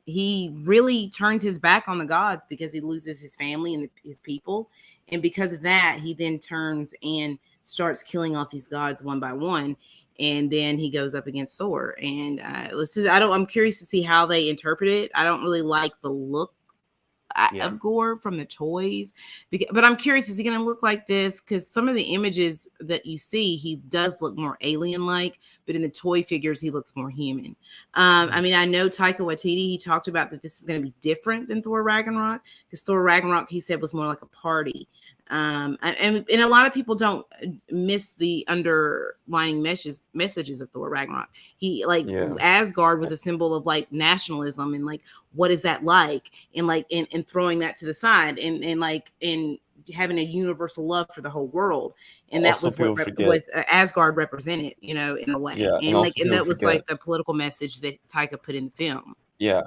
he really turns his back on the gods because he loses his family and his people, and because of that, he then turns and starts killing off these gods one by one, and then he goes up against Thor. And I'm curious to see how they interpret it. I don't really like the look of Gore from the toys, but I'm curious, is he going to look like this? Because some of the images that you see, he does look more alien-like, but in the toy figures, he looks more human. I mean, I know Taika Waititi, he talked about that this is going to be different than Thor Ragnarok, because Thor Ragnarok, he said, was more like a party. And a lot of people don't miss the underlying messages of Thor Ragnarok. Asgard was a symbol of like nationalism and like, what is that like? And like, and throwing that to the side and having a universal love for the whole world. And that Also, was what people forget- Asgard represented, in a way. Yeah, and and also that people was forget- like the political message that Taika put in the film. Yeah.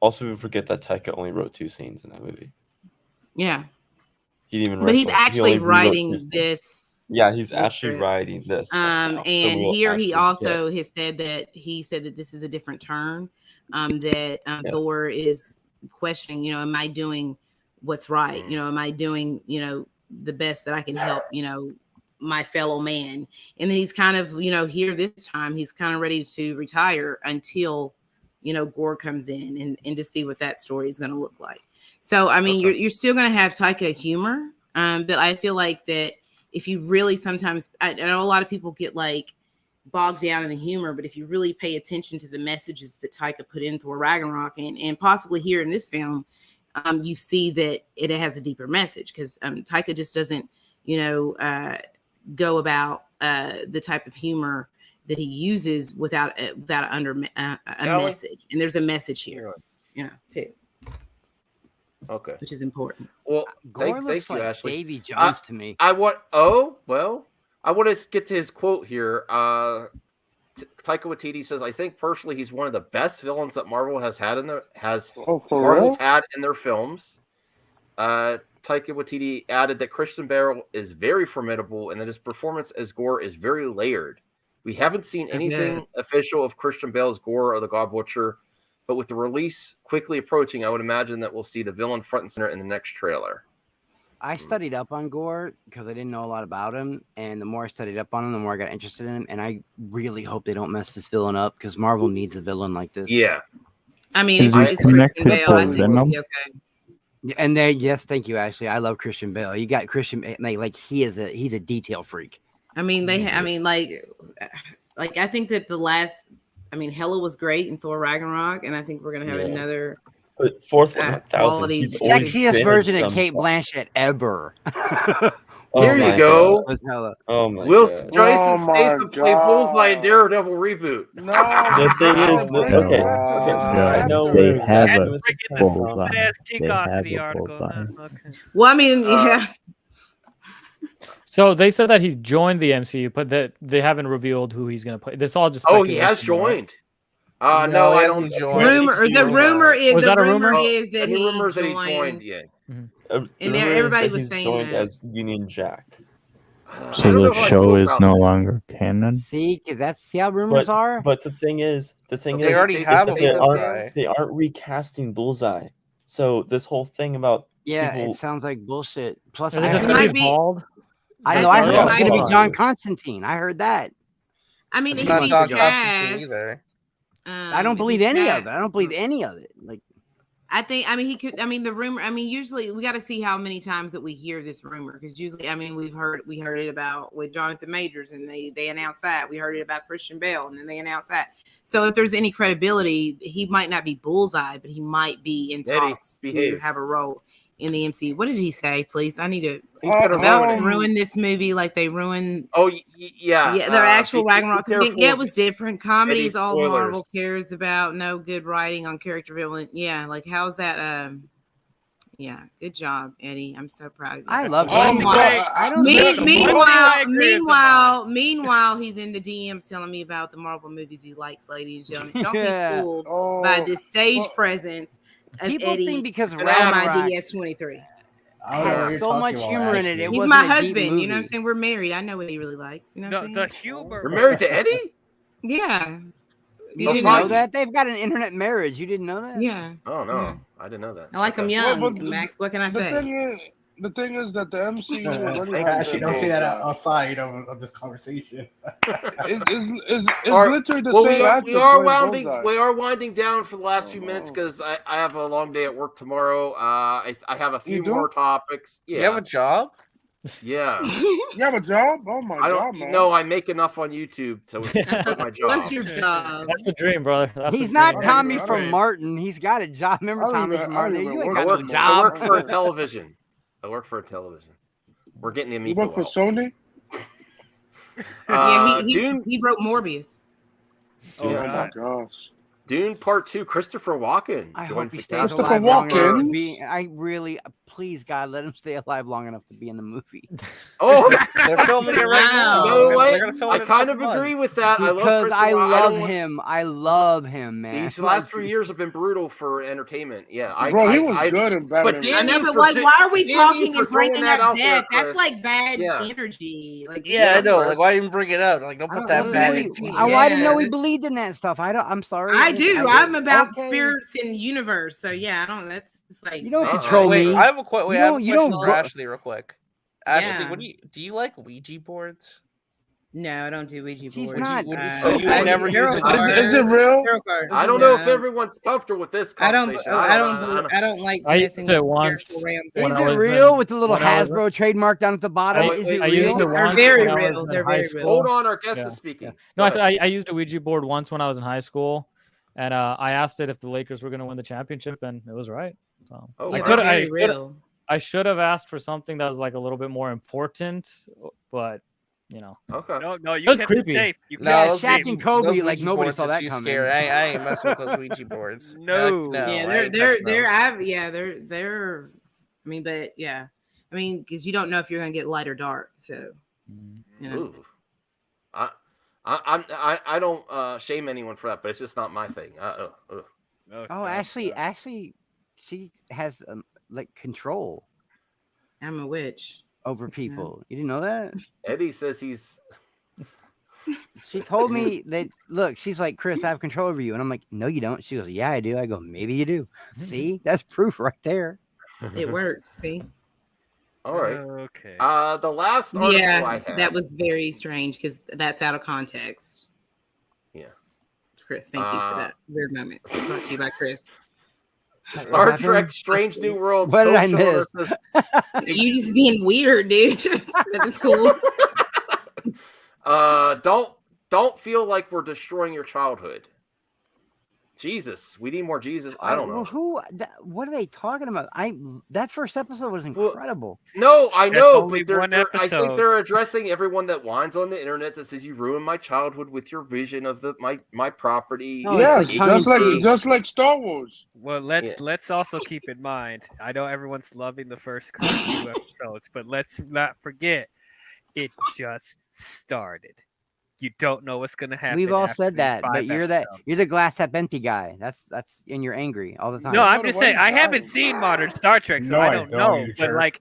Also, we forget that Taika only wrote 2 scenes in that movie. Yeah. He didn't even. But he's he actually only rewrote 2 writing scenes. this. Yeah, he's actually script. writing this. Right now. And So we'll here he actually also has said that this is a different turn. That Thor is questioning. Am I doing what's right? Am I doing the best that I can help? My fellow man. And then he's kind of here this time. He's kind of ready to retire until Gore comes in and to see what that story is going to look like. So I mean, you're still going to have Taika humor, but I feel like that. If you really sometimes, I know a lot of people get like bogged down in the humor, but if you really pay attention to the messages that Taika put in Thor Ragnarok and possibly here in this film, you see that it has a deeper message because Taika just doesn't, go about the type of humor that he uses without a message. And there's a message here, too. Okay. Which is important. Well, Gore looks thank you, like Ashley. Davy Jones to me. I want to get to his quote here. Taika Waititi says, "I think personally he's one of the best villains that Marvel has had in their had in their films." Taika Waititi added that Christian Bale is very formidable and that his performance as Gore is very layered. We haven't seen anything official of Christian Bale as Gore or the God Butcher. But with the release quickly approaching, I would imagine that we'll see the villain front and center in the next trailer. I studied up on Gore because I didn't know a lot about him. And the more I studied up on him, the more I got interested in him. And I really hope they don't mess this villain up because Marvel needs a villain like this. Yeah. I mean, it's Christian Bale. I think it'll be okay. And yes, thank you, Ashley. I love Christian Bale. You got Christian, like he's a detail freak. I mean, I think that Hela was great in Thor Ragnarok, and I think we're gonna have another. But fourth 1,000, sexiest version of Kate Blanchett ever. Here you go. Oh my Will God. Jason Statham play Bullseye in Daredevil reboot? No. The thing is, okay. I know they have a bullseye. They have a bullseye. Well, I mean, yeah. So they said that he's joined the MCU, but that they haven't revealed who he's going to play. This all just he has joined. No, I don't join. The rumor is was that a rumor? Is that he rumors joined. That he joined. Yeah. And everybody was saying joined that. as Union Jack. So the show is no longer canon. See, because see how rumors are. But the thing is, they already have they aren't recasting Bullseye. So this whole thing about it sounds like bullshit. Plus, I heard bald. I know. I heard it's going to be John Constantine. I heard that. I mean, it's not John Constantine either. I don't believe any of it. I don't believe any of it. Like, I think. I mean, he could. I mean, the rumor. I mean, usually we got to see how many times that we hear this rumor because usually, I mean, we heard it about with Jonathan Majors and they announced that. We heard it about Christian Bale and then they announced that. So if there's any credibility, he might not be Bullseye, but he might be in talks to have a role in the MCU. What did he say? Please, I need to. They'll ruin this movie like they ruined. Oh yeah, their actual Ragnarok. Yeah, it was different. Comedy is all Marvel cares about. No good writing on character villain. Yeah, like how's that? Yeah, good job, Eddie. I'm so proud of you. I love. Meanwhile, he's in the DMs telling me about the Marvel movies he likes, ladies and gentlemen. Don't be fooled by this stage presence. People Eddie think because on my DS23. Had so much humor in it. He's my husband. You know what I'm saying? We're married. I know what he really likes. You know what I'm saying? The humor. You're married to Eddie? Yeah. You didn't know that? They've got an internet marriage. You didn't know that? Yeah. Oh no, I didn't know that. I like him young. Max, what can I say? The thing is that the MCU actually don't say that outside of this conversation. It's literally the same actor. We are winding down for the last few minutes because I have a long day at work tomorrow. I have a few more topics. Yeah. You have a job? Yeah. You have a job? Oh my God, man. No, I make enough on YouTube to quit my job. What's your job? That's the dream, brother. He's not Tommy from Martin. He's got a job. Remember Tommy from Martin? You ain't got a job. I work for a television. We're getting the Amico. You work for Sony? He wrote Morbius. Oh my gosh. Dune Part 2, Christopher Walken. I hope he stays Christopher alive Walken. I really, please, God, let him stay alive long enough to be in the movie. Oh, they're filming it right now. You know what? They're gonna film I it in kind a of month. agree with that. Because I love him. I love him, man. These last 3 years have been brutal for entertainment. Yeah, Bro, he was good in Batman. But I know, Danny, but like, why are we talking for and bringing throwing that up out there, death? That's Chris. like bad Yeah. energy. Like, Yeah, I know. Like, why even bring it up? Like, don't put that bad. I didn't know he believed in that stuff. I'm sorry. I do. I'm about okay. spirits and universe. So yeah, I don't. That's just like You don't control Wait, me. I have a question. I have a You question don't for go- Ashley, real quick. Ashley, Yeah. what do you like Ouija boards? No, I don't do Ouija She's boards. not. So you would never use it? Is it real? I don't know if everyone's comfortable with this I don't. conversation. I don't like I messing used it with once spiritual realms. when Is I it was real in- with the little when I was- Hasbro trademark down at the bottom? Is it I used real? it once very when I real. was in They're high very school. real. Hold on, our guest is speaking. No, Go I used a Ouija board once when I was in high school, and I asked it if the Lakers were going to win the championship, and it was right. So Oh, Yeah, wow. they're very real. I should have asked for something that was like a little bit more important, but you know. Okay. No, you It was kept creepy. it safe. You No, Yeah, those Shaq Ouija- and Kobe, those like Ouija nobody boards saw are that too coming. scary. I ain't messing with those Ouija boards. No. no. Yeah, I ain't touching those. they're. I mean, but yeah, I mean, because you don't know if you're gonna get light or dark. So, you know. Ooh. I don't shame anyone for that, but it's just not my thing. Oh, Ashley, she has like control I'm a witch over people. You didn't know that? Eddie says he's. She told me that. Look, she's like, Chris, I have control over you, and I'm like, no, you don't. She goes, yeah, I do. I go, maybe you do. See, that's proof right there. It works. See. All right. Okay. The last article I Yeah, had. that was very strange because that's out of context. Yeah. Chris, thank you for that weird moment. Brought to you by Chris. Star Trek: Strange New Worlds. What did I co-showrunner miss? says- You just being weird, dude. That is cool. Don't feel like we're destroying your childhood. Jesus, we need more Jesus. I don't know. What are they talking about? That first episode was incredible. No, I know, only but one I think episode. they're addressing everyone that whines on the internet that says you ruined my childhood with your vision of my property. No, Yes, it's like just like Star Wars. Well, let's also keep in mind. I know everyone's loving the first couple of episodes, but let's not forget it just started. You don't know what's going to happen. We've all after said these that, 5 but you're episodes. the glass half empty guy. That's and you're angry all the time. No, I'm just saying I haven't seen modern Star Trek, so No, I I don't don't, know. you But jerk.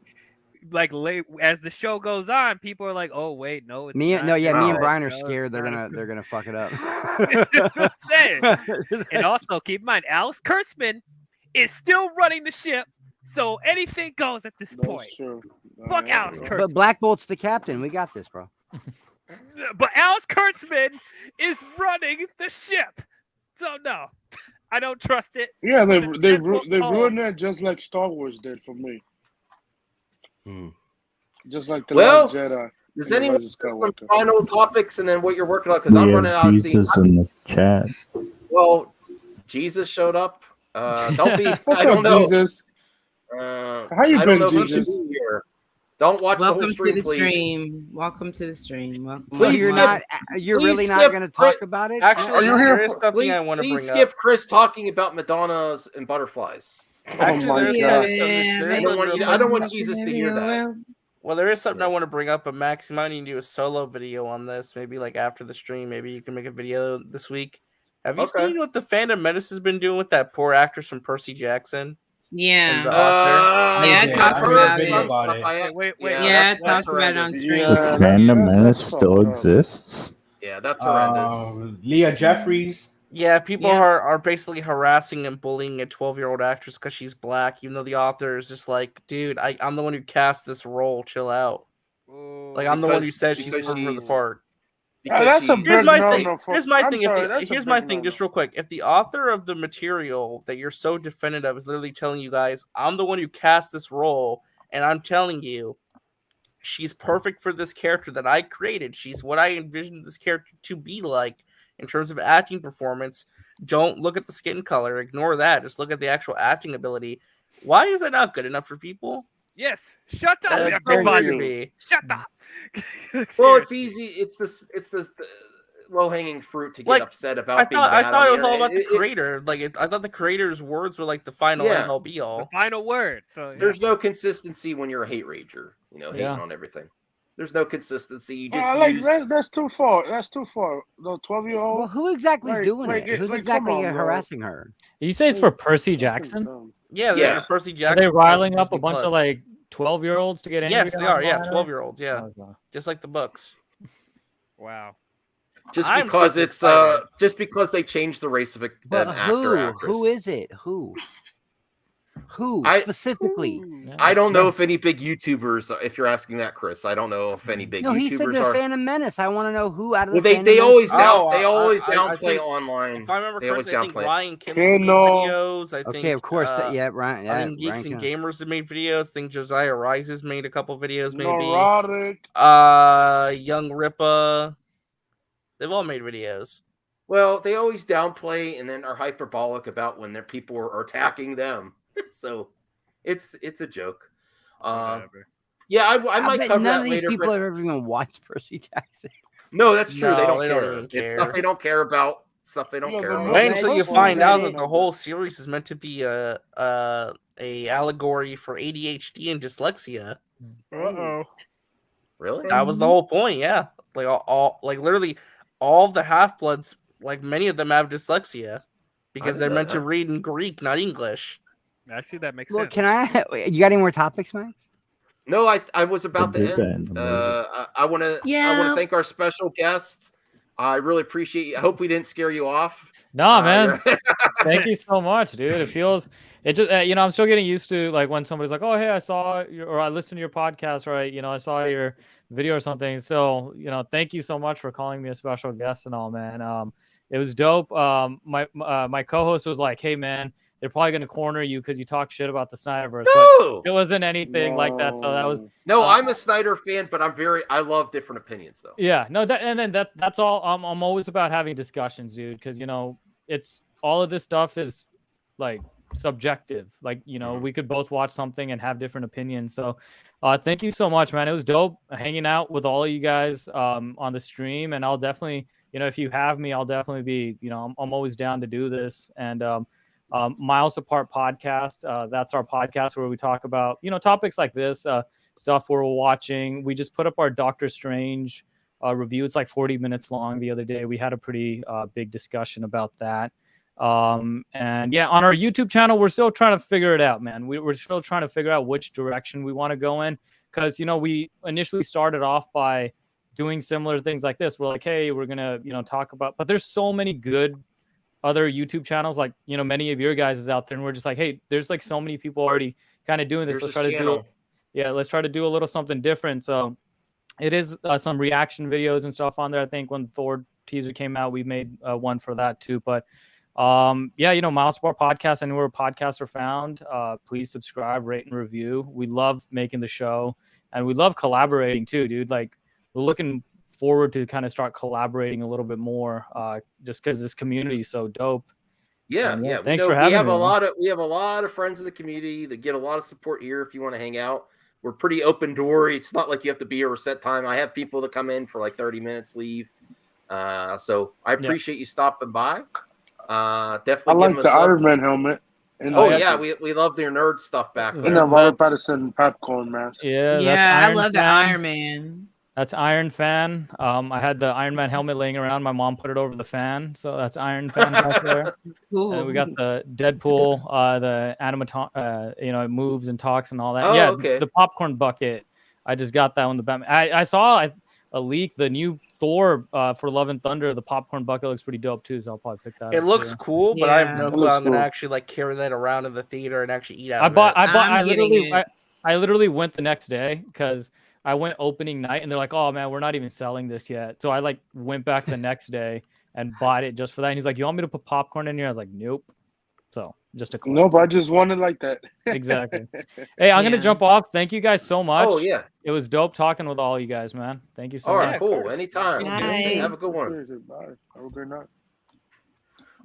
like late as the show goes on, people are like, "Oh wait, no, it's me not. and No, Brian are no, scared it's they're not gonna fuck it up. That's what I'm saying. And also keep in mind, Alex Kurtzman is still running the ship, so anything goes at this point. True. Fuck Alex Kurtzman. But Black Bolt's the captain. We got this, bro. But Alex Kurtzman is running the ship, so no, I don't trust it. Yeah, they But it's simple. ruined it just like Star Wars did for me. Just like the Well, Last Jedi. Does and the anyone Rise have of some Skywalker. final topics and then what you're working on? Because I'm We running out have of steam. Jesus in the chat. Well, Jesus showed up. Don't be. What's I don't up, know. Jesus? How you I been, don't know if he Jesus? should be here. Don't watch Welcome the whole stream, to the please. stream. Welcome to the stream. Welcome. So Please you're skip- you're please really not skip going to Chris- talk about it? Actually, Are you here there is for- something I want to Please bring skip up. Chris talking about Madonnas and butterflies. Actually, my there's God. there's I don't want Jesus to hear that. Well, there is something I want to bring up, but Max, you might need to do a solo video on this. Maybe like after the stream, maybe you can make a video this week. Have you Okay. seen what the Fandom Menace has been doing with that poor actress from Percy Jackson? Yeah. And the author? Yeah, I did. talked I heard about a video it. about it. Wait. Yeah, that's I talked about it on horrendous. stream. Yeah, Phantom that's Menace fucked still up. exists. Yeah, that's horrendous. Leah Jeffries. Yeah, people Yeah. are basically harassing and bullying a 12-year-old actress because she's black, even though the author is just like, dude, I'm the one who cast this role. Chill out. Like, I'm the one who said she's because perfect for the she's- part. That's a she- Here's big my no thing. no. Here's my I'm thing. sorry, that's a Here's my big thing. no-no. Just real quick. If the author of the material that you're so defended of is literally telling you guys, I'm the one who cast this role, and I'm telling you, she's perfect for this character that I created. She's what I envisioned this character to be like in terms of acting performance. Don't look at the skin color. Ignore that. Just look at the actual acting ability. Why is that not good enough for people? Yes, shut up, That's everybody. to me. Shut up. Well, it's easy. It's this. low-hanging fruit to get upset about. I thought it was all about the creator. I thought the creator's words were like the final end all be all. The final word. So there's no consistency when you're a hate rager. Hating on everything. The's no consistency. You just that's too far. That's too far. The 12-year-old. Well, who exactly is doing it? Who's exactly harassing her? You say it's for Percy Jackson? Yeah, Percy Jackson. Are they riling up a bunch of 12-year-olds to get angry? Yes, they are. Yeah, 12-year-olds. Yeah, just like the books. Wow. Just because they changed the race of an actor. Actress. Who is it? Who specifically? I don't know if any big YouTubers. If you're asking that, Chris, I don't know if any big. No, YouTubers he said the Phantom Menace. I want to know who out of the. They always downplay online. If I remember correctly, I think Ryan Kimball made videos. I think. Okay, of course. Ryan. I think Geeks and Gamers have made videos. I think Josiah Rises made a couple videos. Maybe. Neurotic. Young Rippa. They've all made videos. Well, they always downplay and then are hyperbolic about when their people are attacking them. So it's a joke. Yeah, I might cover none that of these later, people have ever even watched Percy Jackson. No, that's true. They don't even care. It's stuff they don't care about. Stuff they don't care about. Wait until you find out that the whole series is meant to be a allegory for ADHD and dyslexia. Really? That was the whole point. Yeah, literally all the Half-Bloods, many of them have dyslexia because they're meant to read in Greek, not English. Actually, that makes Look, sense. You got any more topics, Mike? No, I was about to end. I want to thank our special guest. I really appreciate you. I hope we didn't scare you off. No, man. Thank you so much, dude. I'm still getting used to when somebody's like, oh, hey, I saw or I listened to your podcast, right? I saw your video or something. So, thank you so much for calling me a special guest and all, man. It was dope. My co-host was like, hey, man, they're probably going to corner you because you talk shit about the Snyderverse. No! But it wasn't anything like that. So that was I'm a Snyder fan, but I love different opinions though. Yeah, no, that's all. I'm always about having discussions, dude, because it's all of this stuff is subjective. We could both watch something and have different opinions. So thank you so much, man. It was dope hanging out with all of you guys on the stream, and I'll definitely, if you have me, I'll definitely be, I'm always down to do this. And Miles Apart podcast, that's our podcast where we talk about topics like this, stuff we're watching. We just put up our Doctor Strange review. It's 40 minutes long. The other day we had a pretty big discussion about that. And yeah, on our YouTube channel, we're still trying to figure it out, man. We're still trying to figure out which direction we want to go in, because we initially started off by doing similar things like this. We're like, hey, we're gonna talk about, but there's so many good other YouTube channels, many of your guys is out there, and we're just like, hey, there's so many people already kind of doing this. Let's try to do a little something different. So it is some reaction videos and stuff on there. I think when Thor teaser came out, we made one for that too. But Miles Apart podcast, anywhere podcasts are found. Please subscribe, rate, and review. We love making the show, and we love collaborating too, dude. We're looking forward to kind of start collaborating a little bit more, just because this community is so dope. Yeah. Thanks for having me. We have a lot of friends in the community that get a lot of support here. If you want to hang out, we're pretty open door. It's not like you have to be here a set time. I have people that come in for 30 minutes, leave. So I appreciate you stopping by. Definitely. I like the Iron Man helmet. We love their nerd stuff back there. And the Robert Pattinson popcorn mask. I love the Iron Man. That's Iron Fan. I had the Iron Man helmet laying around. My mom put it over the fan, so that's Iron Fan back there. Cool. And we got the Deadpool, the animaton, it moves and talks and all that. Okay. The popcorn bucket. I just got that one. The Batman. I saw a leak. The new Thor for Love and Thunder. The popcorn bucket looks pretty dope too. So I'll probably pick that. It looks cool, but I have no clue I'm gonna actually carry that around in the theater and actually eat out of it. I literally went the next day because I went opening night and they're like, oh man, we're not even selling this yet. So I went back the next day and bought it just for that. And he's like, you want me to put popcorn in here? I was like, nope. So just a nope, I just wanted like that. Exactly. Hey, I'm gonna jump off. Thank you guys so much. Oh yeah. It was dope talking with all you guys, man. Thank you so much. much. All right, cool. Anytime. Have a good one. Bye. Have a great night.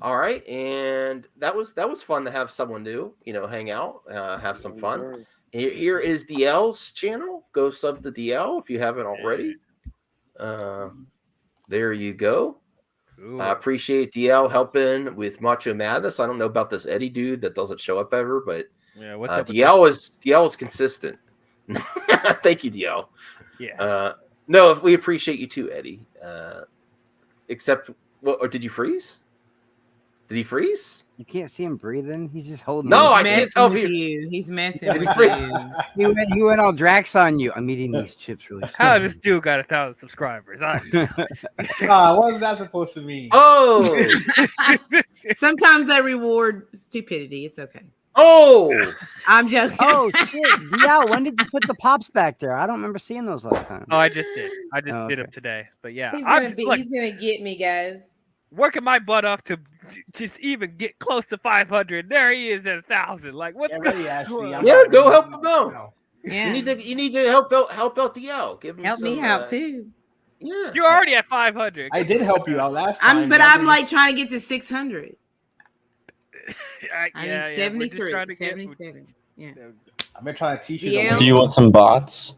All right, and that was fun to have someone new, hang out, have some fun. Sure. Here is DL's channel. Go sub to DL if you haven't already. There you go. I appreciate DL helping with Macho Madness. I don't know about this Eddie dude that doesn't show up ever, but yeah, what's up with DL is consistent. Thank you, DL. Yeah. No, we appreciate you too, Eddie. Except, or did you freeze? Did he freeze? You can't see him breathing. He's just holding. No, I He's can't tell messing if with he. you. He's messing with you. He went all Drax on you. I'm eating these chips really soon. How this dude got 1,000 subscribers? What was that supposed to mean? Oh, Sometimes I reward stupidity. It's okay. Oh, I'm joking. Oh shit, DL, when did you put the pops back there? I don't remember seeing those last time. Oh, I just did. I just Oh, did okay. them today. But yeah, He's I'm gonna get me, guys. working my butt off to just even get close to 500. There he is at 1,000. Like, what's going on? Yeah, go help him out. Yeah. You need to help out DL. Give him Help some, me out too. Yeah, you're already at 500. I did help you out last time. I'm like trying to get to 600. I yeah, need yeah, we're just 73, trying to get- 77. Yeah. I've been trying to teach you. DL? Do you want some bots?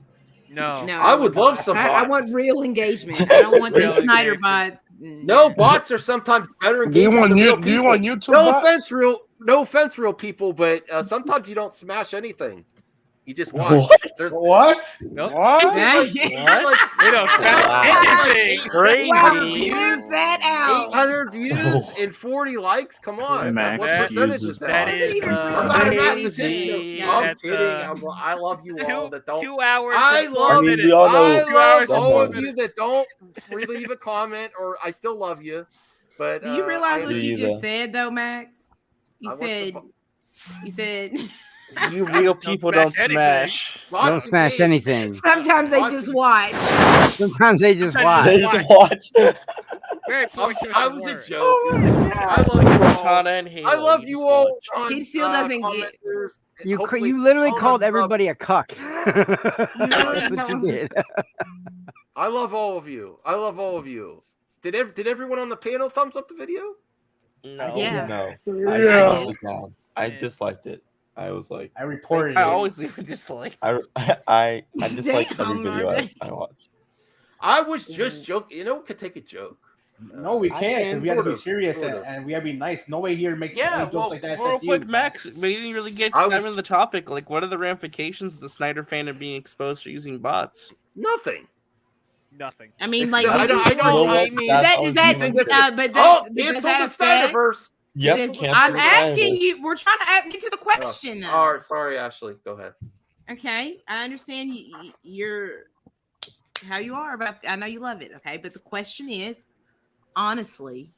No. I would love some I bots. want real engagement. I don't want these Snyder bots. No, bots are sometimes better. Do you want YouTube YouTube No bots? offense, no offense, real people, but sometimes you don't smash anything. You just watch. What? There's- What? Nope. What? Like, They don't smash anything. Crazy. Clear that out. 800 views and 40 likes. Come on. Max What percentage is that? That is I'm not crazy. I'm kidding. I love you all that don't. 2 hours. I and love 4 it. minutes. all know I love all someone. of you that don't leave a comment, or I still love you. But Do you realize what Me you either. just said though, Max? I want You said You real people don't smash. Don't smash anything. sometimes they just watch. Sometimes they just They watch. just watch. Very fortunate I was a word. joke. I love you all. Cortana and Halo. I love you all. He still doesn't get. commenters. You Hopefully you literally all called of everybody a cuck. That's No. what you did. I love all of you. I love all of you. Did everyone on the panel thumbs up the video? No. Yeah. No. I Yeah. took it down. I disliked it. I was like, I reported I it. always leave a dislike. I disliked every Damn, video RJ. I watched. I was just joking. You know, we could take a joke. No, we I can't can, because we have to be sort of, serious sort of. and we have to be nice. Nobody here makes Yeah, funny jokes well, like that. real except quick, you. Max, we didn't really get I dive was- into the topic. Like, what are the ramifications of the Snyder fandom being exposed for using bots? Nothing. Nothing. I mean, It's like, not- I don't. I mean, that is that. But oh, does cancel that the affect? Snyderverse. Yep, Does- cancel I'm the asking Snyderverse. you. We're trying to get to the question. now. All right, sorry, Ashley. Go ahead. Okay, I understand you're how you are about. I know you love it. Okay, but the question is, honestly,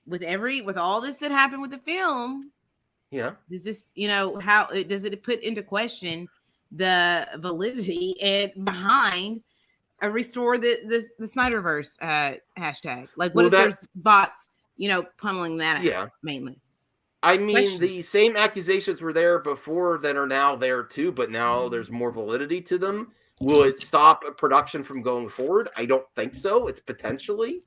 with all this that happened with the film, Yeah. does this, how does it put into question the validity and behind restore the Snyderverse hashtag? Like, what if there's bots, pummeling that out? Yeah. Mainly. I mean, Question. the same accusations were there before that are now there too, but now there's more validity to them. Will it stop a production from going forward? I don't think so. It's potentially,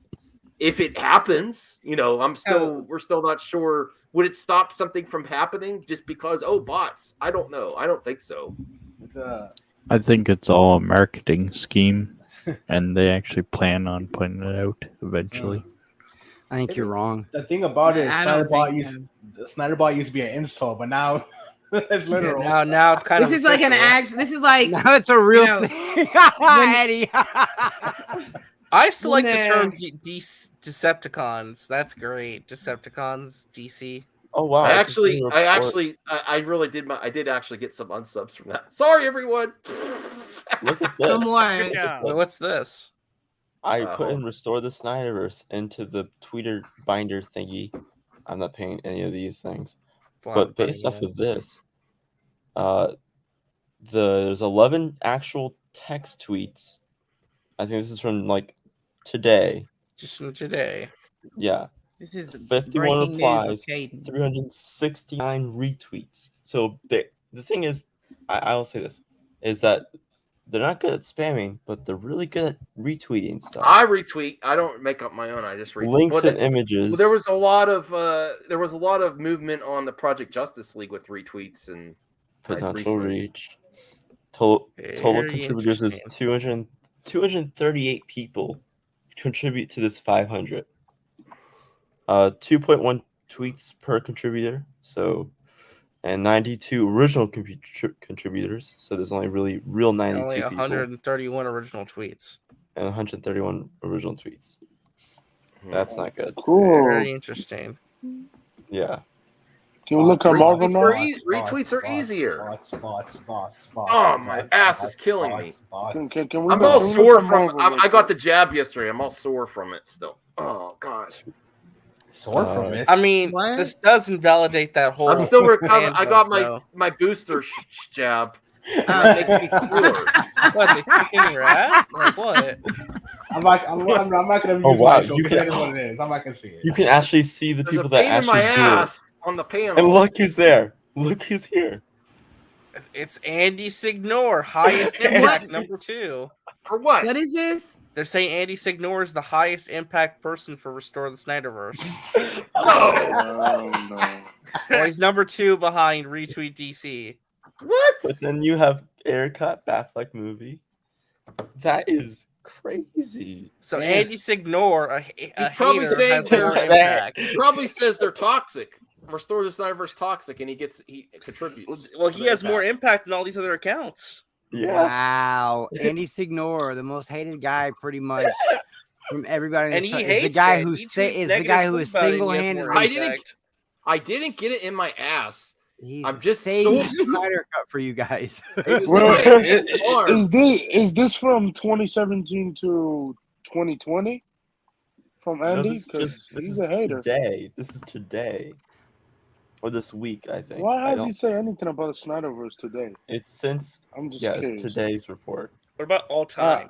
if it happens, we're still not sure. Would it stop something from happening just because, bots? I don't know. I don't think so. I think it's all a marketing scheme, and they actually plan on putting it out eventually. I think you're wrong. The thing about it is I don't Snyderbot used to be an insult, but now it's literal. Now it's kind This is like an action. This is like now it's a real thing. Eddie. I still like the Nah. term Decepticons. That's great. Decepticons, DC. Oh wow! I really did. I did actually get some unsubs from that. Sorry, everyone. Look at From this. what? What's this? I put in restore the Snyderverse into the tweeter binder thingy. I'm not paying any of these things, but based off of this, there's 11 actual text tweets. I think this is from like today. Just from today. Yeah. This is 51 breaking replies, news with Caden. 369 retweets. So the thing is, I will say this, is that they're not good at spamming, but they're really good at retweeting stuff. I retweet. I don't make up my own. I just retweet. Links and images. There was a lot of movement on the Project Justice League with retweets and Potential recently. reach. Total Very contributors is interesting. 238 people contribute to this 500. 2.1 tweets per contributor. So, and 92 original contributors. So there's only real 92 only people. 131 original tweets. And 131 original tweets. That's not good. Cool. Very interesting. Yeah. Can we look at Marvel now? Retweets are easier. Oh, my ass is killing me. Can we I'm look- all can we sore look at from. Marvel I real got the jab yesterday. I'm all sore from it still. Oh god. Sore from it. I mean, this does invalidate that whole. I'm still recovering. I got though. my booster jab. And that makes me sore. What, they stick in your ass? Like what? I'm not gonna use Oh wow, my joke, you because can. that is what it is. I'm not gonna see it. You can actually see the people that Pain in my actually do it. ass on the panel. And look who's there. Look who's here. It's Andy Signor, highest impact number 2. For what? What is this? They're saying Andy Signor is the highest impact person for Restore the Snyderverse. No. Well, he's number 2 behind Retweet DC. What? But then you have Erica Batfleck movie. That is crazy. So Andy Signor, He's probably hater, saying has more they're. impact. He probably says they're toxic. Restore the Snyderverse toxic, and he contributes. Well, he has more impact than all these other accounts. Wow, Andy Signor, the most hated guy, pretty much from everybody. And he hates the guy it. who He tweets is the guy who is negative stuff about it, and he has more single-handedly. I didn't get it in my ass. I'm just just saving so. Snyder cut for you guys. Is this from 2017 to 2020 from Andy? this Because is he's a hater. Today. This is today. Or this week, I think. Why I has don't- he say anything about the Snyderverse today? It's since. I'm just It's curious. today's report. What about all time?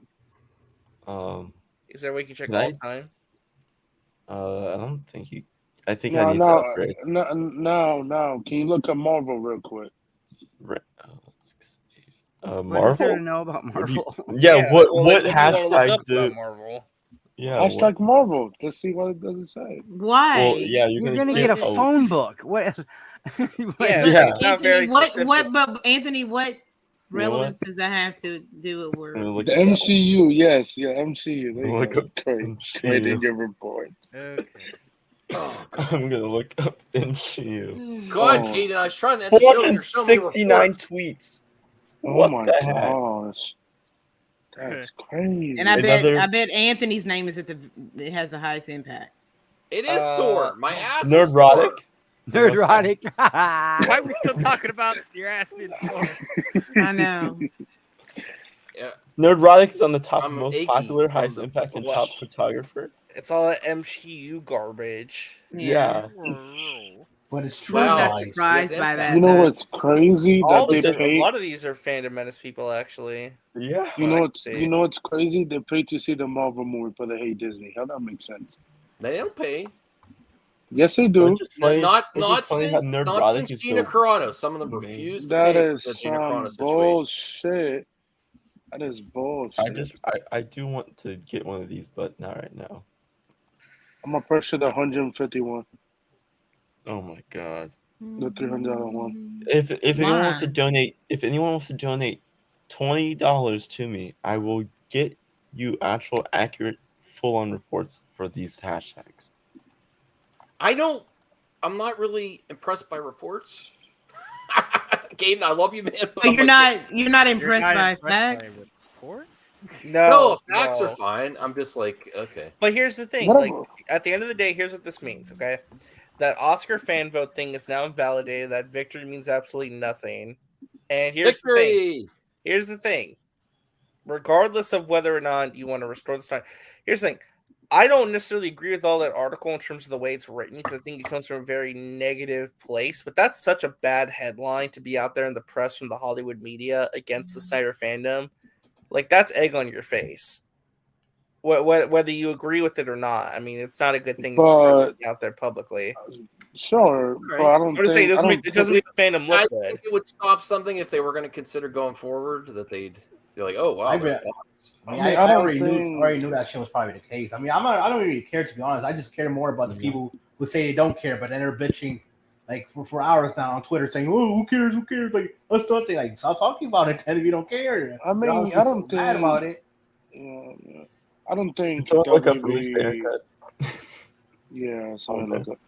Is there a way you can check Can I- all time? I don't think you. I think No, I need to upgrade. no. Can you look at Marvel real quick? What is Marvel. there to know about What do you- Marvel? yeah. What well, what like, what do you wanna look hashtag up do? about Marvel? Yeah. Hashtag Marvel. Let's see what it does say. Why? Well, yeah, You're gonna get a phone book. What? Yeah, Listen, not very Anthony, specific. but Anthony, what You know relevance does that have to do with I'm gonna look The it up. MCU, yes, yeah, MCU. There Look you up go. Great. MCU. Great in your reports. I'm gonna look up MCU. God, Kaden, I was trying to end the show. You're showing me 469 reports. tweets. Oh What my the heck? gosh. That's crazy. And I bet Anthony's name is it has the highest impact. It is sore. My ass is Nerdrotic. Nerdrotic. Why are we still talking about your ass being sore? I know. Yeah. Nerdrotic is on the top I'm most achy popular, from highest the impact, and flush. top photographer. It's all that MCU garbage. Yeah. But it's true. I'm Wow. not surprised by that. You know though. what's crazy? All That they these, a pay. lot of these are Fandom Menace people, actually. Yeah. You know I what's see. you know what's crazy? They pay to see the Marvel movie, but they hate Disney. How that makes sense? They don't pay. Yes, they do. It's just funny- Not it's just funny how since Nerdrotic is Gina so Carano. Some of them refuse to That pay is for the Gina some Carano situation. bullshit. That is bullshit. I do want to get one of these, but not right now. I'm gonna purchase the 151, Oh my god. the $300 one. If anyone wants to Why? donate, $20 to me, I will get you actual accurate full-on reports for these hashtags. I'm not really impressed by reports. Gaten, I love you, man. But But I'm you're like, not impressed by facts. No, facts are fine. I'm just like, okay. But here's the thing: What like at the end of the day, here's what this means. Okay, that Oscar fan vote thing is now invalidated. That victory means absolutely nothing. And here's the thing. Victory! Here's the thing. Regardless of whether or not you want to restore this time, here's the thing. I don't necessarily agree with all that article in terms of the way it's written because I think it comes from a very negative place. But that's such a bad headline to be out there in the press from the Hollywood media against the Snyder fandom. Like, that's egg on your face. Whether you agree with it or not. I mean, it's not a good thing to be out there publicly. Sure, but I don't I'm just saying, think it doesn't make the fandom look I good. think it would stop something if they were going to consider going forward. That they're like, oh wow. I there's bet- lots. I already knew that shit was probably the case. I mean, I don't really care, to be honest. I just care more about the people who say they don't care, but then they're bitching like for hours now on Twitter saying, "Oh, who cares? Who cares?" Like, let's don't say like stop talking about it then if you don't care. I mean, Y'all just I don't mad think about it. I don't think Don't look up Louis' WB. haircut. Yeah, so Okay. look up.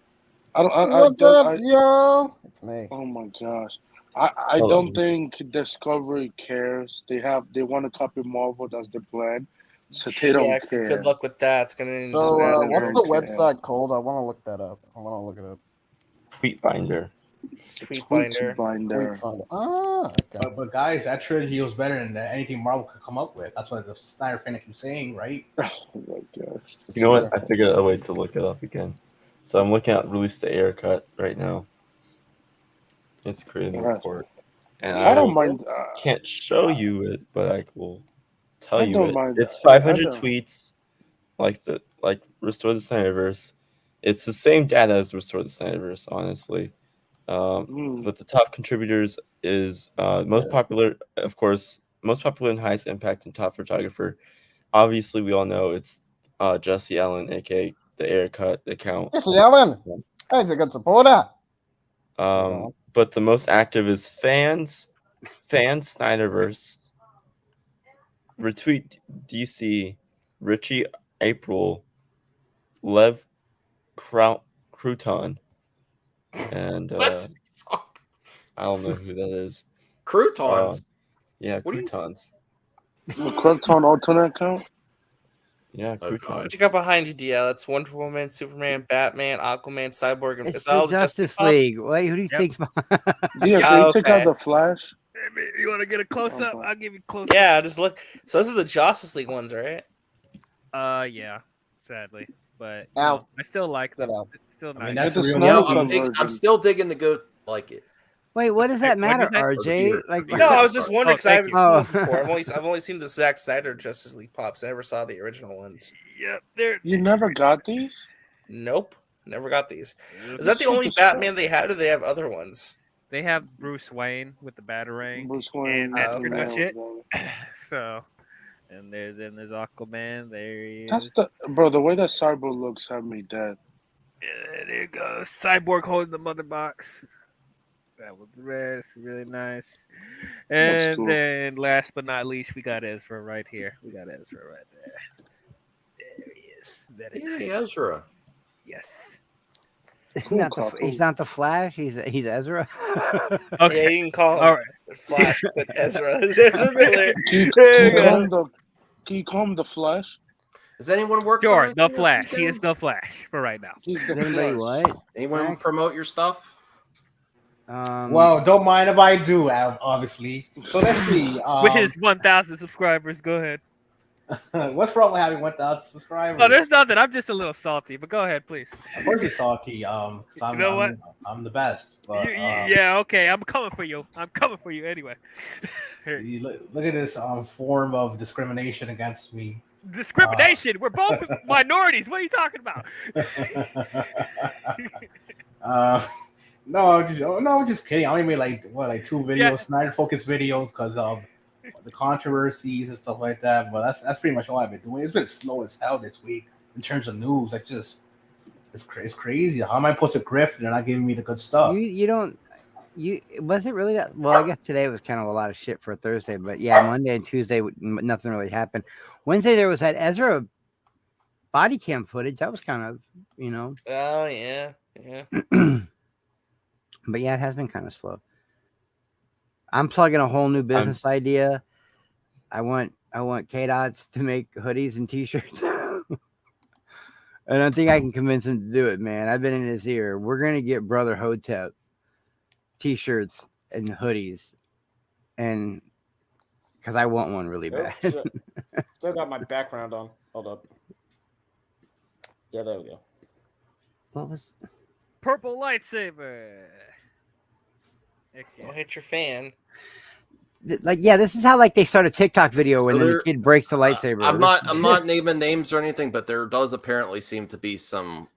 I don't. What's up, yo? It's me. Oh my gosh. I Hold don't on. think Discovery cares. They want to copy Marvel. That's their plan. So they don't care. Good luck with that. It's gonna. So, what's the don't care. website called? I want to look that up. I want to look it up. Tweetbinder. Tweetbinder. Ah, okay. But guys, that trilogy was better than anything Marvel could come up with. That's what the Snyder fan keeps saying, right? Oh my gosh. You know what? I figured out a way to look it up again. So I'm looking at release the air cut right now. It's creating the report. And I don't mind. Can't show you it, but I will tell I you don't it. mind It's that. 500 I don't. tweets, like Restore the Snyderverse. It's the same data as Restore the Snyderverse, honestly. But the top contributors is most popular, of course, most popular and highest impact and top photographer. Obviously, we all know it's Jesse Allen, aka the air cut account. Jesse Allen. He's a good supporter. But the most active is fans Snyderverse, retweet DC, Richie April, Lev Crouton, and I don't know who that is. Croutons. Yeah, What are you- croutons. The Krypton alternate account. Yeah, croutons. What you got behind you, DL? It's Wonder Woman, Superman, Batman, Aquaman, Cyborg, and It's the Justice League. Wait, who do you think's Yeah, can you take out the Flash? You want to get a close up? I'll give you close. Yeah, just look. So those are the Justice League ones, right? Yeah, sadly, but Out. I still like them. It's still nice. I'm still digging the go like it. Wait, what does that matter, RJ? Like, No, I was just wondering because I haven't seen Oh. those before. I've only seen the Zack Snyder Justice League pops. I never saw the original ones. Yep, they're. You never got these? Nope, never got these. Is that the only Batman they had, or they have other ones? They have Bruce Wayne with the Batarang, Bruce Wayne, and that's okay. pretty much it. So, and there's Aquaman. There he is. That's the way that Cyborg looks had me dead. Yeah, there you go. Cyborg holding the mother box. That was red. It's really nice. And cool. then, last but not least, we got Ezra right here. We got Ezra right there. There he is. Hey, Ezra. Yes. He's not the Flash. He's Ezra. Okay, yeah, you can call him All right. Flash, but Ezra. Ezra Miller. Can you call him the Flash? Does anyone work? on Sure, anything the this Flash. He weekend? is the Flash for right now. He's the Anybody Flash. what? Anyone promote your stuff? Well, don't mind if I do, obviously. So let's see. With his 1,000 subscribers, go ahead. What's wrong with having 1,000 subscribers? Oh, there's nothing. I'm just a little salty, but go ahead, please. Of course you're salty. I'm, You know what? I'm the best. But, Yeah, okay. I'm coming for you. I'm coming for you anyway. Here. you look at this form of discrimination against me. Discrimination. We're both minorities. What are you talking about? No, I'm just kidding. I only made like 2 videos, Yeah. Snyder focused videos, because of the controversies and stuff like that. But that's pretty much all I've been doing. It's been slow as hell this week in terms of news. Like, just it's crazy. How am I supposed to grift and they're not giving me the good stuff? You don't. Was it really that? Well, I guess today was kind of a lot of shit for a Thursday, but yeah, Monday and Tuesday nothing really happened. Wednesday there was that Ezra body cam footage. That was kind of Oh yeah. But yeah, it has been kind of slow. I'm plugging a whole new business idea. I want K-Dots to make hoodies and t-shirts. I don't think I can convince him to do it, man. I've been in his ear. We're gonna get Brother Hotep t-shirts and hoodies, and because I want one really bad. Still got my background on. Hold up. Yeah, there we go. What was Purple lightsaber. Don't hit your fan. like? Yeah, this is how like they start a TikTok video when the kid breaks the lightsaber. I'm not naming names or anything, but there does apparently seem to be some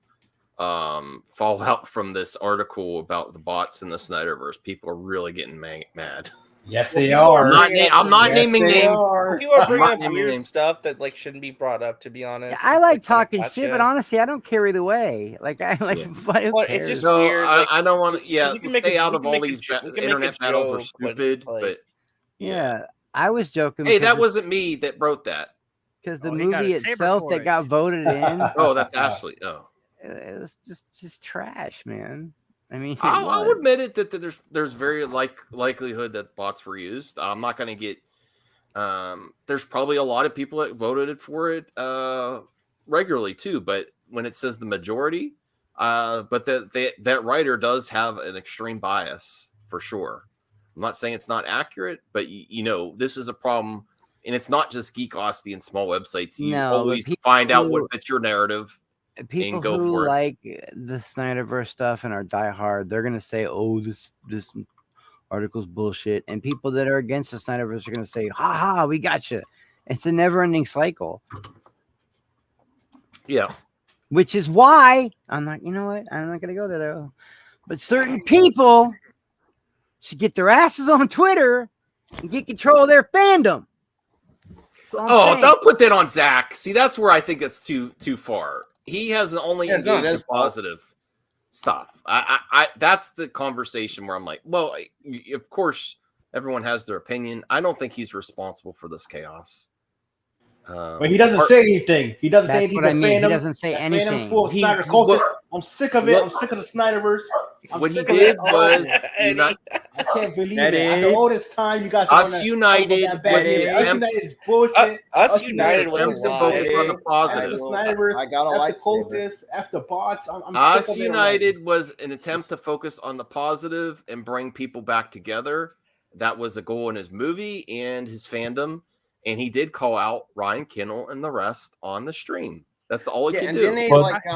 fallout from this article about the bots in the Snyderverse. People are really getting mad. Yes, they are. I'm not naming names. You are bringing up weird stuff that like shouldn't be brought up. To be honest, I like talking shit, but honestly, I don't care either way. Like I like. Who Well, cares? it's just No, weird. I don't want to. Yeah, we can make stay a- out we of can all make a these jo- we can make a internet battles are joke, stupid. like- But Yeah, I was joking. hey, that wasn't me that wrote that. because the Oh, he got movie a saber itself for that it. got voted in. Oh, that's Ashley. Oh, it was just trash, man. I mean, I'll admit it that there's very likelihood that bots were used. I'm not going to get. There's probably a lot of people that voted for it regularly too. But when it says the majority, but that writer does have an extreme bias for sure. I'm not saying it's not accurate, but this is a problem, and it's not just Geekosity and small websites. You always find out what fits your narrative. People who like the Snyderverse stuff and are diehard, they're gonna say, "Oh, this article's bullshit," and people that are against the Snyderverse are gonna say, "Ha ha, we got you." It's a never-ending cycle. Yeah, which is why I'm not. You know what? I'm not gonna go there though. But certain people should get their asses on Twitter and get control of their fandom. Don't put that on Zach. See, that's where I think it's too far. He has only engaged in positive stuff. I that's the conversation where I'm like, well, of course, everyone has their opinion. I don't think he's responsible for this chaos. But he doesn't say anything. He doesn't say anything. He doesn't say anything. Full of Snyder cultists. I'm sick of it. I'm sick of the Snyderverse. What he did was, I can't believe it. After all this time, you guys Us United was the attempt. Us United was to focus on the positive. I got a like cultists, after bots. Us United was an attempt to focus on the positive and bring people back together. That was a goal in his movie and his fandom. And he did call out Ryan Kinnell and the rest on the stream. That's all he could do.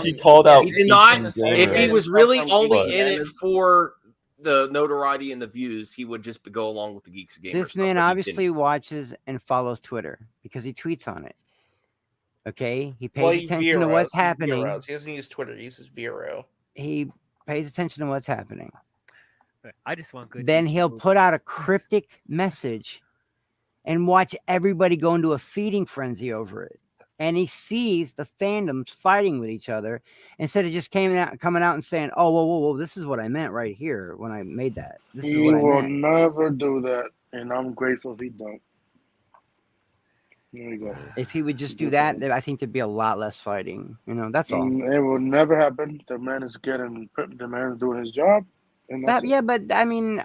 He called out. He did not. If he was really only in it for the notoriety and the views, he would just go along with the Geeks and Gamers. This man obviously watches and follows Twitter because he tweets on it. Okay, he pays attention to what's happening. He doesn't use Twitter; he uses Vero. He pays attention to what's happening. I just want good. Then he'll put out a cryptic message and watch everybody go into a feeding frenzy over it. And he sees the fandoms fighting with each other instead of just coming out and saying, "Oh, whoa, this is what I meant right here when I made that." He will never do that, and I'm grateful if he don't. There you go. If he would just do that, I think there'd be a lot less fighting. That's all. It will never happen. The man is doing his job. And but I mean,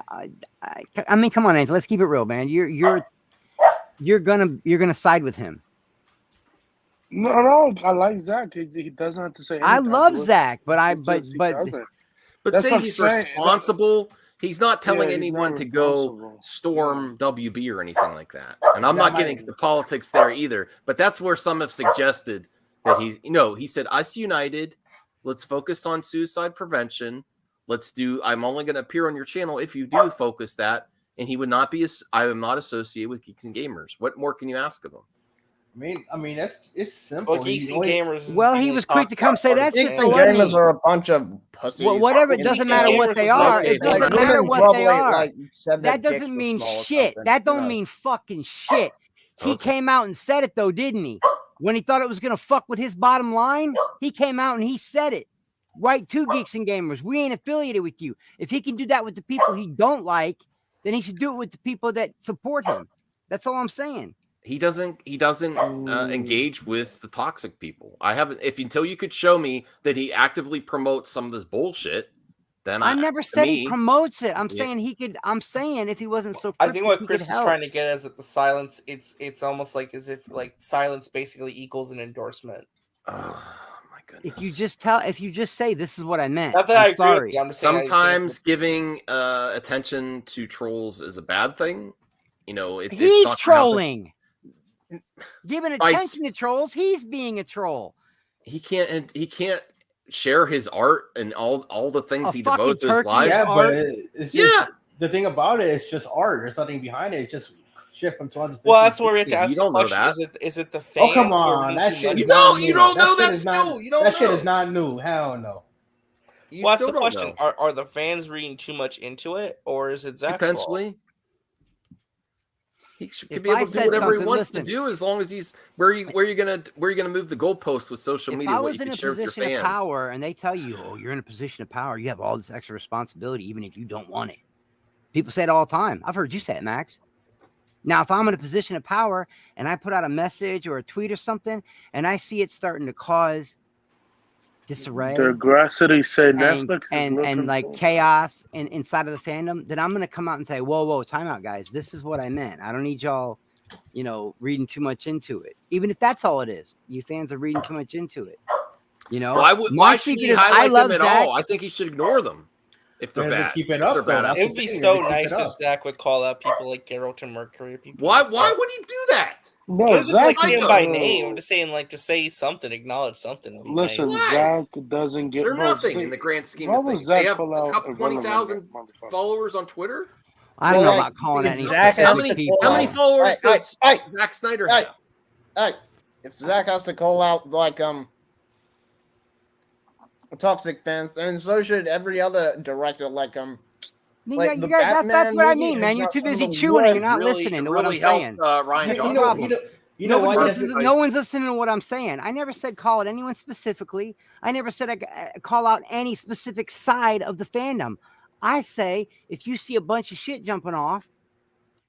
come on, Angel. Let's keep it real, man. You're gonna side with him. No, I like Zach. He doesn't have to say anything. I love Zach, but say he's responsible. He's not telling anyone to go storm WB or anything like that. And I'm not getting into the politics there either. But that's where some have suggested that he said, "Us United, let's focus on suicide prevention. I'm only going to appear on your channel if you do focus that." And he would not be. I am not associated with Geeks and Gamers. What more can you ask of him? I mean, it's simple. Well, Geeks and Gamers. Well, he was quick to come say that. Geeks and Gamers are a bunch of pussies. Well, whatever. It doesn't matter what they are. It doesn't matter what they are. That doesn't mean shit. That don't mean fucking shit. He came out and said it though, didn't he? When he thought it was gonna fuck with his bottom line, he came out and he said it. Right to Geeks and Gamers. We ain't affiliated with you. If he can do that with the people he don't like, then he should do it with the people that support him. That's all I'm saying. He doesn't engage with the toxic people. I haven't. Until you could show me that he actively promotes some of this bullshit, then I never said he promotes it. I'm saying he could. I'm saying if he wasn't so. I think what Chris is trying to get is that the silence. It's almost like as if silence basically equals an endorsement. If you just say this is what I meant. Not that I agree. Sometimes giving attention to trolls is a bad thing. He's it's not trolling. Giving attention to trolls, he's being a troll. He can't share his art and all the things he devotes to his life. Yeah, but it's just, the thing about it is just art. There's nothing behind it. It's just shit from 2015. Well, that's where we have to ask the question. Is it the fans? Oh, come on. That shit you don't know that still. That shit is not new. Hell no. Well, that's the question. Are the fans reading too much into it, or is it Zach's potentially? He could be able to do whatever he wants to do as long as he's where you gonna move the goalposts with social media. If I was in a position of power and they tell you, "Oh, you're in a position of power, you have all this extra responsibility, even if you don't want it." People say it all the time. I've heard you say it, Max. Now, if I'm in a position of power and I put out a message or a tweet or something, and I see it starting to cause disarray, the Gracity say Netflix and like chaos and inside of the fandom, then I'm gonna come out and say, whoa, time out, guys. This is what I meant. I don't need y'all, reading too much into it. Even if that's all it is, you fans are reading too much into it. Why should he highlight them at all? I think he should ignore them if they're bad. Keep it up, if they're bad. It would be so nice if Zach would call out people like Geralt and Mercury. People why would he do that? No, Zach like by name. I'm just saying, like, to say something, acknowledge something. Listen, nice. Zach doesn't get. They're nothing in the grand scheme of things. They have a couple 20,000 followers on Twitter. I don't know about calling any How many followers does Zack Snyder have? Hey, if Zach has to call out toxic fans, then so should every other director. That's what I mean, man. You're too busy chewing and you're not listening to what I'm saying. Ryan Johnson. No one's listening to what I'm saying. I never said call it anyone specifically. I never said I call out any specific side of the fandom. I say if you see a bunch of shit jumping off,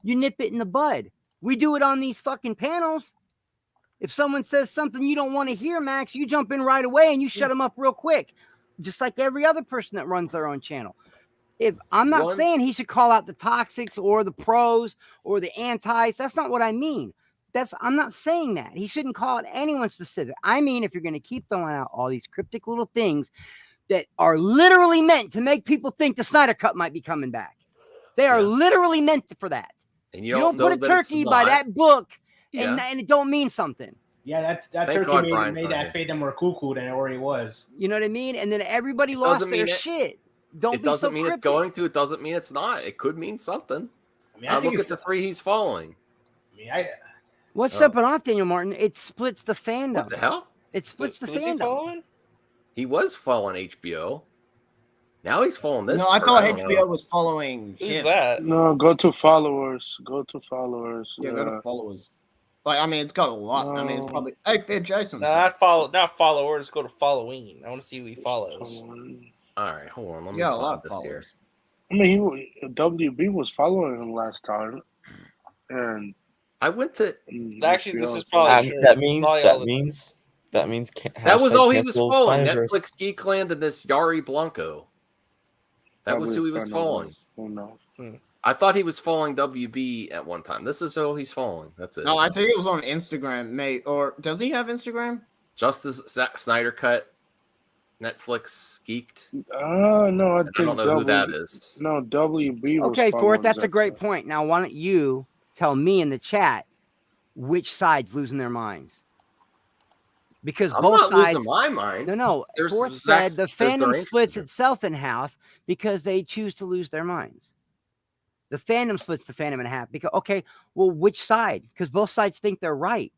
you nip it in the bud. We do it on these fucking panels. If someone says something you don't want to hear, Max, you jump in right away and you shut them up real quick, just like every other person that runs their own channel. If I'm not saying he should call out the toxics or the pros or the antis, that's not what I mean. I'm not saying that. He shouldn't call it anyone specific. I mean, if you're going to keep throwing out all these cryptic little things that are literally meant to make people think the Snyder Cut might be coming back. They are literally meant for that. And you don't put a turkey by that book and it don't mean something. Yeah, that turkey made that fandom more cuckoo than it already was. You know what I mean? And then everybody lost their shit. It doesn't mean it's going to. It doesn't mean it's not. It could mean something. I look at the 3 he's following. What's jumping off, Daniel Martin? It splits the fandom. What the hell? It splits the fandom. He was following HBO. Now he's following this. No, I thought HBO was following. Who's that? No, go to followers. Yeah, go to followers. It's got a lot. It's probably. Hey, Fid Jason. No, not followers. Go to following. I want to see who he follows. All right, hold on. Let me find this here. WB was following him last time, and I went to. Actually, this is probably true. That means. That was all he was following. Netflix, Geekland, and this Yari Blanco. That was who he was following. Who knows? I thought he was following WB at one time. This is who he's following. That's it. No, I think it was on Instagram, mate. Or does he have Instagram? Justice Snyder Cut, Netflix Geeked. No, I don't know who that is. No, WB. Was okay, Fort, that's a great point. Now, why don't you tell me in the chat which side's losing their minds? Because I'm both not sides. losing my mind. No. Fort said the fandom splits itself in half because they choose to lose their minds. The fandom splits the fandom in half because, which side? Because both sides think they're right.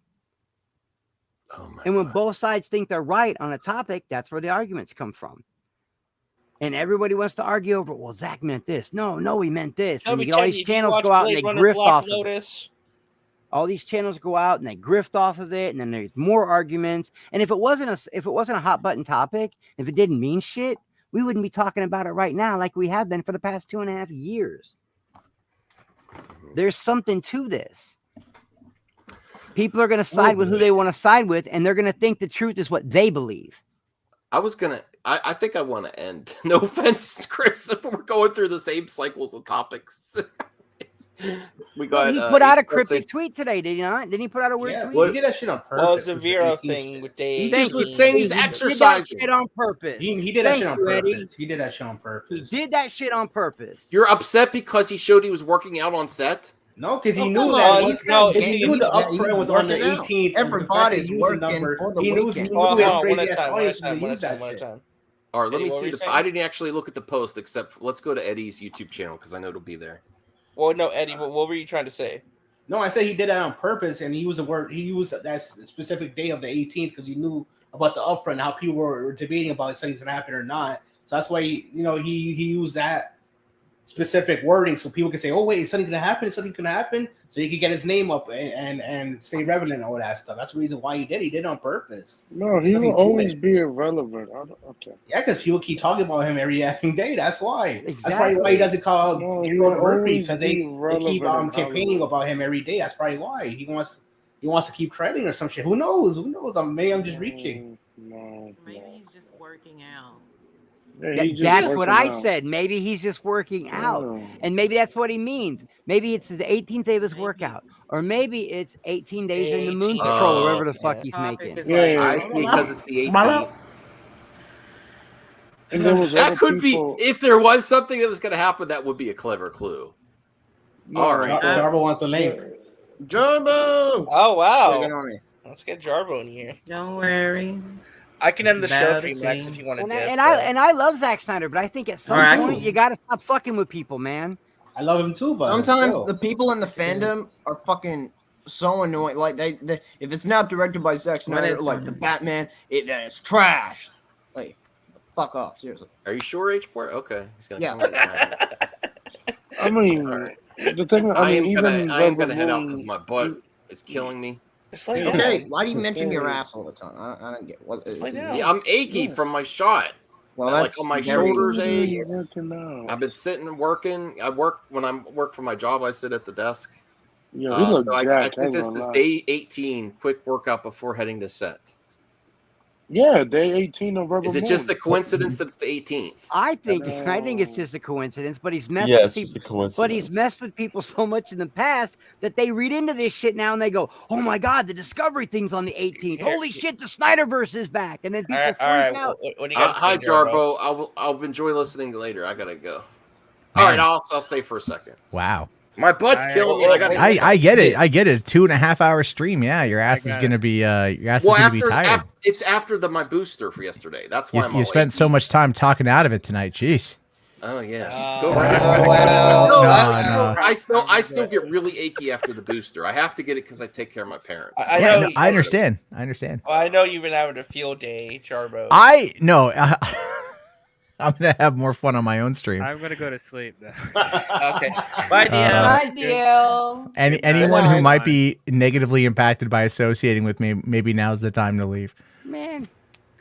And when both sides think they're right on a topic, that's where the arguments come from. And everybody wants to argue over, well, Zach meant this. No, he meant this. And you get all these channels go out and they grift off of it. All these channels go out and they grift off of it, and then there's more arguments. And if it wasn't a hot button topic, if it didn't mean shit, we wouldn't be talking about it right now like we have been for the past 2.5 years. There's something to this. People are going to side with who they want to side with, and they're going to think the truth is what they believe. I think I want to end. No offense, Chris. We're going through the same cycles of topics. He put out a cryptic tweet today, did he not? Didn't he put out a weird tweet? He did that shit on purpose. Well, it's a Vero thing with Dave. He just was saying he's exercising. He did that shit on purpose. He did that shit on purpose. He did that shit on purpose. He did that shit on purpose. You're upset because he showed he was working out on set? No, because he knew that. He knew the upfront was on the 18th. Everybody's working for the weekend. He knew his crazy ass audience would use that shit. All right, let me see. I didn't actually look at the post, except let's go to Eddie's YouTube channel because I know it'll be there. Well, no, Eddie, what were you trying to say? No, I said he did that on purpose, and he used that specific day of the 18th because he knew about the upfront, how people were debating about if something's gonna happen or not. So that's why he used that specific wording so people can say, "Oh wait, is something gonna happen? Is something gonna happen?" So he could get his name up and stay relevant and all that stuff. That's the reason why he did. He did it on purpose. No, he will always be irrelevant. Okay. Yeah, because people keep talking about him every effing day. That's why. Exactly. That's probably why he doesn't call Mercury because they keep campaigning about him every day. That's probably why he wants to keep trending or some shit. Who knows? Maybe I'm just reaching. Maybe he's just working out. That's what I said. Maybe he's just working out. And maybe that's what he means. Maybe it's the 18th day of his workout. Or maybe it's 18 days in the moon patrol or whatever the fuck he's making. I see, because it's the 18th. And there was that could be, if there was something that was going to happen, that would be a clever clue. All right. Jarbo wants a link. Jarbo! Oh, wow. Get on me. Let's get Jarbo in here. Don't worry. I can end the show for you, Lex, if you want to. And I love Zack Snyder, but I think at some point you got to stop fucking with people, man. I love him too, but sometimes the people in the fandom are fucking so annoying. Like they if it's not directed by Zack Snyder, like the Batman, it's trash. Like, fuck off, seriously. Are you sure, H-Port? Okay, he's gonna come I mean, the thing. I am gonna head out because my butt is killing me. Okay, why do you mention your ass all the time? I don't get what. Yeah, I'm achy from my shot. Well, like that's on my very shoulders easy. ache. I've been sitting and working. When I work for my job, I sit at the desk. Yeah, so I think this is day 18. Quick workout before heading to set. Yeah, day 18 of Rebel Is it just a coincidence that it's the 18th? I think it's just a coincidence, but he's messed Yeah, with it's just a people. coincidence. But he's messed with people so much in the past that they read into this shit now and they go, "Oh my god, the Discovery thing's on the 18th. Holy shit, the Snyderverse is back!" And then people freak out. What do you guys Hi, think, Jarbo? Jarbo. I'll enjoy listening later. I gotta go. All right, I'll stay for a second. Wow. My butt's killing me. I get it. I get it. 2.5 hour stream. Yeah, your ass is gonna be tired. It's after my booster for yesterday. That's why You spent so much time talking out of it tonight. Jeez. Oh yes. No. I still get really achy after the booster. I have to get it because I take care of my parents. I understand. I understand. Well, I know you've been having a field day, Jarbo. I'm gonna have more fun on my own stream. I'm gonna go to sleep now. Okay. Bye, Dio. Bye, Dio. Anyone who might be negatively impacted by associating with me, maybe now's the time to leave. Man.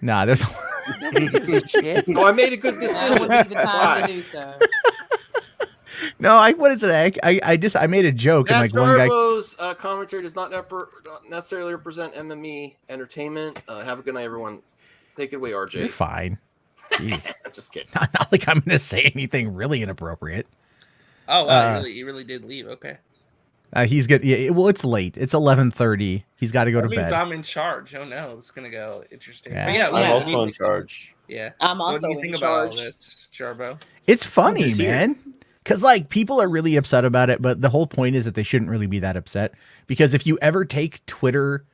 Nah, there's. Nobody gives a shit. No, I made a good decision. That would be the time to do so. No, what is it? I made a joke and like one guy. Jarbo's commentary does not necessarily represent MME entertainment. Have a good night, everyone. Take it away, RJ. You're fine. Jeez. Just kidding. Not like I'm going to say anything really inappropriate. Oh, wow. He really did leave. Okay. He's good. Yeah, well, it's late. It's 11:30. He's got to go to That means bed. I'm in charge. Oh, no. It's going to go interesting. Yeah. But yeah, I'm also in charge. Yeah. I'm so also what do you think in about all charge. this, Jarbo? It's funny, man. Because like people are really upset about it, but the whole point is that they shouldn't really be that upset. Because if you ever take Twitter,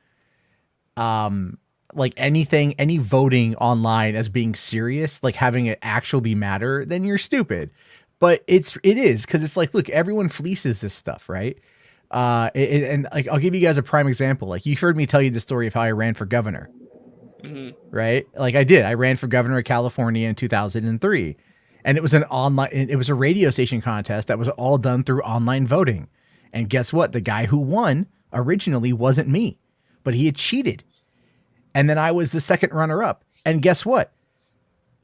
like any voting online as being serious, like having it actually matter, then you're stupid. But it is because it's like, look, everyone fleeces this stuff, right? And like I'll give you guys a prime example. Like you've heard me tell you the story of how I ran for governor, right? Like I did. I ran for governor of California in 2003, and it was it was a radio station contest that was all done through online voting. And guess what? The guy who won originally wasn't me, but he had cheated. And then I was the second runner-up. And guess what?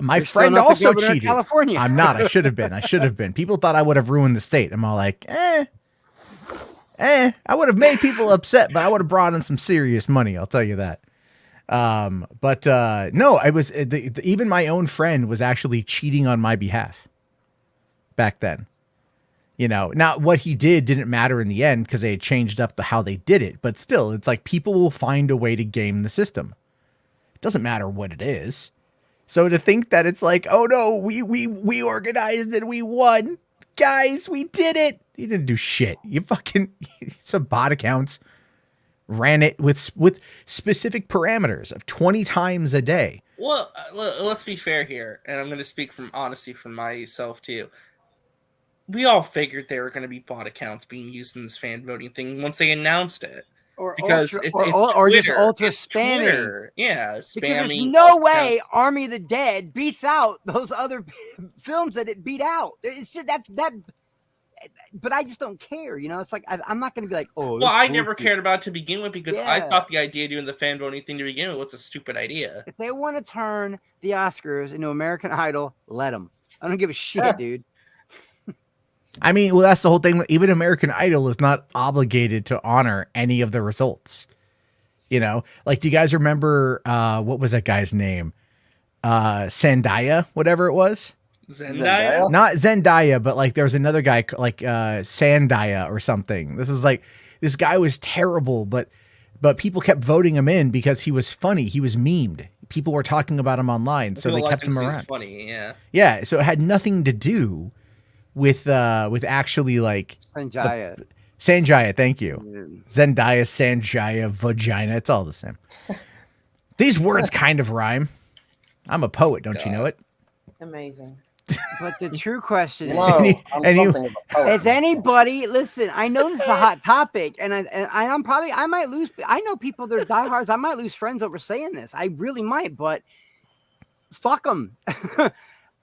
My friend also cheated. California. I'm not. I should have been. People thought I would have ruined the state. I'm all like, I would have made people upset, but I would have brought in some serious money. I'll tell you that. No, I was even my own friend was actually cheating on my behalf back then. You know, now what he didn't matter in the end because they had changed up how they did it. But still, it's like people will find a way to game the system. It doesn't matter what it is. So to think that it's like, oh no, we organized and we won, guys, we did it. You didn't do shit. You fucking some bot accounts ran it with specific parameters of 20 times a day. Well, let's be fair here, and I'm going to speak from honesty from myself too. We all figured there were going to be bot accounts being used in this fan voting thing once they announced it. Or because just Twitter, ultra it's spamming. Twitter. Yeah, spamming. Because there's no way Army of the Dead beats out those other films that it beat out. It's just that. But I just don't care, you know. It's like I'm not going to be like, oh. Well, I never cared about it to begin with because I thought the idea of doing the fan voting thing to begin with was a stupid idea. If they want to turn the Oscars into American Idol, let them. I don't give a shit, dude. I mean, well, that's the whole thing. Even American Idol is not obligated to honor any of the results. You know, like, do you guys remember what was that guy's name? Zendaya, whatever it was. Zendaya? Not Zendaya, but like there was another guy like Sandaya or something. This guy was terrible, but people kept voting him in because he was funny. He was memed. People were talking about him online, so they kept him around. Funny, yeah. Yeah, so it had nothing to do with actually like Sanjaya. Sanjaya, thank you. Zendaya, Sanjaya, vagina. It's all the same. These words kind of rhyme. I'm a poet, don't you know it? Amazing. But the true question is anybody listen? I know this is a hot topic, and I might lose. I know people that are diehards. I might lose friends over saying this. I really might, but fuck them.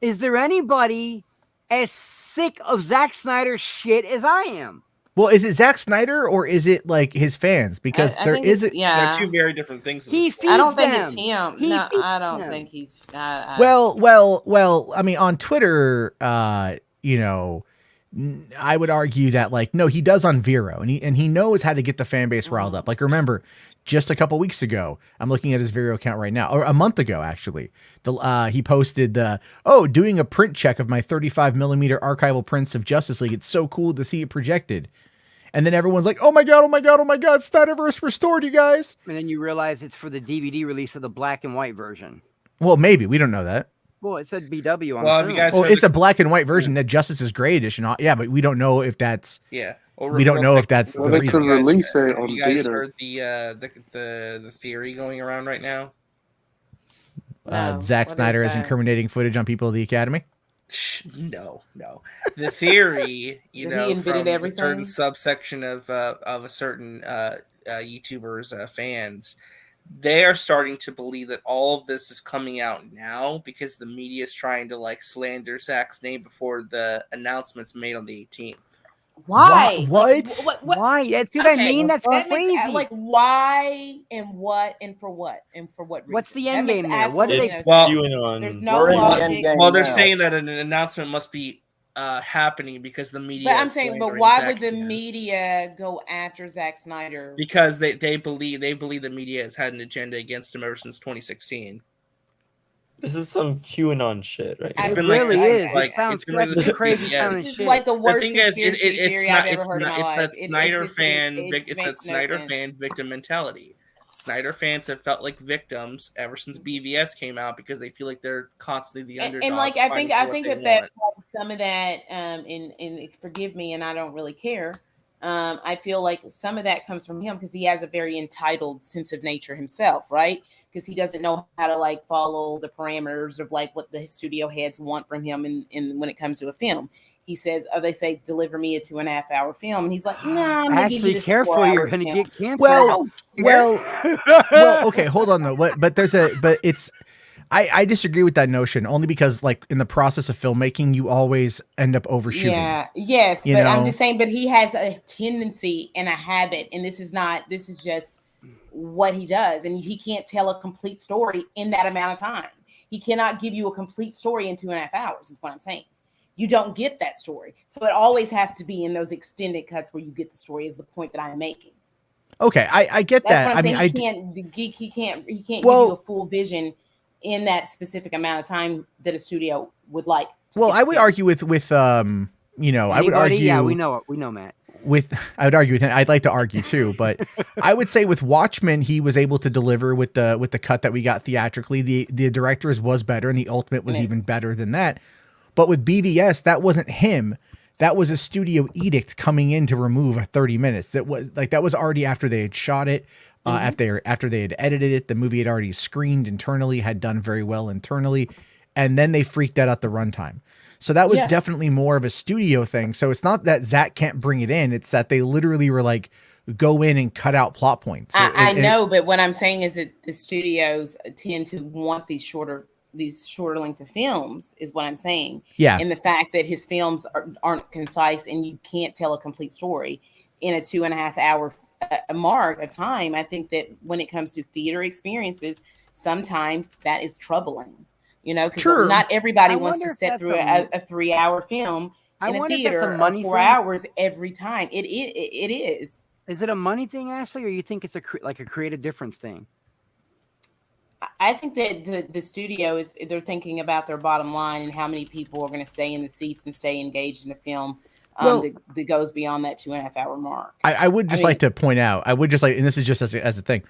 Is there anybody as sick of Zack Snyder's shit as I am? Well, is it Zack Snyder or is it like his fans? Because I think it's- They're two very different things. He feeds I don't think them. it's him. He No, feeds I don't them. think he's. Well. I mean, on Twitter, you know, I would argue that like no, he does on Vero, and he knows how to get the fan base riled up. Like remember, just a couple weeks ago, I'm looking at his Vero account right now, or a month ago actually. He posted doing a print check of my 35mm archival prints of Justice League. It's so cool to see it projected. And then everyone's like, oh my God, Snyderverse restored, you guys. And then you realize it's for the DVD release of the black and white version. Well, maybe. We don't know that. Well, it said BW on Well, the if you film. guys Well, it's a black and white version that Justice is Gray edition. Yeah, but we don't know if that's... Yeah. We don't know if that's the they reason. could release it on You guys theater. heard the theory going around right now? Zack Snyder has incriminating footage on people of the Academy? No. The theory, That he invented from a everything? certain subsection of a certain YouTuber's fans, they are starting to believe that all of this is coming out now because the media is trying to like slander Zack's name before the announcement's made on the 18th. Why? What? Why? That's what I mean. That's that crazy. makes, like why and what and for what and for what reason? What's the That end makes game there? What do absolutely they? no QAnon. sense. There's no We're in the logic. end game Well, they're now. saying that an announcement must be happening because the media. But I'm is saying, but slandering why Zack would the again. media go after Zack Snyder? Because they believe the media has had an agenda against him ever since 2016. This is some QAnon shit, right? It's It been really like, is. like, It sounds it's been like that's this- crazy yeah. sounding This is shit. like the worst thing is, conspiracy theory I've ever heard in my life. It's It- Snyder it's just- fan. it It's makes that no Snyder sense. fan victim mentality. Snyder fans have felt like victims ever since BVS came out because they feel like they're constantly the underdogs. And like I fighting think for what they if that want. like, some of that and forgive me, and I don't really care. I feel like some of that comes from him because he has a very entitled sense of nature himself, right? Because he doesn't know how to like follow the parameters of like what the studio heads want from him in when it comes to a film. He says, they say, deliver me a 2.5 hour film. And he's like, nah, I'm gonna give you Actually, this careful, 4 you're hour gonna film. get cancer. Well, okay, hold on though. But it's I disagree with that notion only because like in the process of filmmaking, you always end up overshooting. Yeah, yes, You but know? I'm just saying, but he has a tendency and a habit, and this is just what he does, and he can't tell a complete story in that amount of time. He cannot give you a complete story in 2.5 hours, is what I'm saying. You don't get that story. So it always has to be in those extended cuts where you get the story, is the point that I'm making. Okay, I get That's that. what I'm I mean, saying. He can't give you a full vision in that specific amount of time that a studio would like. well, I would argue with I would Anybody? argue. Yeah, we know Matt. I would argue with him. I'd like to argue too, but I would say with Watchmen, he was able to deliver with the cut that we got theatrically. The director's was better, and the Ultimate was even better than that. But with BVS, that wasn't him. That was a studio edict coming in to remove 30 minutes. That was already after they had shot it, after they had edited it. The movie had already screened internally, had done very well internally, and then they freaked that out the runtime. So that was definitely more of a studio thing. So it's not that Zack can't bring it in. It's that they literally were like, go in and cut out plot points. I know, but what I'm saying is that the studios tend to want these shorter length of films, is what I'm saying. Yeah. And the fact that his films aren't concise and you can't tell a complete story in a 2.5 hour mark a time. I think that when it comes to theater experiences, sometimes that is troubling. Because not everybody wants to sit through a 3 hour film in a theater, 4 hours every time. It is. Is it a money thing, Ashley, or you think it's like a creative difference thing? I think that the studio they're thinking about their bottom line and how many people are going to stay in the seats and stay engaged in the film that goes beyond that 2.5 hour mark. I would just like to point out, and this is just as a thing,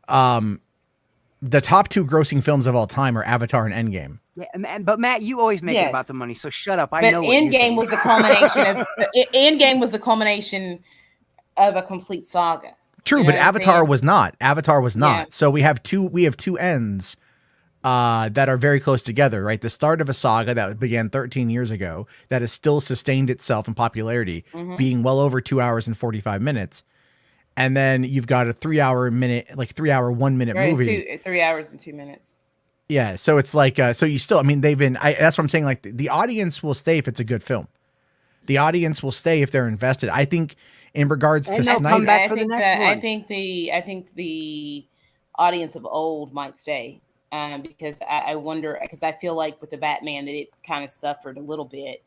the top 2 grossing films of all time are Avatar and Endgame. Yeah, but Matt, you always make it about the money, so shut up. I know. Endgame was the culmination of Endgame was the culmination of a complete saga. True, you know but Avatar was not. Avatar was not. Yeah. So we have two ends that are very close together, right? The start of a saga that began 13 years ago that has still sustained itself in popularity, being well over 2 hours and 45 minutes. And then you've got a 3 hour 1 minute movie. 3 hours and 2 minutes. Yeah, so it's like so you still, I mean, that's what I'm saying, like the audience will stay if it's a good film. The audience will stay if they're invested. I think in regards to Snyder, come back for the next one. I think the audience of old might stay because I wonder, because I feel like with the Batman that it kind of suffered a little bit.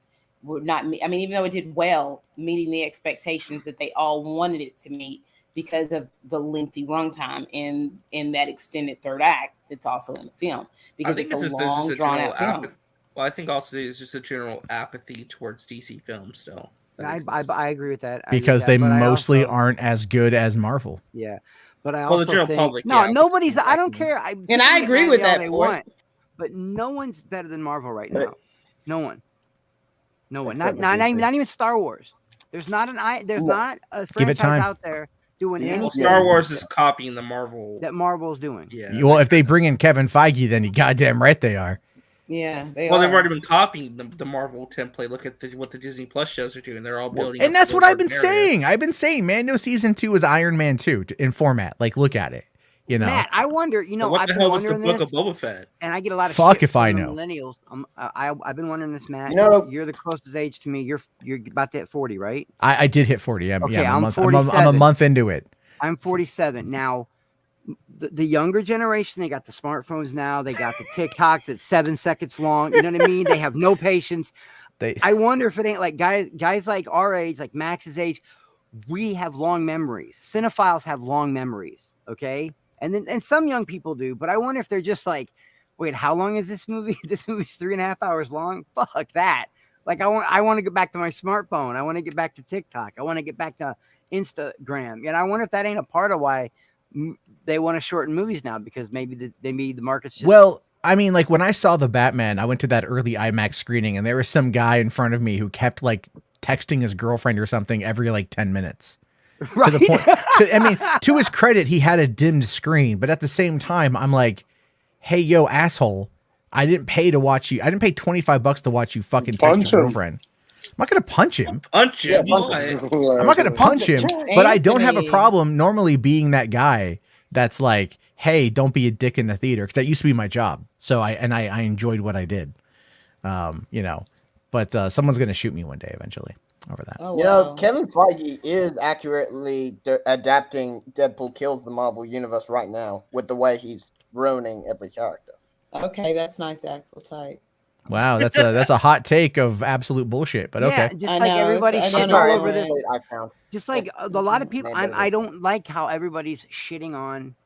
Even though it did well, meeting the expectations that they all wanted it to meet because of the lengthy runtime in that extended third act that's also in the film. Because it's a long, drawn out film. Well, I think also it's just a general apathy towards DC films still. I agree with that. Because they mostly aren't as good as Marvel. Yeah. But I also the general think, public, nobody's, I don't care. I agree with that. They want, but no one's better than Marvel right now. No one. Not even Star Wars. There's not a franchise out there doing anything. Star Wars is copying the Marvel that Marvel's doing. Yeah. Well, if they bring in Kevin Feige, then you goddamn right they are. Yeah, they've already been copying the Marvel template. Look at what the Disney Plus shows are doing. They're all building, and that's what I've been saying. I've been saying Mando season 2 is Iron Man 2 in format. Like, look at it. You know, Matt, I wonder. What the hell was the book of Boba Fett? And I get a lot of fuck shit if I from know. Millennials. I've been wondering this, Matt. You're the closest age to me. You're about to hit 40, right? I did hit 40. I'm 47. I'm a month into it. I'm 47 now. The younger generation, they got the smartphones now. They got the TikToks that's 7 seconds long. You know what I mean? They have no patience. I wonder if it ain't like guys like our age, like Max's age. We have long memories. Cinephiles have long memories. Okay. And some young people do, but I wonder if they're just like, wait, how long is this movie? This movie's 3.5 hours long. Fuck that. Like I want to get back to my smartphone. I want to get back to TikTok. I want to get back to Instagram. And I wonder if that ain't a part of why they want to shorten movies now, because maybe the market's just... Well, I mean, like when I saw the Batman, I went to that early IMAX screening and there was some guy in front of me who kept like texting his girlfriend or something every like 10 minutes. Right. To the point, to his credit, he had a dimmed screen, but at the same time, I'm like, hey, yo, asshole, I didn't pay to watch you. I didn't pay $25 to watch you fucking text your girlfriend. I'm not going to punch him. I'm not going to punch him, but I don't have a problem normally being that guy that's like, hey, don't be a dick in the theater, because that used to be my job. So I enjoyed what I did, but someone's going to shoot me one day eventually over that. Oh, wow. Kevin Feige is accurately adapting Deadpool Kills the Marvel Universe right now with the way he's ruining every character. Okay, that's nice, Axel type. Wow, that's a hot take of absolute bullshit, but okay. Just like everybody's shitting all over this. Just like a lot of people, I don't like how everybody's shitting on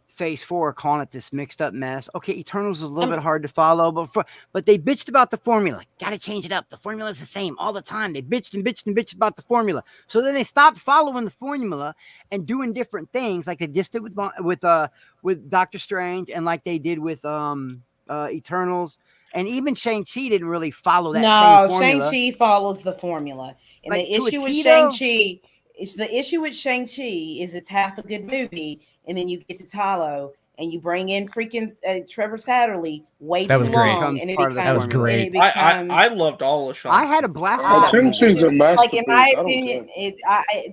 Phase 4, calling it this mixed up mess. Okay, Eternals is a little bit hard to follow, but they bitched about the formula. Got to change it up. The formula is the same all the time. They bitched and bitched and bitched about the formula. So then they stopped following the formula and doing different things, like they just did with Doctor Strange, and like they did with Eternals. And even Shang-Chi didn't really follow that same formula. Shang-Chi follows the formula. And like, the issue with Shang-Chi is it's half a good movie, and then you get to Talo and you bring in freaking Trevor Satterley way too long, and it becomes that was great. I loved all of Shang-Chi. I had a blast. Shang-Chi's a masterpiece. Like in my opinion,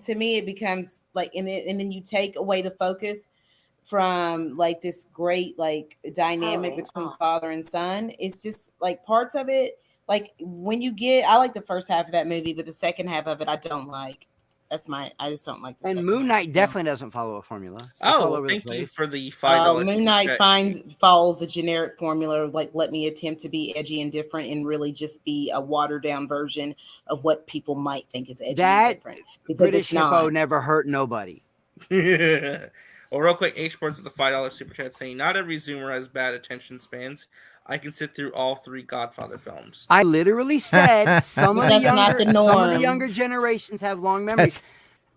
to me it becomes like, and then you take away the focus from like this great like dynamic between father and son. It's just like parts of it, like when you get, I like the first half of that movie, but the second half of it I don't like. I just don't like this. And Moon Knight definitely doesn't follow a formula. It's all Oh, over the thank you place. for the $5. Moon Knight follows a generic formula, like let me attempt to be edgy and different, and really just be a watered down version of what people might think is edgy and different. Because British it's not. hippo never hurt nobody. Well, real quick, H Boards with the $5 super chat saying, "Not every Zoomer has bad attention spans. I can sit through all 3 Godfather films." I literally said some of the younger generations have long memories.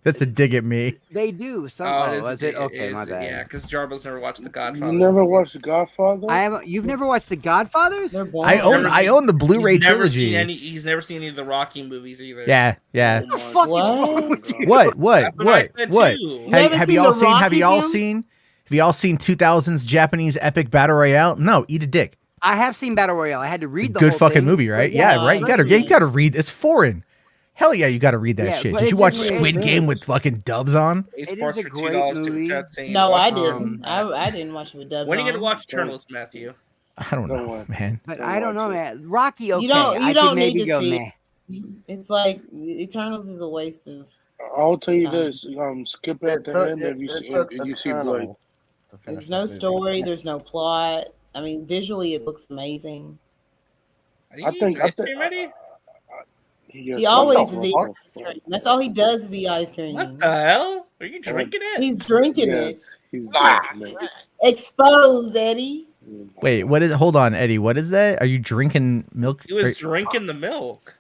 That's a dig at me. They do. Some was it? Okay, my bad. Yeah, because Jarbo's never watched The Godfather. You never watched The Godfather? I haven't. You've never watched The Godfathers? I own the Blu-ray trilogy. He's never seen any of the Rocky movies either. Yeah. What the fuck is wrong with you? What? That's what I said too. Have you all seen 2000s Japanese epic battle royale? No, eat a dick. I have seen Battle Royale. I had to read the good whole fucking thing, movie, right? but Yeah, right. You gotta read. It's foreign. Hell yeah, you gotta read that shit. Did you watch Squid Game with fucking dubs on? It is a great movie. No, I didn't. I didn't watch it with dubs. When are you on. gonna watch Eternals, Matthew? I don't know, man. But I don't know, man. Rocky, okay. You don't I could maybe need to go, see. meh. It's like Eternals is a waste of. I'll tell you this: skip at the end if you see blood. There's no story. There's no plot. I mean, visually, it looks amazing. I think. Ready? He always is eating ice cream. That's all he does is eat ice cream. What the hell? Are you drinking it? He's drinking Yes, it. he's drinking it. Exposed, Eddie. Wait, what is? Hold on, Eddie. What is that? Are you drinking milk? He was drinking the milk.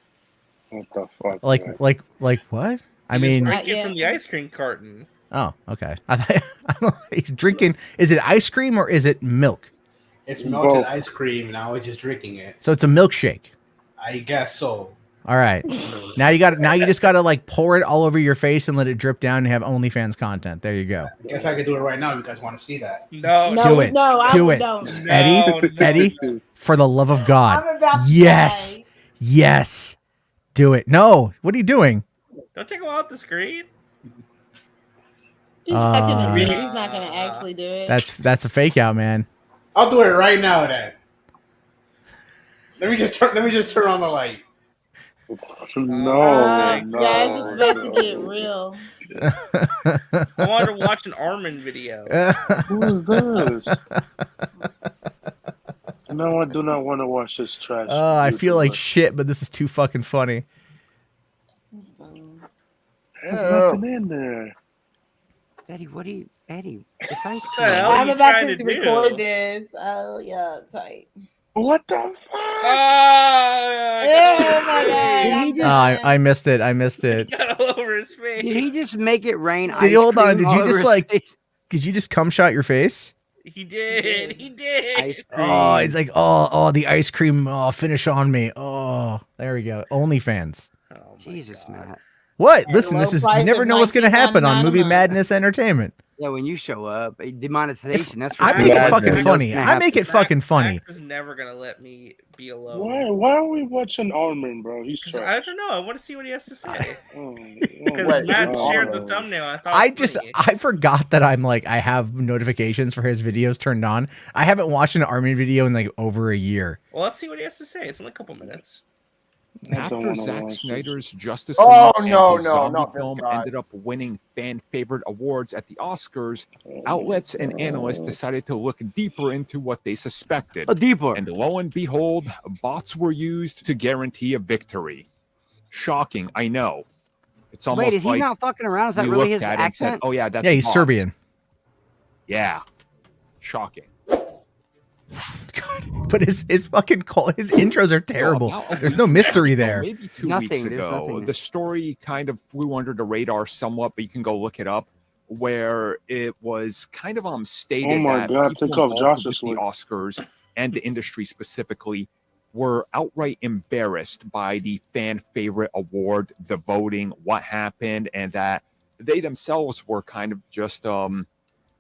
What the fuck? Like what? I He mean, was drinking from the ice cream carton. oh, okay. I thought he's drinking. Is it ice cream or is it milk? It's melted ice cream. Now we're just drinking it. So it's a milkshake. I guess so. All right. Now you just gotta like pour it all over your face and let it drip down and have OnlyFans content. There you go. I guess I could do it right now. You guys want to see that? No, Do it. Do it. Eddie, for the love of God. I'm about to Yes. Yes. Do it. No. What are you doing? Don't take him off the screen. He's not gonna do it. He's not gonna actually do it. That's a fake out, man. I'll do it right now. Then. Let me just turn on the light. No, guys, it's about to get real. I wanted to watch an Armin video. Who is this? No, I do not want to watch this trash. Oh, I feel like shit, but this is too fucking funny. There's nothing in there. Eddie, what are you? Eddie, it's ice What the hell are I'm you about trying to to do? record this. Oh yeah, tight. What the fuck? Oh my god! Did he just? I missed it. I missed it. Got all over his face. Did he just make it rain? Hold on. Did you just like? Did you just cum shot your face? He did. He did. Ice cream. Oh, he's like, oh, the ice cream. Oh, finish on me. Oh, there we go. OnlyFans. Oh, Jesus, Matt. What? At Listen, low this is you price never of know what's gonna happen on $19.99 a Movie month. Madness Entertainment. Yeah, when you show up, demonetization. That's I for make sure. it fucking You know funny. what's gonna I make it fucking funny. Max is never gonna let me be alone. Why are we watching Armin, bro? He's trash. I don't know. I want to see what he has to say. Because Because Matt shared the thumbnail. I thought it was funny. I forgot that I'm like I have notifications for his videos turned on. I haven't watched an Armin video in like over a year. Well, let's see what he has to say. It's only a couple minutes. After Zack Snyder's Justice Oh, League no, and his no, zombie not this film guy. ended up winning fan favorite awards at the Oscars, outlets and analysts decided to look deeper into what they suspected. Deeper. And lo and behold, bots were used to guarantee a victory. Shocking, I know. It's almost Wait, is he like not fucking around? Is that we really looked his at it and said, accent? oh yeah, that's Yeah, he's bots. Serbian. Yeah. Shocking. But his fucking his intros are terrible. There's no mystery there. Maybe 2 weeks ago, the story kind of flew under the radar somewhat, but you can go look it up, where it was kind of stated Oh my that God, people take off involved Josh's with the link. Oscars and the industry specifically were outright embarrassed by the fan favorite award, the voting, what happened, and that they themselves were kind of just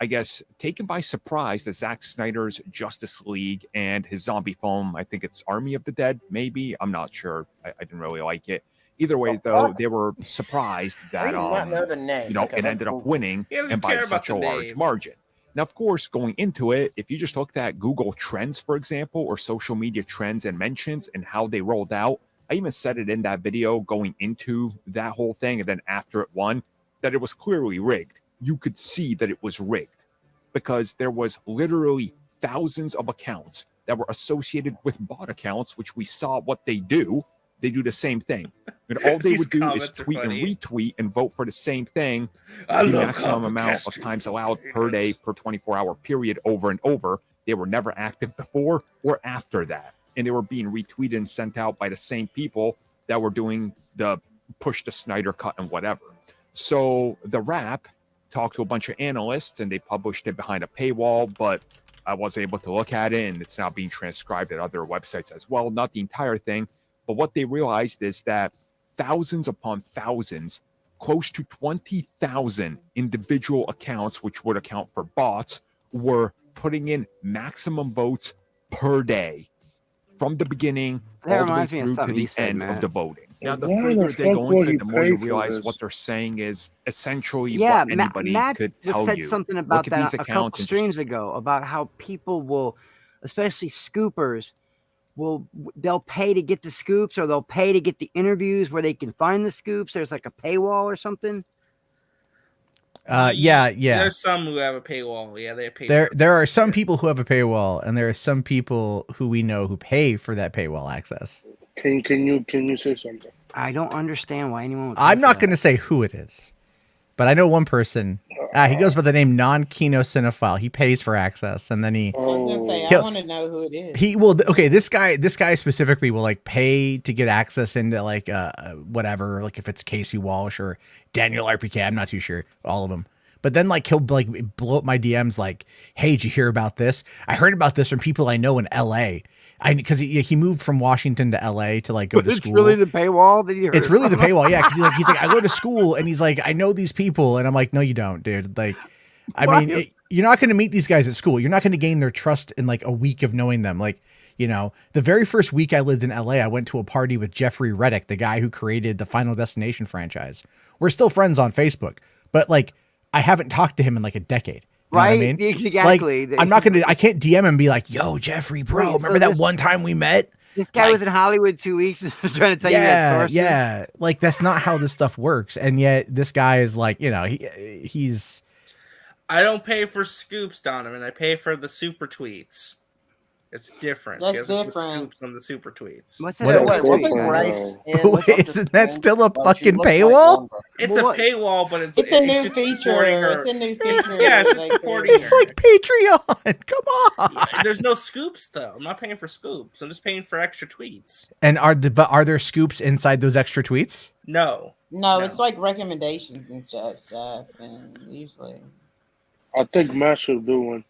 I guess, taken by surprise that Zack Snyder's Justice League and his zombie film, I think it's Army of the Dead, maybe. I'm not sure. I didn't really like it. Either way, though, they were surprised that, do you not know the name? you know, Okay, it that's ended up cool. winning He doesn't and by care about such a the large name. margin. Now, of course, going into it, if you just looked at Google Trends, for example, or social media trends and mentions and how they rolled out, I even said it in that video going into that whole thing, and then after it won, that it was clearly rigged. You could see that it was rigged because there was literally thousands of accounts that were associated with bot accounts, which we saw what they do. They do the same thing. And all they would do is tweet and retweet and vote for the same thing, the maximum amount of times allowed per day per 24-hour period over and over. They were never active before or after that. And they were being retweeted and sent out by the same people that were doing the push the Snyder cut and whatever. So the Wrap talked to a bunch of analysts and they published it behind a paywall, but I was able to look at it and it's now being transcribed at other websites as well. Not the entire thing. But what they realized is that thousands upon thousands, close to 20,000 individual accounts, which would account for bots, were putting in maximum votes per day from the beginning all the way through to the end of the voting. Now, the further they go into it, the more you realize what they're saying is essentially what anybody Matt could tell said you. something about Look at these that a accounts couple and streams ago about how people will, especially scoopers, they'll pay to get the scoops or they'll pay to get the interviews where they can find the scoops. There's like a paywall or something. Yeah. There's some who have a paywall. Yeah, they pay. There are some people who have a paywall, and there are some people who we know who pay for that paywall access. Can you say something? I don't understand why anyone would. I'm not going to say who it is, but I know one person. He goes by the name Non-Kino Cinephile. He pays for access, and then I was gonna say I want to know who it is. He will. Okay, this guy specifically will like pay to get access into like whatever, like if it's Casey Walsh or Daniel RPK. I'm not too sure, all of them. But then like he'll like blow up my DMs like, "Hey, did you hear about this? I heard about this from people I know in LA." Because he moved from Washington to LA to like go to school. It's really the paywall that you heard. It's really the paywall, yeah. Because he's like, I go to school, and he's like, I know these people, and I'm like, no, you don't, dude. Like, I mean, you're not going to meet these guys at school. You're not going to gain their trust in like a week of knowing them. Like, you know, the very first week I lived in LA, I went to a party with Jeffrey Reddick, the guy who created the Final Destination franchise. We're still friends on Facebook, but like, I haven't talked to him in like a decade. You know what I mean? Exactly. Like, I can't DM him and be like, yo, Jeffrey, bro, remember that one time we met? This guy was in Hollywood 2 weeks and was trying to tell you that sources. Yeah. Like, that's not how this stuff works. And yet this guy is like, you know, he's. I don't pay for scoops, Donovan. I pay for the super tweets. It's different. That's different. Scoops on the super tweets. What's that? Isn't that still a fucking paywall? It's a paywall, but it's a new just feature. supporting her. It's a new feature. Yeah, it's just supporting It's like Patreon. Come on. There's no scoops though. I'm not paying for scoops. I'm just paying for extra tweets. And are there scoops inside those extra tweets? No, it's like recommendations and stuff, and usually. I think Matt should do one.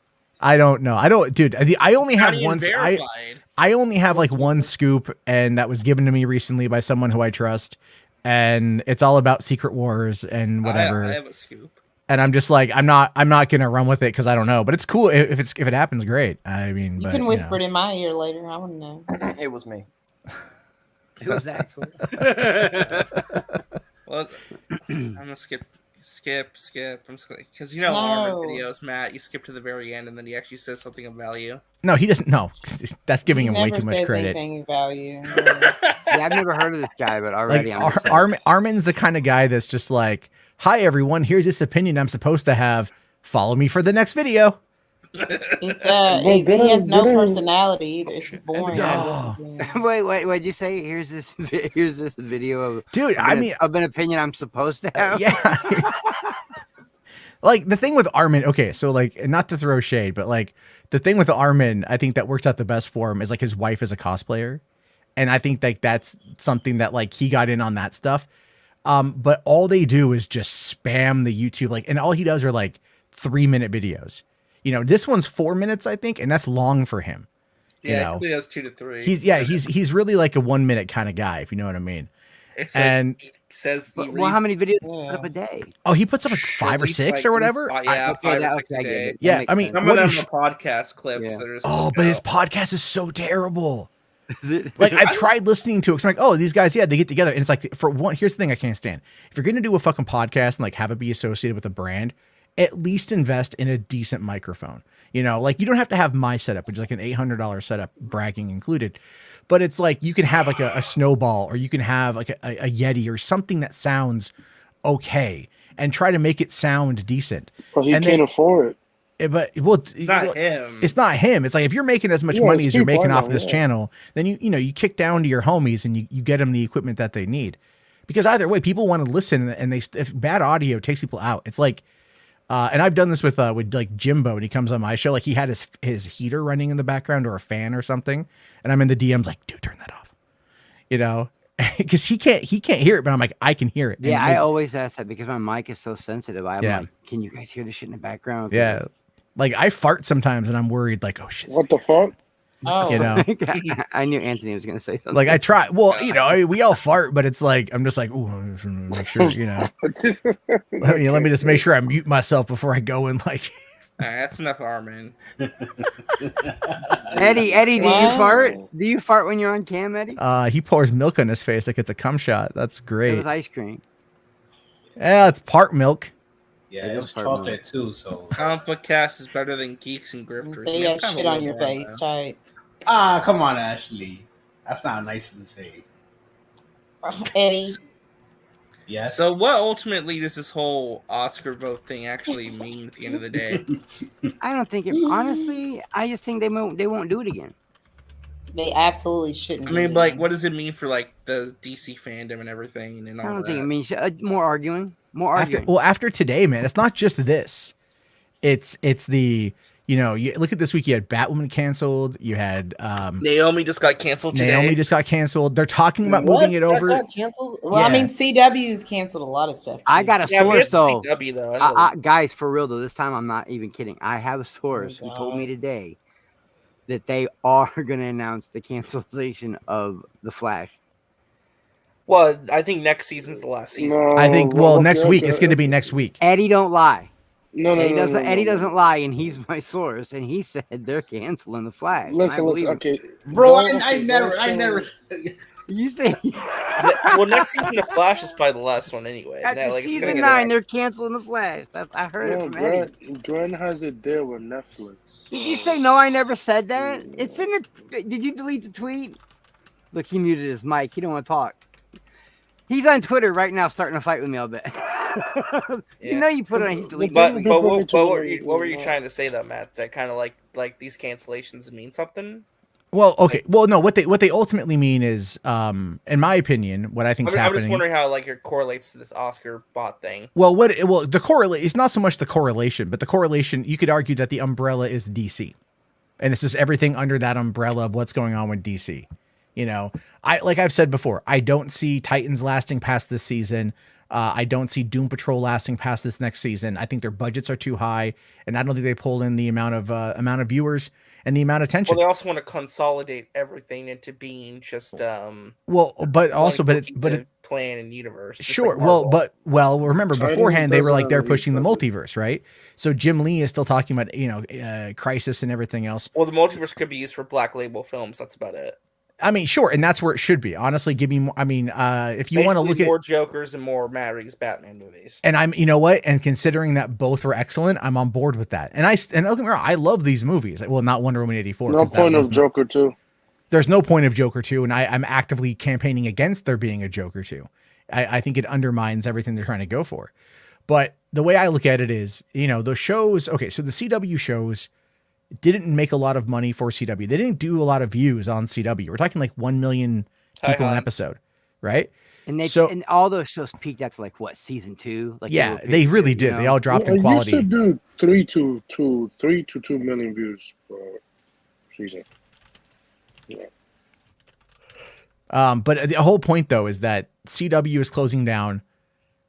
I don't know. Dude. I only have one. Verified. I only have like one scoop, and that was given to me recently by someone who I trust, and it's all about Secret Wars and whatever. I have a scoop, and I'm just like, I'm not gonna run with it because I don't know. But it's cool if it happens. Great. I mean, you can whisper it in my ear later. I want to know. It was me. It was Axel. Well, I'm gonna skip. I'm just gonna, because Armin videos, Matt, you skip to the very end and then he actually says something of value. No, he doesn't. No, that's giving him way never too much says credit. anything of value. Yeah, I've never heard of this guy, but already like, Armin's the kind of guy that's just like, "Hi everyone, here's this opinion I'm supposed to have. Follow me for the next video." He has no personality either. It's boring. Wait, what'd you say? Here's this video of dude. of an opinion I'm supposed to have. Yeah. Like the thing with Armin. Okay, so like, not to throw shade, but like the thing with Armin, I think that works out the best for him is like his wife is a cosplayer, and I think like that's something that like he got in on that stuff. But all they do is just spam the YouTube, like, and all he does are like 3-minute videos. You know, this one's 4 minutes, I think, and that's long for him. Yeah, he has 2 to 3. He's really like a 1 minute kind of guy, if you know what I mean. It's and like, he says, how many videos do you put up a day? Oh, he puts up like 5 or 6 or whatever. Yeah, 5 or 6 a day. Yeah, I mean, some of them are podcast clips that are just but his podcast is so terrible. Is it? Like I've tried listening to it. Cause I'm like, oh, these guys, they get together, and it's like, for one, here's the thing I can't stand. If you're gonna do a fucking podcast and like have it be associated with a brand, at least invest in a decent microphone. You know, like you don't have to have my setup, which is like an $800 setup, bragging included. But it's like you can have like a Snowball, or you can have like a Yeti or something that sounds okay, and try to make it sound decent. But he can't afford it. But it's not him. It's not him. It's like if you're making as much money as you're making off of this channel, then you kick down to your homies and you get them the equipment that they need. Because either way, people want to listen, and if bad audio takes people out. It's like, and I've done this with like Jimbo when he comes on my show. Like he had his heater running in the background or a fan or something, and I'm in the DMs like, dude, turn that off. You know, because he can't hear it, but I'm like, I can hear it. Yeah, and I always ask that because my mic is so sensitive. I'm Yeah. like, can you guys hear the shit in the background? Yeah, like I fart sometimes, and I'm worried like, oh shit, what the fuck? Oh, you know. I knew Anthony was gonna say something. Like I try. Well, you know, we all fart, but it's like I'm just like, ooh, I'm just gonna make sure, you know. Let me just make sure I mute myself before I go and like. That's enough, Armin. Eddie, do you fart? Do you fart when you're on cam, Eddie? He pours milk on his face like it's a cum shot. That's great. It was ice cream. Yeah, it's part milk. Yeah, it was chocolate too. So Compacast is better than Geeks and Grifters. So you have shit on your face, tight. Come on, Ashley. That's not nice to say. Eddie. Yes. So what ultimately does this whole Oscar vote thing actually mean at the end of the day? I don't think it. Honestly, I just think they won't do it again. They absolutely shouldn't. I mean, like, what does it mean for like the DC fandom and everything? And all I don't that? think it means more arguing. After today, man, it's not just this. It's the, you know, you look at this week. You had Batwoman canceled. You had Naomi just got canceled today. Naomi just got canceled. They're talking about moving it over. Got canceled? Well, I mean, CW's canceled a lot of stuff. I got a source though. CW, though. Guys, for real though, this time I'm not even kidding. I have a source who told me today that they are going to announce the cancellation of The Flash. Well, I think next season's the last season. No, I think next week. It's going to be next week. Eddie don't lie. Eddie doesn't lie, and he's my source, and he said they're canceling The Flash. Listen, okay, bro. I never. You say well, next season of Flash is probably the last one anyway. After season 9, they're canceling The Flash. I heard it from Eddie. Glenn has it there with Netflix. Did you say no? I never said that. It's in the. Did you delete the tweet? Look, he muted his mic. He don't want to talk. He's on Twitter right now, starting a fight with me. I'll bet. You know, you put it on. He's deleted. But what were you trying to say though, Matt? That kind of like these cancellations mean something. Well, okay. Well, no. What they ultimately mean is, in my opinion, what I think is happening. I'm just wondering how it correlates to this Oscar bot thing. Well, the correlate is not so much the correlation, but the correlation. You could argue that the umbrella is DC, and it's just everything under that umbrella of what's going on with DC. You know, like I've said before, I don't see Titans lasting past this season. I don't see Doom Patrol lasting past this next season. I think their budgets are too high, and I don't think they pull in the amount of viewers and the amount of attention. Well, they also want to consolidate everything into being just but plan and universe. Sure. Like Remember beforehand they were like they're pushing the multiverse, right? So Jim Lee is still talking about Crisis and everything else. Well, the multiverse could be used for Black Label films. That's about it. I mean, sure, and that's where it should be. Honestly, give me more. I mean, if you want to look at more Jokers and more Matt Reeves Batman movies, and you know what? And considering that both were excellent, I'm on board with that. And don't get me wrong, I love these movies. Well, not Wonder Woman 84. No point of Joker 2. There's no point of Joker 2, and I'm actively campaigning against there being a Joker 2. I think it undermines everything they're trying to go for. But the way I look at it is, those shows. Okay, so the CW shows didn't make a lot of money for CW. They didn't do a lot of views on CW. We're talking like 1 million people an episode, right? And all those shows peaked after season 2? They really did. They all dropped in quality. Used to do 3 to 2 million views per season. Yeah. But the whole point though is that CW is closing down.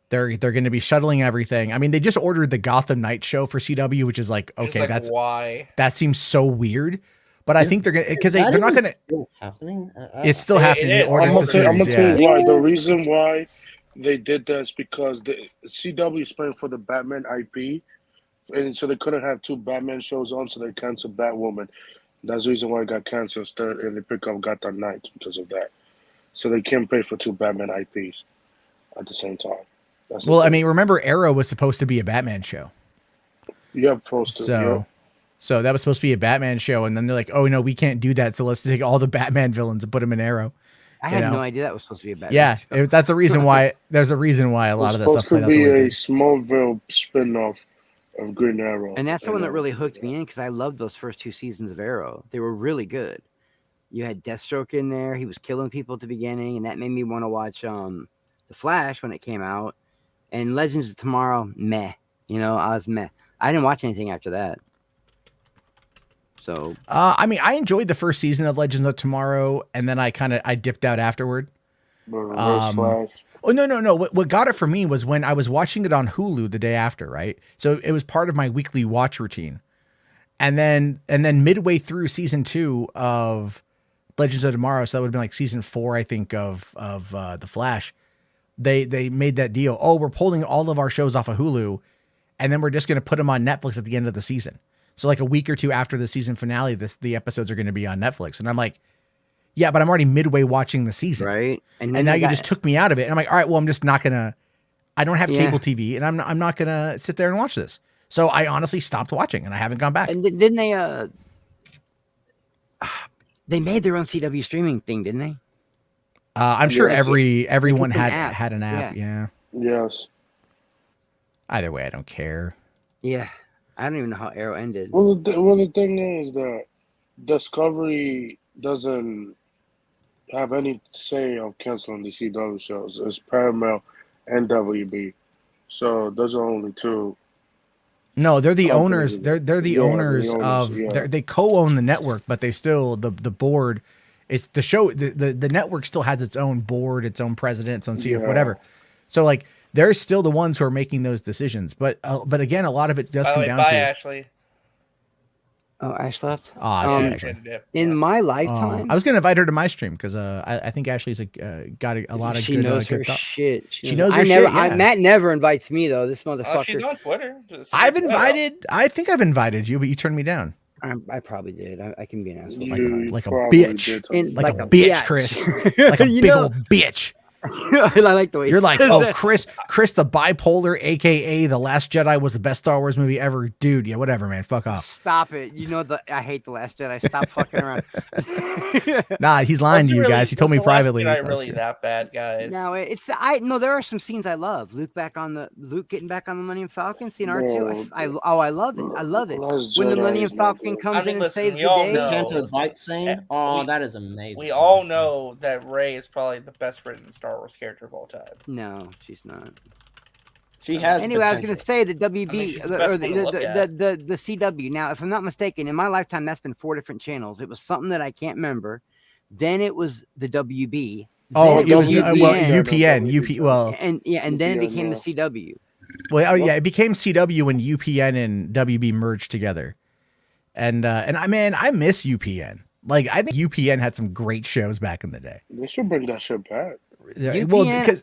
They're going to be shuttling everything. I mean, they just ordered the Gotham Night show for CW, which is that's why that seems so weird. But I think they're going to because they're not going to. Still happening. It's still happening. I'm gonna tell you why. The reason why they did that is because the CW is playing for the Batman IP, and so they couldn't have 2 Batman shows on, so they canceled Batwoman. That's the reason why it got canceled instead, and they pick up Gotham Knights because of that. So they can't pay for 2 Batman IPs at the same time. Well, I mean, remember Arrow was supposed to be a Batman show. Yeah, posted. So that was supposed to be a Batman show, and then they're like, "Oh no, we can't do that. So let's take all the Batman villains and put them in Arrow." I had no idea that was supposed to be a Batman. Yeah, show. that's a reason why. There's a reason why a lot of that stuff played out the way it It's supposed to be a Smallville spin-off of Green Arrow, and that's the one that really hooked me in because I loved those first 2 seasons of Arrow. They were really good. You had Deathstroke in there; he was killing people at the beginning, and that made me want to watch The Flash when it came out. And Legends of Tomorrow, meh. I was meh. I didn't watch anything after that. So, I mean, I enjoyed the first season of Legends of Tomorrow, and then I dipped out afterward. Flash. Oh no! What got it for me was when I was watching it on Hulu the day after, right? So it was part of my weekly watch routine, and then midway through season 2 of Legends of Tomorrow, so that would have been like season 4, I think, of The Flash. They made that deal. Oh, we're pulling all of our shows off of Hulu, and then we're just going to put them on Netflix at the end of the season. So like a week or two after the season finale, the episodes are going to be on Netflix. And I'm like, yeah, but I'm already midway watching the season. Right. And now you just took me out of it. And I'm like, all right, well, I'm just not going to, I don't have cable TV, and I'm not going to sit there and watch this. So I honestly stopped watching, and I haven't gone back. And didn't they made their own CW streaming thing, didn't they? I'm sure everyone had an app. Yeah. Yes. Either way, I don't care. Yeah. I don't even know how Arrow ended. Well, the thing is that Discovery doesn't have any say of canceling the CW shows. It's Paramount and WB. So those are only 2. No, they're the owners. They're the owners of. They co-own the network, but they still the board. It's the show. The network still has its own board, its own president, its own CEO, whatever. So like, they're still the ones who are making those decisions. But again, a lot of it does come down to Ashley. Oh, Ash left. Ashley. In my lifetime, I was going to invite her to my stream because I think Ashley's got a lot of. She knows her shit. She knows her shit. Yeah. Matt never invites me though. This motherfucker. She's on Twitter. I've invited. I think I've invited you, but you turned me down. I probably did. I can be an asshole. Like a bitch. Like a bitch, Chris. Like a big old bitch. I like the way you're like, oh, Chris the bipolar, aka The Last Jedi was the best Star Wars movie ever, dude. Yeah, whatever, man. Fuck off. Stop it. I hate The Last Jedi. Stop fucking around. Nah, he's lying to you guys. He told me privately. Not really that bad, guys. No, there are some scenes I love. Luke getting back on the Millennium Falcon, scene R2. I love it. I love it. When the Millennium Falcon comes in and saves the day. The Canto Fight scene. Oh, that is amazing. We all know that Rey is probably the best written Star Wars character of all time. No, she's not. She has. Anyway, I was going to say the WB or the CW. Now, if I'm not mistaken, in my lifetime, that's been 4 different channels. It was something that I can't remember. Then it was the WB. Oh, it was UPN. And then it became the CW. Well, yeah, it became CW when UPN and WB merged together. And I miss UPN. Like, I think UPN had some great shows back in the day. They should bring that shit back. Yeah, UPN, well, because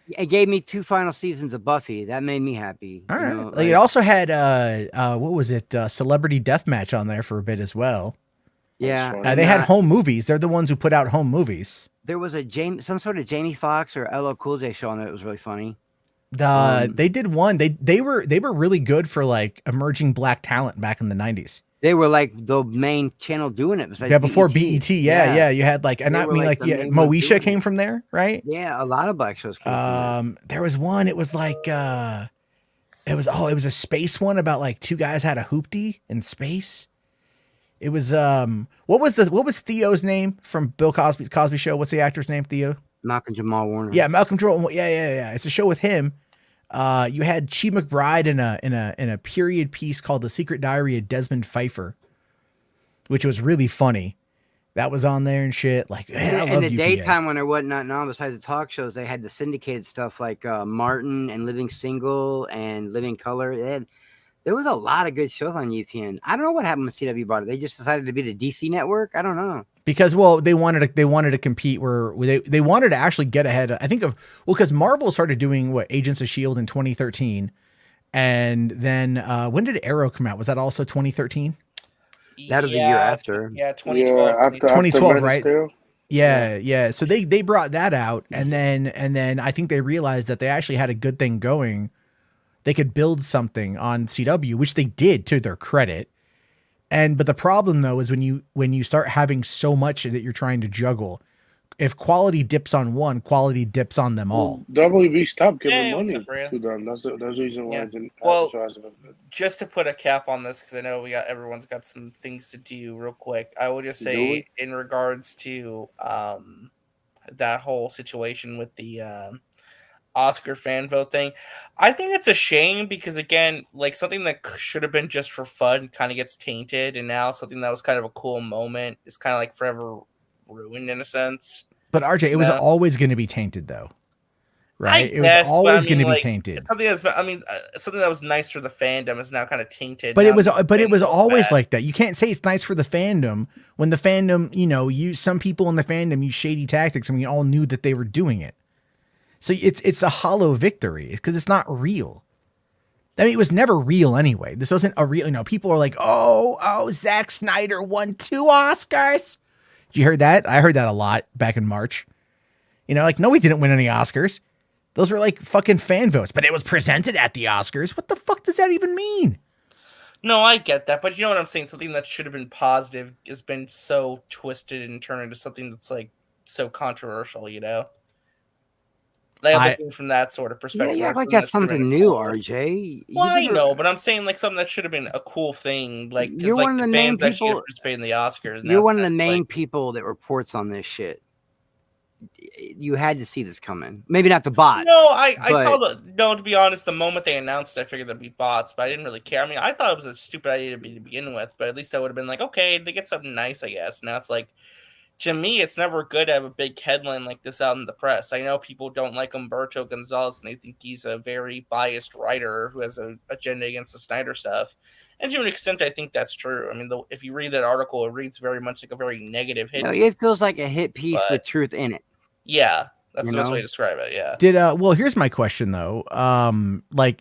it gave me 2 final seasons of Buffy. That made me happy. All right. Like, it also had what was it? Celebrity Deathmatch on there for a bit as well. Yeah. They had home movies. They're the ones who put out home movies. There was some sort of Jamie Foxx or LL Cool J show on there that was really funny. They did one. They were really good for like emerging black talent back in the 90s. They were like the main channel doing it. Besides before BET. Yeah. You had like, and I mean, like, Moesha came from there, right? Yeah, a lot of black shows came from there. There was one. It was like, it was a space one about like 2 guys had a hoopty in space. It was what was Theo's name from Bill Cosby Show? What's the actor's name? Theo? Malcolm Jamal Warner. Yeah, Malcolm Jamal. Yeah. It's a show with him. You had Chi McBride in a period piece called The Secret Diary of Desmond Pfeiffer, which was really funny. That was on there and shit. Like, man, in the daytime when there wasn't nothing on besides the talk shows, they had the syndicated stuff like Martin and Living Single and Living Color. There was a lot of good shows on UPN. I don't know what happened when CW bought it. They just decided to be the DC network. I don't know. Because they wanted to compete where they wanted to actually get ahead. I think because Marvel started doing Agents of S.H.I.E.L.D. in 2013, and then when did Arrow come out? Was that also 2013? That was the year after. Yeah, 2012. Yeah, after 2012, right? Still? Yeah. So they brought that out, and then I think they realized that they actually had a good thing going. They could build something on CW, which they did to their credit. But the problem though is when you start having so much that you're trying to juggle, if quality dips on one, quality dips on them all. WB stopped giving money to them. That's the reason why I didn't advertise it. Just to put a cap on this, because I know everyone's got some things to do real quick. I will just say in regards to that whole situation with the Oscar fan vote thing, I think it's a shame because again, like something that should have been just for fun kind of gets tainted, and now something that was kind of a cool moment is kind of like forever ruined in a sense. But RJ, it was always going to be tainted though, right? It was always going to be tainted. Something that was nice for the fandom is now kind of tainted. But it was always like that. You can't say it's nice for the fandom when the fandom, some people in the fandom use shady tactics and we all knew that they were doing it. So it's a hollow victory because it's not real. I mean, it was never real anyway. This wasn't a real, people are like, oh, Zack Snyder won 2 Oscars. Did you hear that? I heard that a lot back in March. No, we didn't win any Oscars. Those were like fucking fan votes, but it was presented at the Oscars. What the fuck does that even mean? No, I get that, but you know what I'm saying? Something that should have been positive has been so twisted and turned into something that's like so controversial, Like I'm looking from that sort of perspective. Yeah, like that's something new, RJ. Well, I know, but I'm saying like something that should have been a cool thing. Like you're one of the main people participating in the Oscars. You're one of the main people that reports on this shit. You had to see this coming. Maybe not the bots. No, I saw to be honest, the moment they announced it, I figured there'd be bots, but I didn't really care. I mean, I thought it was a stupid idea to begin with, but at least I would have been like, okay, they get something nice, I guess. Now it's like, to me, it's never good to have a big headline like this out in the press. I know people don't like Humberto Gonzalez and they think he's a very biased writer who has an agenda against the Snyder stuff. And to an extent, I think that's true. I mean, if you read that article, it reads very much like a very negative hit. No, it feels like a hit piece with truth in it. Yeah, that's the best way to describe it. Yeah. Well, here's my question though.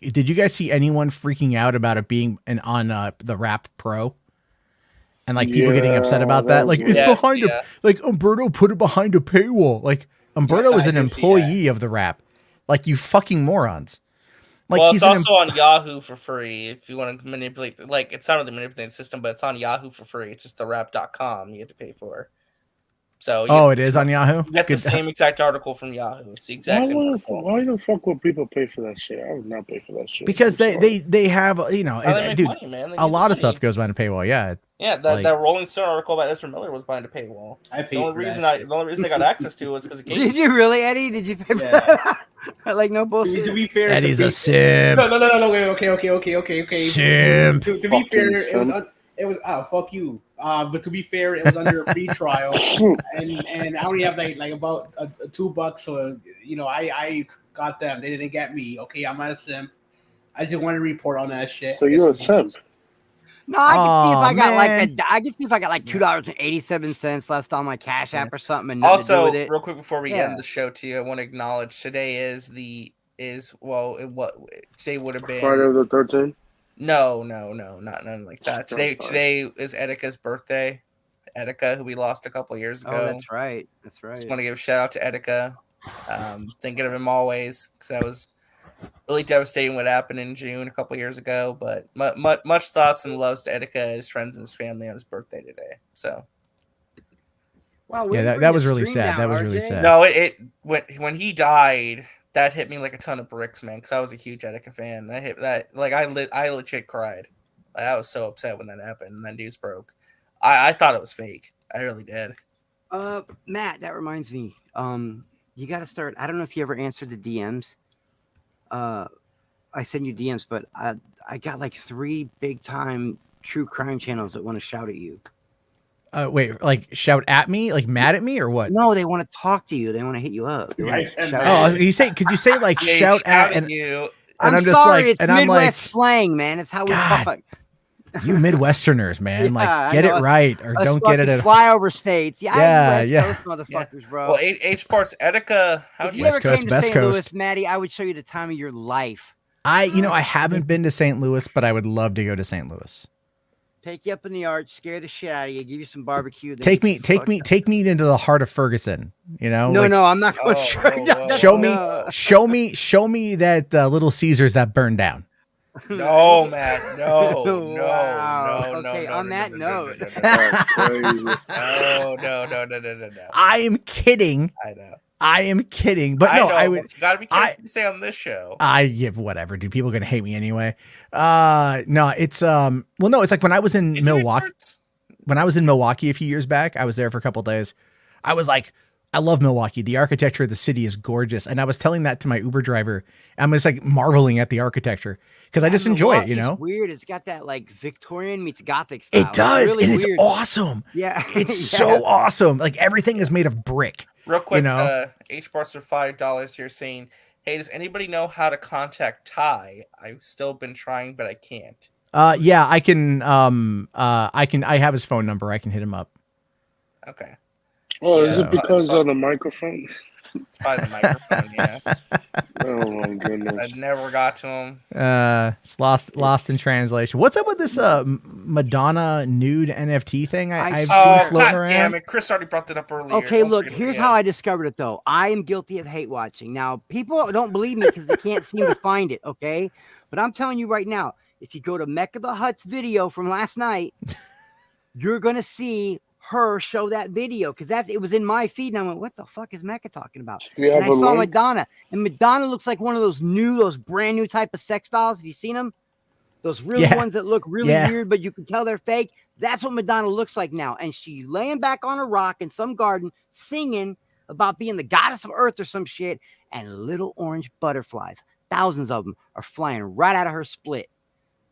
Did you guys see anyone freaking out about it being on the Wrap Pro? And people getting upset about that. Like it's behind Humberto put it behind a paywall. Like Humberto is an employee of the Wrap. Like you fucking morons. Like well, it's also on Yahoo for free if you want to manipulate. Like it's not really manipulating the system, but it's on Yahoo for free. It's just thewrap.com you have to pay for. So it is on Yahoo. You get the same exact article from Yahoo. It's the exact same. Why the fuck would people pay for that shit? I would not pay for that shit. Because they have dude, a lot of stuff goes behind a paywall. Yeah. Yeah, that Rolling Stone article about Ezra Miller was behind a paywall. The only reason they got access to it was because it gave. Did you really, Eddie? Did you pay for that? Like no bullshit. To be fair, Eddie's a simp. No. Okay. Simp. To be fair, it was fuck you. But to be fair, it was under a free trial, and I only have like about $2, so I got them. They didn't get me. Okay, I'm not a simp. I just want to report on that shit. So you're a simp. No, I can see if I got like $2.87 left on my Cash App or something. And also, to do with it. Real quick before we end the show, too, I want to acknowledge today today would have been Friday the 13th. No, none like that. Today is Etika's birthday. Etika, who we lost a couple of years ago. Oh, that's right. Just want to give a shout out to Etika. Thinking of him always because that was really devastating what happened in June a couple of years ago. But much thoughts and loves to Etika, his friends, and his family on his birthday today. So. Wow, that was really sad. That was really sad. No, when he died. That hit me like a ton of bricks, man, because I was a huge Etika fan. I legit cried. I was so upset when that happened and that news broke. I thought it was fake. I really did. Matt, that reminds me. You got to start. I don't know if you ever answered the DMs. I send you DMs, but I got like 3 big time true crime channels that want to shout at you. Wait, like shout at me, like mad at me, or what? No, they want to talk to you. They want to hit you up. Could you say like shout at you? And I'm just sorry, like, it's and Midwest I'm like, slang, man. It's how we talk. You Midwesterners, man, like get it right or don't get it at flyover states. Yeah, West Coast motherfuckers, bro. Well, H parts Etika. If you ever came to St. Louis, Maddie, I would show you the time of your life. I haven't been to St. Louis, but I would love to go to St. Louis. Take you up in the arch, scare the shit out of you, give you some barbecue. Take me into the heart of Ferguson. No, I'm not going to show me that Little Caesars that burned down. No, Matt. No. Okay, on that note. No. I am kidding. I know. I am kidding. But no, I would. You gotta be careful what you say on this show. Whatever, dude. People are gonna hate me anyway. No, it's it's like when I was in Milwaukee. When I was in Milwaukee a few years back, I was there for a couple of days. I was like, I love Milwaukee. The architecture of the city is gorgeous. And I was telling that to my Uber driver. I'm just like marveling at the architecture because I just enjoy it, you know? It's weird. It's got that like Victorian meets Gothic style. It does. It's really and weird. It's awesome. Yeah. It's so awesome. Like everything is made of brick. Real quick, you know? H-Bars for $5 here saying, hey, does anybody know how to contact Ty? I've still been trying, but I can't. Yeah, I can. I have his phone number. I can hit him up. Okay. Oh, is it because of the microphone? It's probably the microphone. Yeah. Oh my goodness. I never got to him. It's lost in translation. What's up with this Madonna nude NFT thing? I've seen floating around. Damn it! Chris already brought that up earlier. Okay, look, here's how I discovered it though. I am guilty of hate watching. Now, people don't believe me because they can't seem to find it. Okay, but I'm telling you right now. If you go to Mecca the Hutt's video from last night, you're gonna see her show that video because it was in my feed, and I went, "What the fuck is Mecca talking about?" And I saw Madonna, and Madonna looks like one of those brand new type of sex dolls. Have you seen them? Those really ones that look really weird, but you can tell they're fake. That's what Madonna looks like now, and she's laying back on a rock in some garden, singing about being the goddess of Earth or some shit, and little orange butterflies, thousands of them, are flying right out of her split.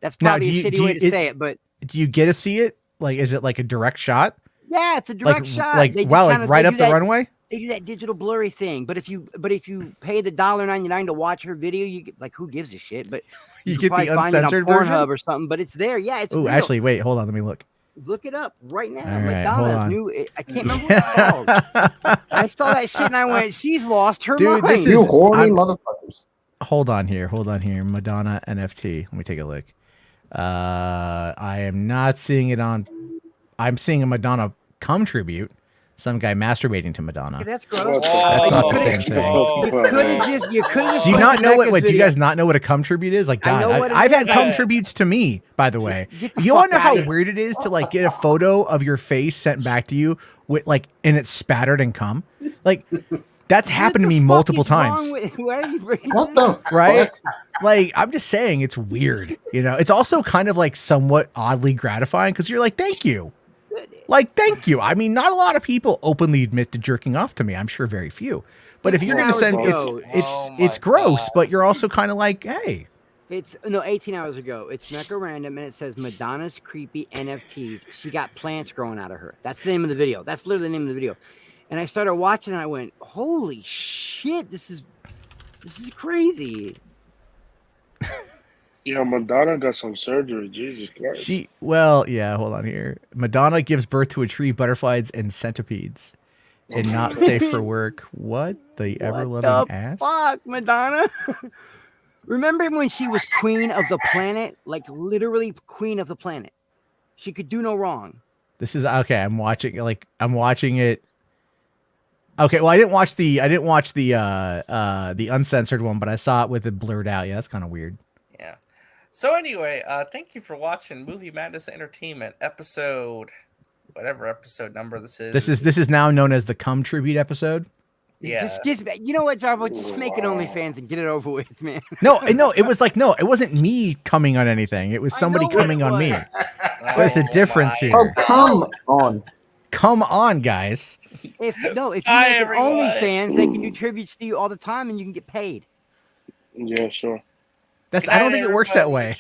That's probably a shitty way to say it, but do you get to see it? Like, is it like a direct shot? Yeah, it's a direct shot. Like right up the runway. They do that digital blurry thing, but if you pay the $1.99 to watch her video, you get like who gives a shit? But you get the uncensored find it on version Pornhub or something. But it's there. Yeah, it's. Oh, actually, wait, hold on, let me look. Look it up right now. All right, Madonna's new. I can't remember what it's called. I saw that shit and I went, "She's lost her mind." This is, you horny motherfuckers. Hold on here. Madonna NFT. Let me take a look. I am not seeing it on. I'm seeing a Madonna cum tribute. Some guy masturbating to Madonna. That's gross. That's not the same thing. You could have. Do you not know what? Do you guys not know what a cum tribute is? Like, God, I've had cum tributes to me. By the way, you want to know how weird it is to like get a photo of your face sent back to you with like, and it's spattered in cum. Like, that's happened to me multiple times. Why are you bringing what the right? Like, I'm just saying, it's weird. You know, it's also kind of like somewhat oddly gratifying because you're like, thank you. Like, thank you. I mean, not a lot of people openly admit to jerking off to me. I'm sure very few. But if you're going to send, it's gross, but you're also kind of like, hey. It's 18 hours ago. It's Mecca Random, and it says Madonna's creepy NFTs. She got plants growing out of her. That's the name of the video. That's literally the name of the video. And I started watching, and I went, holy shit, this is crazy. Yeah, Madonna got some surgery. Jesus Christ. Hold on here. Madonna gives birth to a tree, butterflies, and centipedes. And not safe for work. What the ever-loving ass? Fuck, Madonna. Remember when she was queen of the planet? Like, literally queen of the planet. She could do no wrong. This is, okay, I'm watching it. Okay, well, I didn't watch the uncensored one, but I saw it with it blurred out. Yeah, that's kind of weird. Yeah. So anyway, thank you for watching Movie Madness Entertainment episode, whatever episode number this is. This is now known as the Cum Tribute episode. Yeah. Just you know what, Jarbo? Just make it OnlyFans and get it over with, man. No, it was like, no, it wasn't me coming on anything. It was somebody coming on me. There's a difference here. Oh, come on. Come on, guys. If you make an OnlyFans, they can do tributes to you all the time and you can get paid. Yeah, sure. I don't think it works that way.